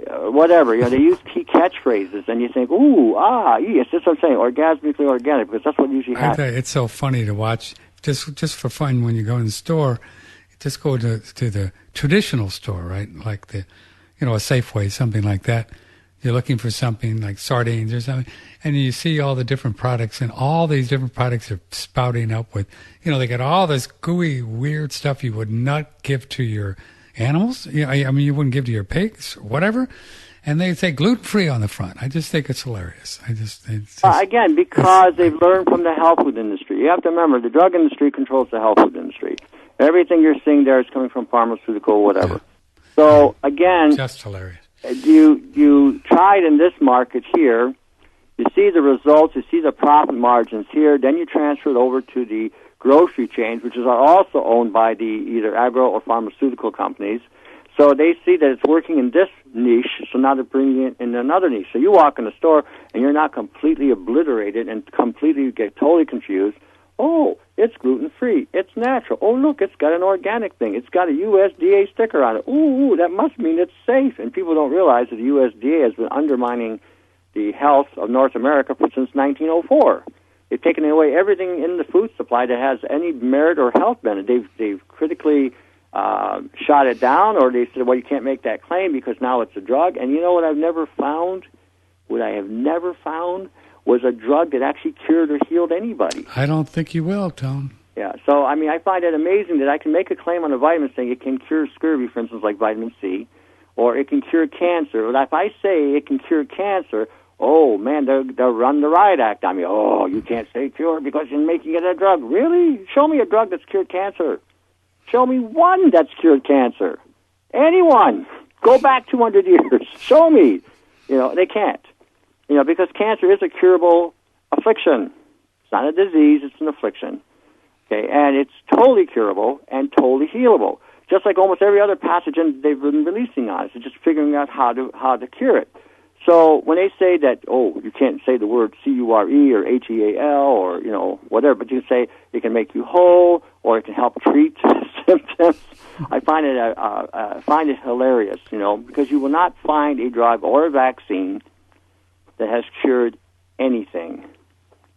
Whatever. They use key catchphrases, and you think, yes, that's what I'm saying, orgasmically organic, because that's what usually happens. It's so funny to watch, just for fun when you go in the store. just go to the traditional store, right? Like a Safeway, something like that. You're looking for something like sardines or something, and you see all the different products, and all these different products are spouting up with, they got all this gooey, weird stuff you would not give to your animals. You wouldn't give to your pigs or whatever. And they say gluten-free on the front. I just think it's hilarious. Again, because they've learned from the health food industry. You have to remember, the drug industry controls the health food industry. Everything you're seeing there is coming from pharmaceutical, whatever. Yeah. So, again, just hilarious. You try it in this market here. You see the results. You see the profit margins here. Then you transfer it over to the grocery chains, which are also owned by the either agro or pharmaceutical companies. So they see that it's working in this niche, so now they're bringing it in another niche. So you walk in the store, and you're not completely obliterated and completely get totally confused. Oh, it's gluten-free. It's natural. Oh, look, it's got an organic thing. It's got a USDA sticker on it. Ooh, that must mean it's safe. And people don't realize that the USDA has been undermining the health of North America since 1904. They've taken away everything in the food supply that has any merit or health benefit. They've critically shot it down, or they said, well, you can't make that claim because now it's a drug. And you know what I've never found? What I have never found was a drug that actually cured or healed anybody. I don't think you will, Tom. Yeah, so, I find it amazing that I can make a claim on a vitamin saying it can cure scurvy, for instance, like vitamin C, or it can cure cancer. But if I say it can cure cancer, oh, man, they'll run the riot act on me. Oh, you can't say cure because you're making it a drug. Really? Show me a drug that's cured cancer. Show me one that's cured cancer. Anyone. Go back 200 years. Show me. They can't. Because cancer is a curable affliction. It's not a disease, it's an affliction. Okay, and it's totally curable and totally healable. Just like almost every other pathogen they've been releasing on us. It's just figuring out how to cure it. So when they say that, you can't say the word C-U-R-E or H-E-A-L or, whatever, but you can say it can make you whole or it can help treat symptoms. I find it hilarious, because you will not find a drug or a vaccine that has cured anything.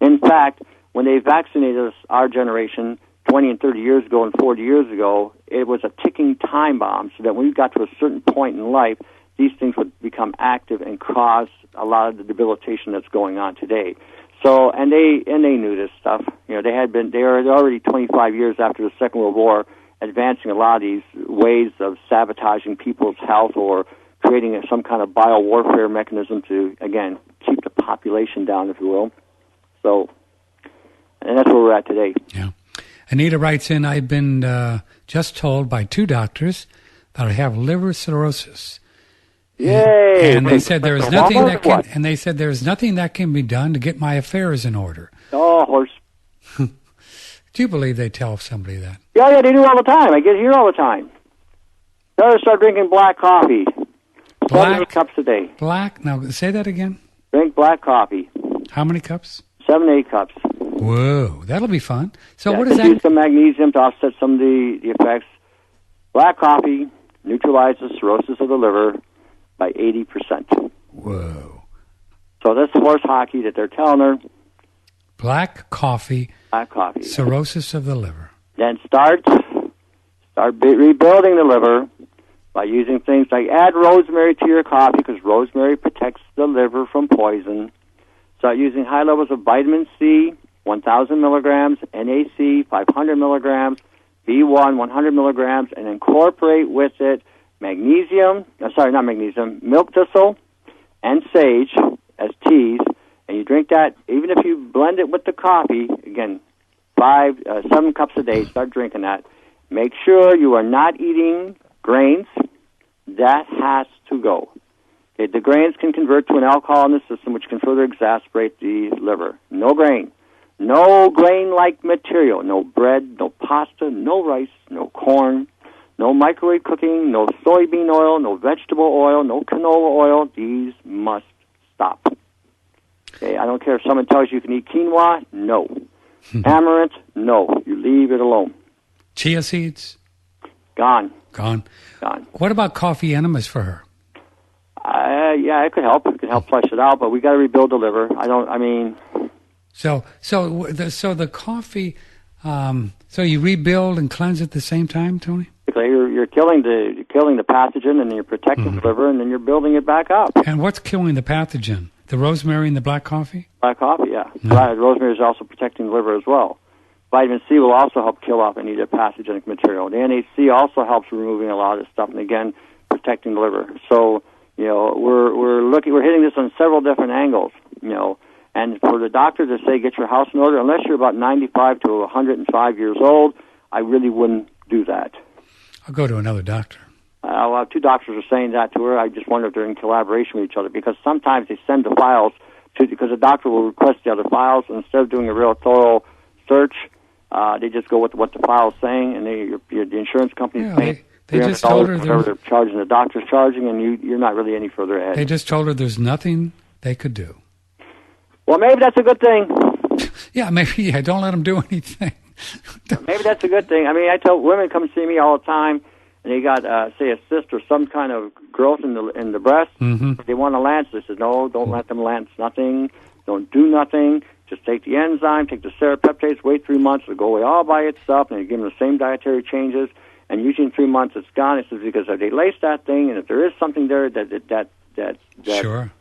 In fact, when they vaccinated us, our generation, 20 and 30 years ago and 40 years ago, it was a ticking time bomb so that when we got to a certain point in life, these things would become active and cause a lot of the debilitation that's going on today. So, and they knew this stuff. They were already 25 years after the Second World War advancing a lot of these ways of sabotaging people's health or creating some kind of biowarfare mechanism to, again, keep the population down, if you will. So, and that's where we're at today. Yeah. Anita writes in, I've been just told by 2 doctors that I have liver cirrhosis. Yay! And they said there's nothing that can be done to get my affairs in order. Oh, horse. Do you believe they tell somebody that? Yeah, they do all the time. I get here all the time. Better start drinking black coffee. 7 cups a day. Black? Now, say that again. Drink black coffee. How many cups? 7 to 8 cups. Whoa, that'll be fun. So what does that? Use some magnesium to offset some of the effects. Black coffee neutralizes cirrhosis of the liver by 80%. Whoa. So that's horse hockey that they're telling her. Black coffee. Cirrhosis of the liver. Then start rebuilding the liver by using things like add rosemary to your coffee because rosemary protects the liver from poison. Start using high levels of vitamin C, 1,000 milligrams, NAC, 500 milligrams, B1, 100 milligrams, and incorporate with it milk thistle and sage as teas, and you drink that, even if you blend it with the coffee, again, 7 cups a day, start drinking that. Make sure you are not eating grains. That has to go. Okay, the grains can convert to an alcohol in the system, which can further exacerbate the liver. No grain. No grain-like material. No bread, no pasta, no rice, no corn, no microwave cooking, no soybean oil, no vegetable oil, no canola oil. These must stop. Okay, I don't care if someone tells you can eat quinoa. No. Amaranth. No. You leave it alone. Chia seeds? Gone. What about coffee enemas for her? Yeah, it could help. It could help flush it out, but we got to rebuild the liver. So the coffee, So you rebuild and cleanse at the same time, Tony? You're killing the pathogen, and then you're protecting the liver, and then you're building it back up. And what's killing the pathogen? The rosemary and the black coffee? Black coffee, yeah. Rosemary is also protecting the liver as well. Vitamin C will also help kill off any of the pathogenic material. The NHC also helps removing a lot of stuff, and again, protecting the liver. So, we're hitting this on several different angles, And for the doctor to say, get your house in order, unless you're about 95 to 105 years old, I really wouldn't do that. I'll go to another doctor. Two doctors are saying that to her. I just wonder if they're in collaboration with each other, because sometimes they send the files because the doctor will request the other files, and instead of doing a real thorough search, they just go with what the file's saying, and the insurance company's paying. They just told her they're charging, the doctor's charging, and you're not really any further ahead. They just told her there's nothing they could do. Well, maybe that's a good thing. Yeah, maybe. Yeah, don't let them do anything. Maybe that's a good thing. I mean, I tell women come see me all the time, and they got, say, a cyst or some kind of growth in the breast. Mm-hmm. They want to lance. They say, no, don't let them lance nothing. Don't do nothing. Just take the enzyme, take the serapeptase, wait 3 months, it'll go away all by itself, and you give them the same dietary changes, and usually in 3 months it's gone. It says because they lace that thing, and if there is something there that sure.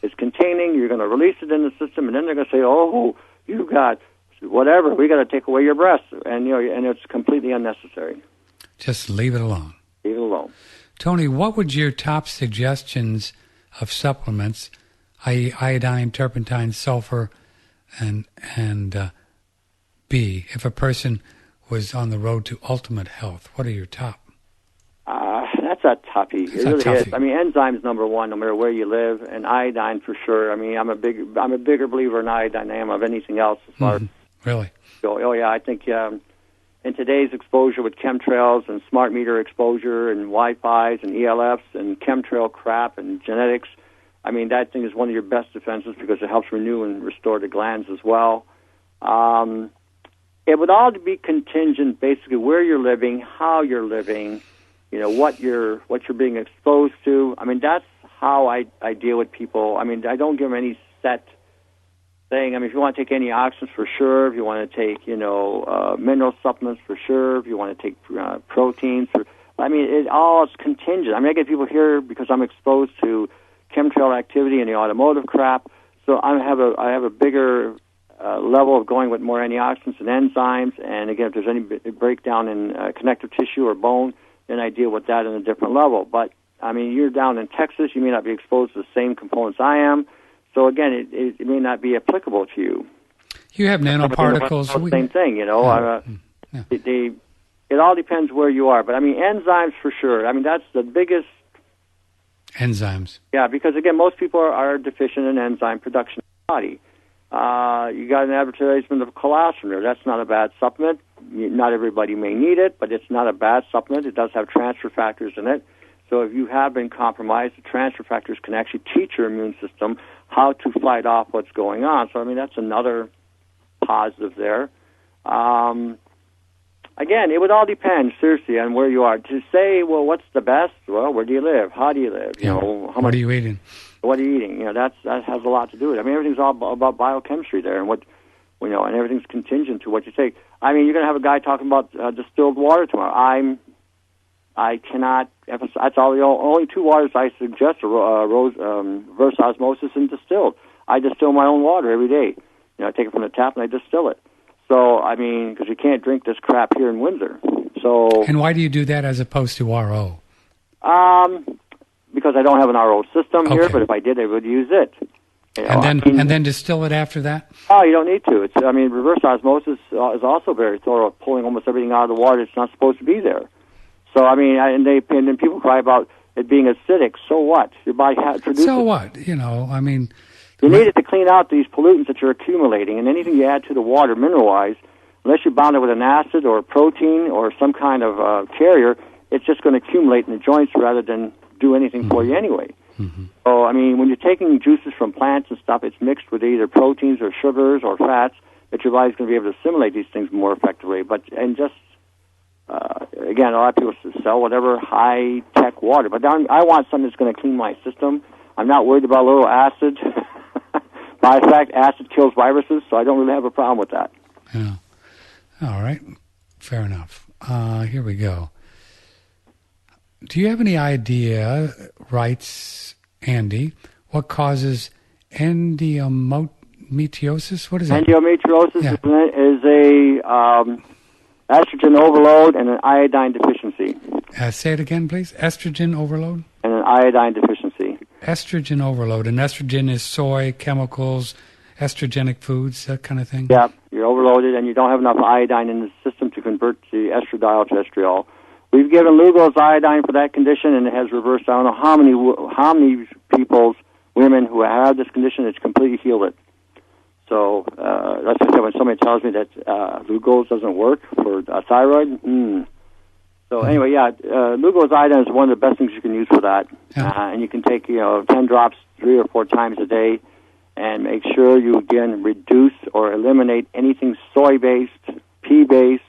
is containing, you're going to release it in the system, and then they're going to say, oh, you got whatever, we got to take away your breast, and and it's completely unnecessary. Just leave it alone. Leave it alone. Tony, what would your top suggestions of supplements, i.e. iodine, turpentine, sulfur, and be if a person was on the road to ultimate health? What are your top? That's a toughie. It really is. I mean, enzymes number one, no matter where you live, and iodine for sure. I mean, I'm a bigger believer in iodine than I am of anything else. As far as really? Oh yeah, I think in today's exposure with chemtrails and smart meter exposure and Wi-Fi's and ELFs and chemtrail crap and genetics, I mean, that thing is one of your best defenses because it helps renew and restore the glands as well. It would all be contingent, basically, where you're living, how you're living, what you're being exposed to. I mean, that's how I deal with people. I mean, I don't give them any set thing. I mean, if you want to take antioxidants, for sure. If you want to take, mineral supplements, for sure. If you want to take proteins, it all is contingent. I mean, I get people here because I'm exposed to chemtrail activity and the automotive crap. So I have a bigger level of going with more antioxidants and enzymes. And again, if there's any breakdown in connective tissue or bone, then I deal with that on a different level. But I mean, you're down in Texas, you may not be exposed to the same components I am. So again, it may not be applicable to you. You have nanoparticles. Same thing, It all depends where you are. But I mean, enzymes for sure. I mean, that's the biggest. Enzymes. Yeah, because again, most people are deficient in enzyme production in the body. You got an advertisement of colostrum there. That's not a bad supplement. Not everybody may need it, but it's not a bad supplement. It does have transfer factors in it. So if you have been compromised, the transfer factors can actually teach your immune system how to fight off what's going on. So, I mean, that's another positive there. Again, it would all depend, seriously, on where you are. To say, well, what's the best? Well, where do you live? How do you live? What are you eating? What are you eating? That has a lot to do with it. I mean, everything's all about biochemistry there, and and everything's contingent to what you take. I mean, you're going to have a guy talking about distilled water tomorrow. I cannot emphasize. That's all. The only two waters I suggest are reverse osmosis and distilled. I distill my own water every day. I take it from the tap and I distill it. So I mean, because you can't drink this crap here in Windsor. So. And why do you do that as opposed to RO? Because I don't have an RO system here. But if I did, I would use it. And then distill it after that? Oh, you don't need to. Reverse osmosis is also very thorough, pulling almost everything out of the water that's not supposed to be there. So, I mean, and then people cry about it being acidic. So what? Your body produces. So what? I mean. You need it to clean out these pollutants that you're accumulating, and anything you add to the water mineral-wise, unless you bound it with an acid or a protein or some kind of carrier, it's just going to accumulate in the joints rather than do anything for you anyway. Mm-hmm. So, I mean, when you're taking juices from plants and stuff, it's mixed with either proteins or sugars or fats that your body's going to be able to assimilate these things more effectively. Again, a lot of people sell whatever high-tech water, but I want something that's going to clean my system. I'm not worried about a little acid. By fact, acid kills viruses, so I don't really have a problem with that. Yeah. All right. Fair enough. Here we go. Do you have any idea, writes Andy, what causes endometriosis? What is that? Endometriosis is a estrogen overload and an iodine deficiency. Say it again, please. Estrogen overload? And an iodine deficiency. Estrogen overload. And estrogen is soy, chemicals, estrogenic foods, that kind of thing? Yeah, you're overloaded and you don't have enough iodine in the system to convert the estradiol to estriol. We've given Lugol's iodine for that condition, and it has reversed. I don't know how many women who have this condition, it's completely healed it. So that's what I said when somebody tells me that Lugol's doesn't work for thyroid. So anyway, Lugol's iodine is one of the best things you can use for that. And you can take 10 drops 3 or 4 times a day, and make sure you again reduce or eliminate anything soy-based, pea-based.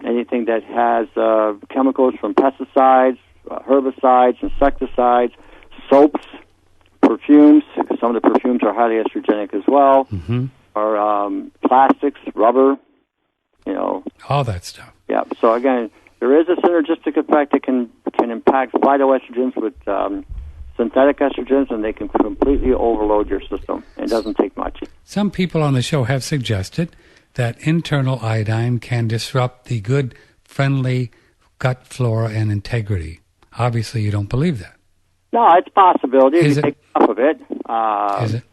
Anything that has chemicals from pesticides, herbicides, insecticides, soaps, perfumes, because some of the perfumes are highly estrogenic as well, or plastics, rubber, all that stuff. Yeah, so again, there is a synergistic effect that can impact phytoestrogens with synthetic estrogens, and they can completely overload your system. It doesn't take much. Some people on the show have suggested that internal iodine can disrupt the good, friendly gut flora and integrity. Obviously, you don't believe that. No, it's a possibility. Is if you it? take enough of it. Is it?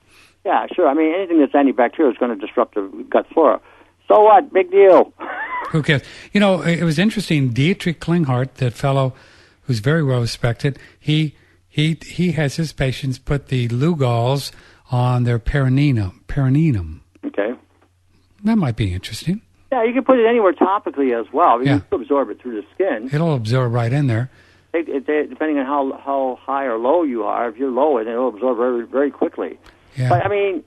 Yeah, sure. I mean, anything that's antibacterial is going to disrupt the gut flora. So what? Big deal. Who cares? It was interesting. Dietrich Klinghardt, that fellow who's very well respected, he has his patients put the Lugols on their perineum. Okay. That might be interesting. Yeah, you can put it anywhere topically as well. You can absorb it through the skin. It'll absorb right in there. Depending on how high or low you are, if you're low, it'll absorb very, very quickly. Yeah. But, I mean,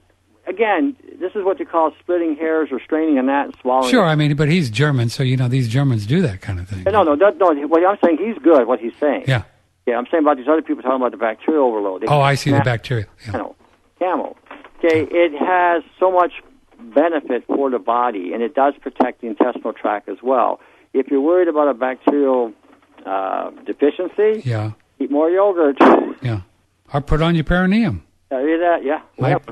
again, this is what you call splitting hairs or straining a gnat and swallowing. Sure, I mean, but he's German, so, these Germans do that kind of thing. No. What I'm saying, he's good, what he's saying. Yeah. Yeah, I'm saying about these other people talking about the bacterial overload. I see the bacteria. Yeah. Camel. Okay, it has so much benefit for the body, and it does protect the intestinal tract as well. If you're worried about a bacterial deficiency, eat more yogurt. Yeah. Or put on your perineum. Yeah.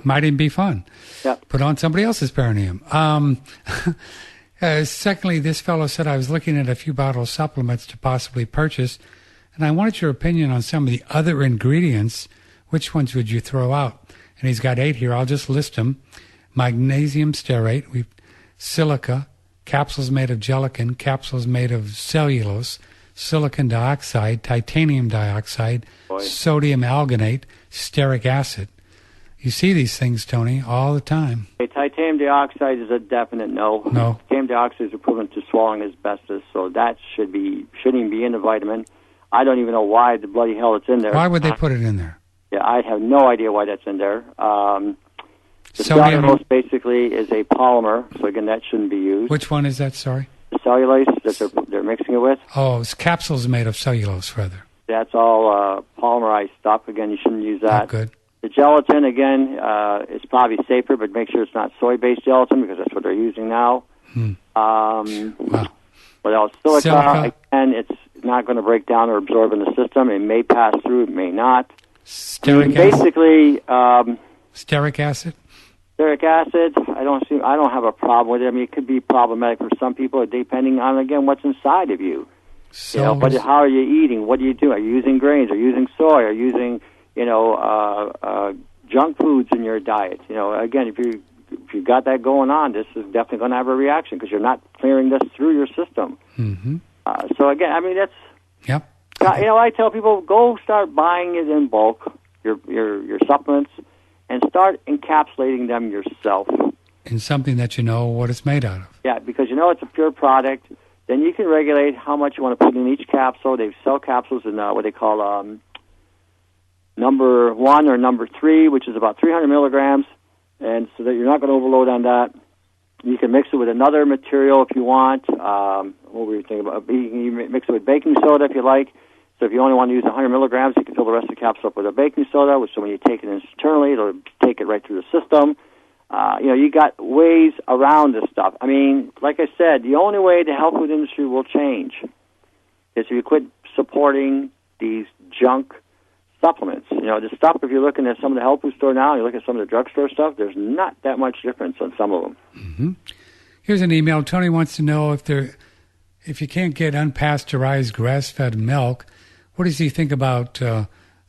Might even be fun. Yeah. Put on somebody else's perineum. Secondly, this fellow said, I was looking at a few bottle supplements to possibly purchase, and I wanted your opinion on some of the other ingredients. Which ones would you throw out? And he's got 8 here. I'll just list them. Magnesium stearate, silica, capsules made of gelatin, capsules made of cellulose, silicon dioxide, titanium dioxide, sodium alginate, stearic acid. You see these things, Tony, all the time. Titanium dioxide is a definite no. No. Titanium dioxide is equivalent to swallowing asbestos, so that shouldn't even be in the vitamin. I don't even know why the bloody hell it's in there. Why would they put it in there? Yeah, I have no idea why that's in there. The Sodium cellulose basically is a polymer, so again, that shouldn't be used. Which one is that, sorry? The cellulose that they're mixing it with. Oh, it's capsules made of cellulose, rather. That's all polymerized stuff. Again, you shouldn't use that. Not good. The gelatin, again, is probably safer, but make sure it's not soy-based gelatin because that's what they're using now. Wow. What else? Silica, again, it's not going to break down or absorb in the system. It may pass through, it may not. Stearic basically, stearic acid? Stearic acid, I don't have a problem with it. I mean, it could be problematic for some people, depending on, again, what's inside of you. But how are you eating? What do you do? Are you using grains? Are you using soy? Are you using, junk foods in your diet? Again, if you've got that going on, this is definitely going to have a reaction because you're not clearing this through your system. Mm-hmm. So again, I mean, that's. Yep. I tell people, go start buying it in bulk, your supplements, and start encapsulating them yourself. In something that you know what it's made out of. Yeah, because it's a pure product. Then you can regulate how much you want to put in each capsule. They sell capsules in what they call number 1 or number 3, which is about 300 milligrams, and so that you're not going to overload on that. You can mix it with another material if you want. What were you thinking about? You can mix it with baking soda if you like. So if you only want to use 100 milligrams, you can fill the rest of the capsule up with a baking soda, so when you take it internally, it'll take it right through the system. You got ways around this stuff. I mean, like I said, the only way the health food industry will change is if you quit supporting these junk supplements. The stuff, if you're looking at some of the health food store now, you look at some of the drugstore stuff, there's not that much difference on some of them. Mm-hmm. Here's an email. Tony wants to know if you can't get unpasteurized grass-fed milk, what does he think about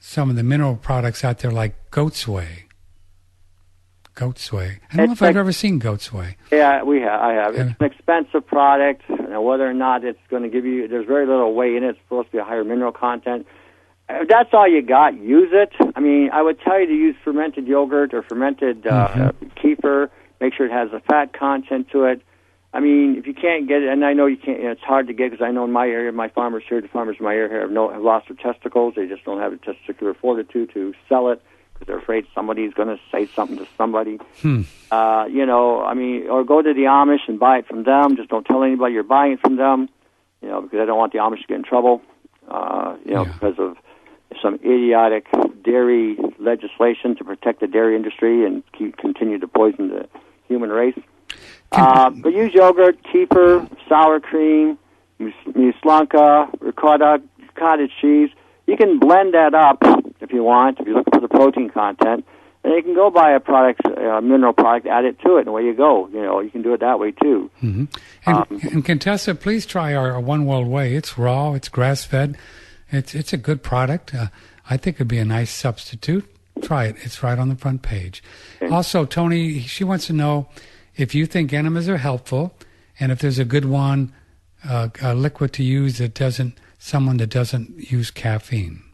some of the mineral products out there like goat's whey? Goat's whey. I don't know if I've ever seen goat's whay. Yeah, I have. It's an expensive product. Whether or not it's going to give you, there's very little whey in it. It's supposed to be a higher mineral content. If that's all you got, use it. I mean, I would tell you to use fermented yogurt or fermented kefir. Make sure it has a fat content to it. I mean, if you can't get it, and I know you can't, it's hard to get because I know in my area, my farmers here, the farmers in my area have lost their testicles. They just don't have the testicular fortitude to sell it because they're afraid somebody's going to say something to somebody. I mean, or go to the Amish and buy it from them. Just don't tell anybody you're buying it from them, because I don't want the Amish to get in trouble, because of some idiotic dairy legislation to protect the dairy industry and continue to poison the human race. But use yogurt, kefir, sour cream, mueslanka, ricotta, cottage cheese. You can blend that up if you want, if you look for the protein content. And you can go buy a product, mineral product, add it to it, and away you go. You can do it that way, too. Mm-hmm. And Contessa, please try our One World Whey. It's raw. It's grass-fed. It's a good product. I think it'd be a nice substitute. Try it. It's right on the front page. Okay. Also, Tony, she wants to know if you think enemas are helpful, and if there's a good one, a liquid to use someone that doesn't use caffeine.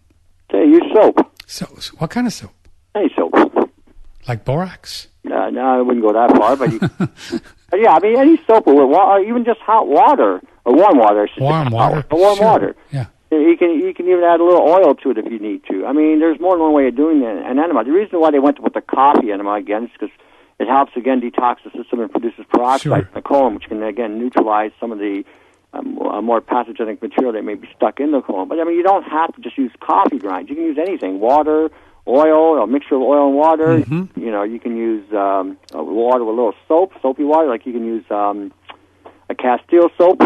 Okay, use soap. So what kind of soap? Any soap. Like borax? No, I wouldn't go that far, but yeah, I mean, any soap or even just hot water, or warm water. Warm water? Warm water. Yeah. You can even add a little oil to it if you need to. I mean, there's more than one way of doing an enema. The reason why they went with the coffee enema, again, is because it helps, again, detox the system and produces peroxide in the colon, which can, again, neutralize some of the more pathogenic material that may be stuck in the colon. But, I mean, you don't have to just use coffee grinds. You can use anything, water, oil, a mixture of oil and water. Mm-hmm. You can use water with a little soapy water. Like you can use a Castile soap,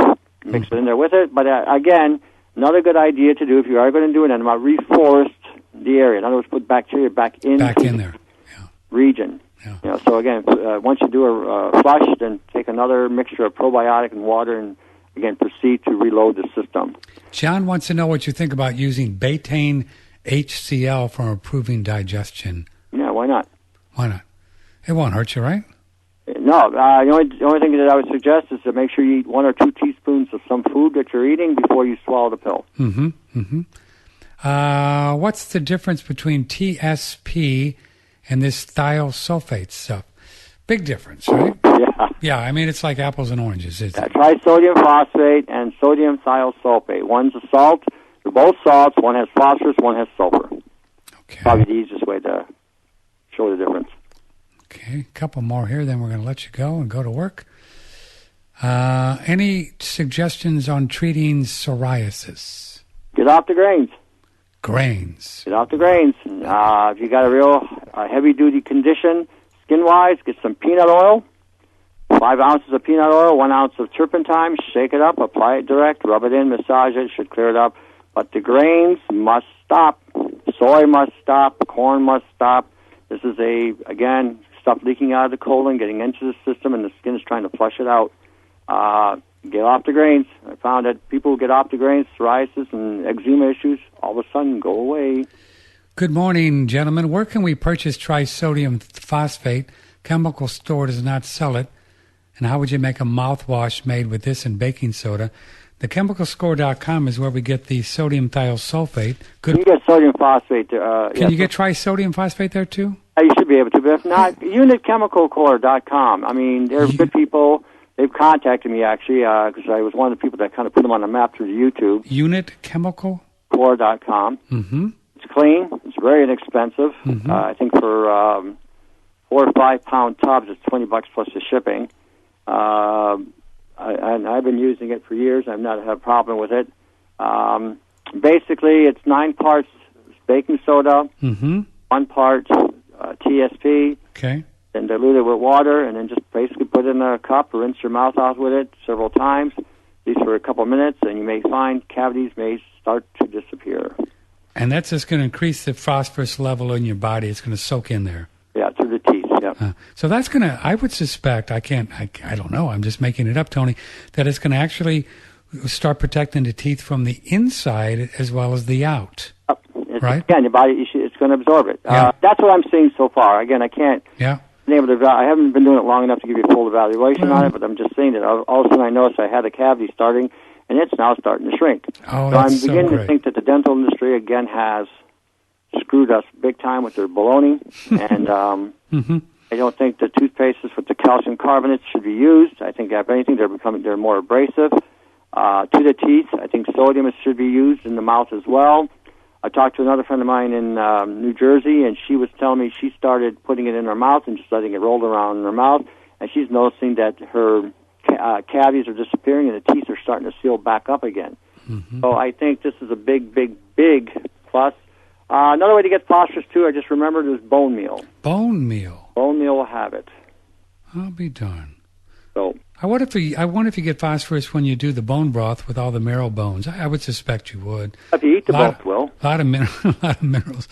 mix it in there with it. But, again, another good idea to do if you are going to do an enema, reforest the area. In other words, put bacteria back in there. Yeah. Region. Yeah. So again, once you do a flush, then take another mixture of probiotic and water, and again proceed to reload the system. John wants to know what you think about using betaine HCl for improving digestion. Yeah, why not? Why not? It won't hurt you, right? No. The only thing that I would suggest is to make sure you eat 1 or 2 teaspoons of some food that you're eating before you swallow the pill. Mm-hmm. Mm-hmm. What's the difference between TSP and this thiosulfate stuff? Big difference, right? Yeah. Yeah, I mean, it's like apples and oranges. Trisodium phosphate and sodium thiosulfate. One's a salt. They're both salts. One has phosphorus, one has sulfur. Okay. Probably the easiest way to show the difference. Okay, a couple more here, then we're going to let you go and go to work. Any suggestions on treating psoriasis? Get off the grains. Grains. Get off the grains. If you got a real heavy-duty condition, skin-wise, get some peanut oil, 5 ounces of peanut oil, 1 ounce of turpentine, shake it up, apply it direct, rub it in, massage it, should clear it up. But the grains must stop. Soy must stop. Corn must stop. This is again, stuff leaking out of the colon, getting into the system, and the skin is trying to flush it out. Get off the grains. I found that people who get off the grains, psoriasis and eczema issues, all of a sudden go away. Good morning, gentlemen. Where can we purchase trisodium phosphate? Chemical store does not sell it. And how would you make a mouthwash made with this and baking soda? Thechemicalscore.com is where we get the sodium thiosulfate. Good. You get sodium phosphate. Can you get trisodium phosphate there, too? You should be able to, but if not, unitchemicalcore.com. I mean, they're good people. They've contacted me, actually, because I was one of the people that kind of put them on the map through YouTube. Unitchemicalcore.com. Mm-hmm. It's clean. It's very inexpensive. Mm-hmm. I think for 4 or 5 pound tubs, it's $20 plus the shipping. And I've been using it for years. I've not had a problem with it. Basically, it's 9 parts baking soda, 1 part TSP, okay, then dilute it with water, and then just basically put it in a cup, rinse your mouth out with it several times, at least for a couple of minutes, and you may find cavities may start to disappear. And that's just going to increase the phosphorus level in your body. It's going to soak in there. Yeah, through the teeth, yeah. So that's going to, I would suspect, I don't know, I'm just making it up, Tony, that it's going to actually start protecting the teeth from the inside as well as the out. Right? Again, your body, it's going to absorb it. Yeah. That's what I'm seeing so far. Again, I can't... Yeah. I haven't been doing it long enough to give you a full evaluation on it, but I'm just saying that all of a sudden I noticed I had a cavity starting, and it's now starting to shrink. Oh, so I'm that's beginning so to think that the dental industry, again, has screwed us big time with their baloney, and I don't think the toothpastes with the calcium carbonates should be used. I think, if anything, they're more abrasive. To the teeth, I think sodium should be used in the mouth as well. I talked to another friend of mine in New Jersey, and she was telling me she started putting it in her mouth and just letting it roll around in her mouth, and she's noticing that her cavities are disappearing and the teeth are starting to seal back up again. So I think this is a big, big, big plus. Another way to get phosphorus, too, I just remembered, is bone meal. Bone meal? Bone meal will have it. I'll be darned. So I wonder if you get phosphorus when you do the bone broth with all the marrow bones. I would suspect you would. If you eat the bones, Will. A lot of minerals.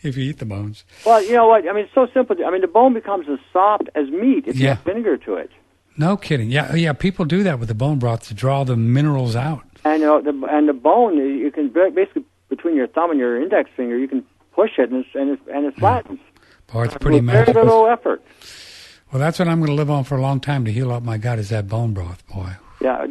If you eat the bones. Well, you know what? I mean, it's so simple. I mean, the bone becomes as soft as meat if you add vinegar to it. No kidding. Yeah. People do that with the bone broth to draw the minerals out. And the bone, you can basically between your thumb and your index finger, you can push it and it flattens. Boy, it's pretty magical. Very little effort. Well, that's what I'm going to live on for a long time to heal up my gut is that bone broth, boy. Yeah,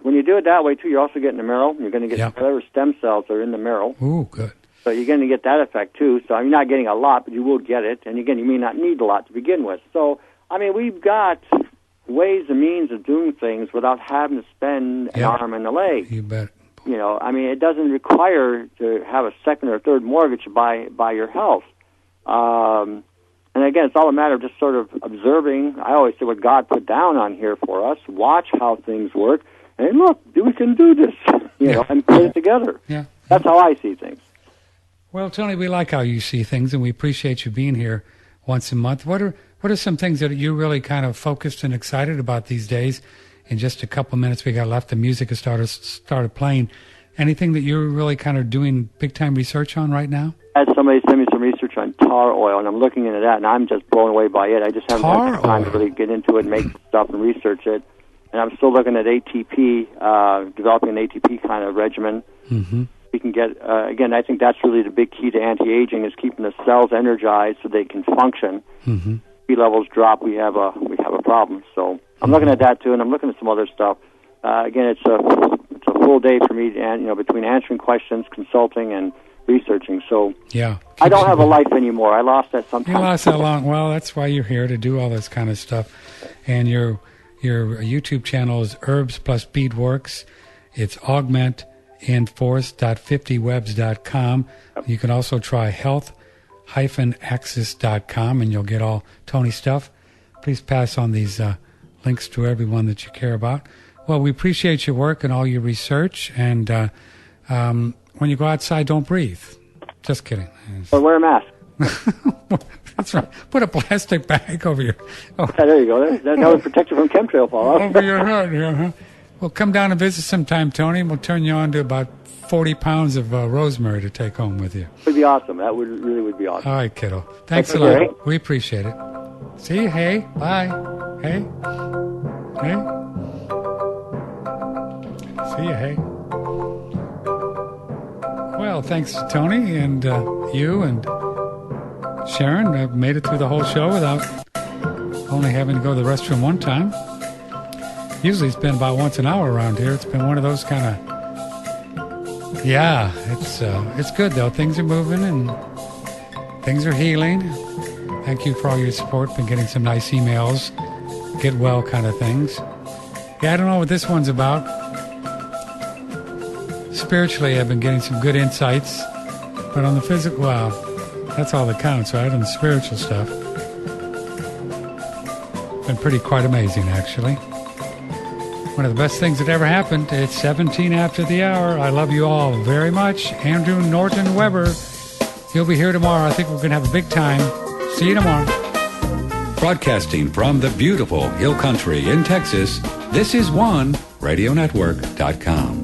when you do it that way too, you're also getting the marrow. You're going to get whatever stem cells are in the marrow. Ooh, good. So you're going to get that effect too. So you're not getting a lot, but you will get it. And again, you may not need a lot to begin with. So I mean, we've got ways and means of doing things without having to spend an arm and a leg. You bet. You know, I mean, it doesn't require to have a second or third mortgage to buy your health. And again, it's all a matter of just sort of observing. I always say what God put down on here for us. Watch how things work, and look, we can do this. You know, and put it together. Yeah, that's how I see things. Well, Tony, we like how you see things, and we appreciate you being here once a month. What are some things that you're really kind of focused and excited about these days? In just a couple minutes we got left, the music has started playing. Anything that you're really kind of doing big-time research on right now? I had somebody send me some research on tar oil, and I'm looking into that, and I'm just blown away by it. I just haven't had time to really get into it and make stuff and research it. And I'm still looking at ATP, developing an ATP kind of regimen. Mm-hmm. We can get, again, I think that's really the big key to anti-aging is keeping the cells energized so they can function. Mm-hmm. P levels drop, we have a problem. So I'm looking at that too, and I'm looking at some other stuff. Again, it's a full day for me, and between answering questions, consulting, and researching. So I don't have a life anymore. I lost that sometime. You lost that long. Well, that's why you're here, to do all this kind of stuff. And your YouTube channel is Herbs Plus Beadworks. It's augmentinforce.50webs.com. You can also try health-access.com, and you'll get all Tony's stuff. Please pass on these links to everyone that you care about. Well, we appreciate your work and all your research. And when you go outside, don't breathe. Just kidding. Or wear a mask. That's right. Put a plastic bag over your... there you go. That would protect you from chemtrail fallout. Over your head, huh? Well, come down and visit sometime, Tony, and we'll turn you on to about 40 pounds of rosemary to take home with you. It would be awesome. That really be awesome. All right, kiddo. Thanks a lot. We appreciate it. See you. Hey. Bye. Hey. Hey. See you. Hey. Well, thanks to Tony and you and Sharon. I've made it through the whole show without only having to go to the restroom one time. Usually it's been about once an hour around here. It's been one of those kind of... Yeah, it's good, though. Things are moving and things are healing. Thank you for all your support. Been getting some nice emails, get well kind of things. Yeah, I don't know what this one's about. Spiritually, I've been getting some good insights. But on the physical, well, that's all that counts, right? On the spiritual stuff. Been quite amazing, actually. One of the best things that ever happened. It's 17 after the hour. I love you all very much. Andrew Norton Weber. You'll be here tomorrow. I think we're going to have a big time. See you tomorrow. Broadcasting from the beautiful Hill Country in Texas, this is OneRadioNetwork.com.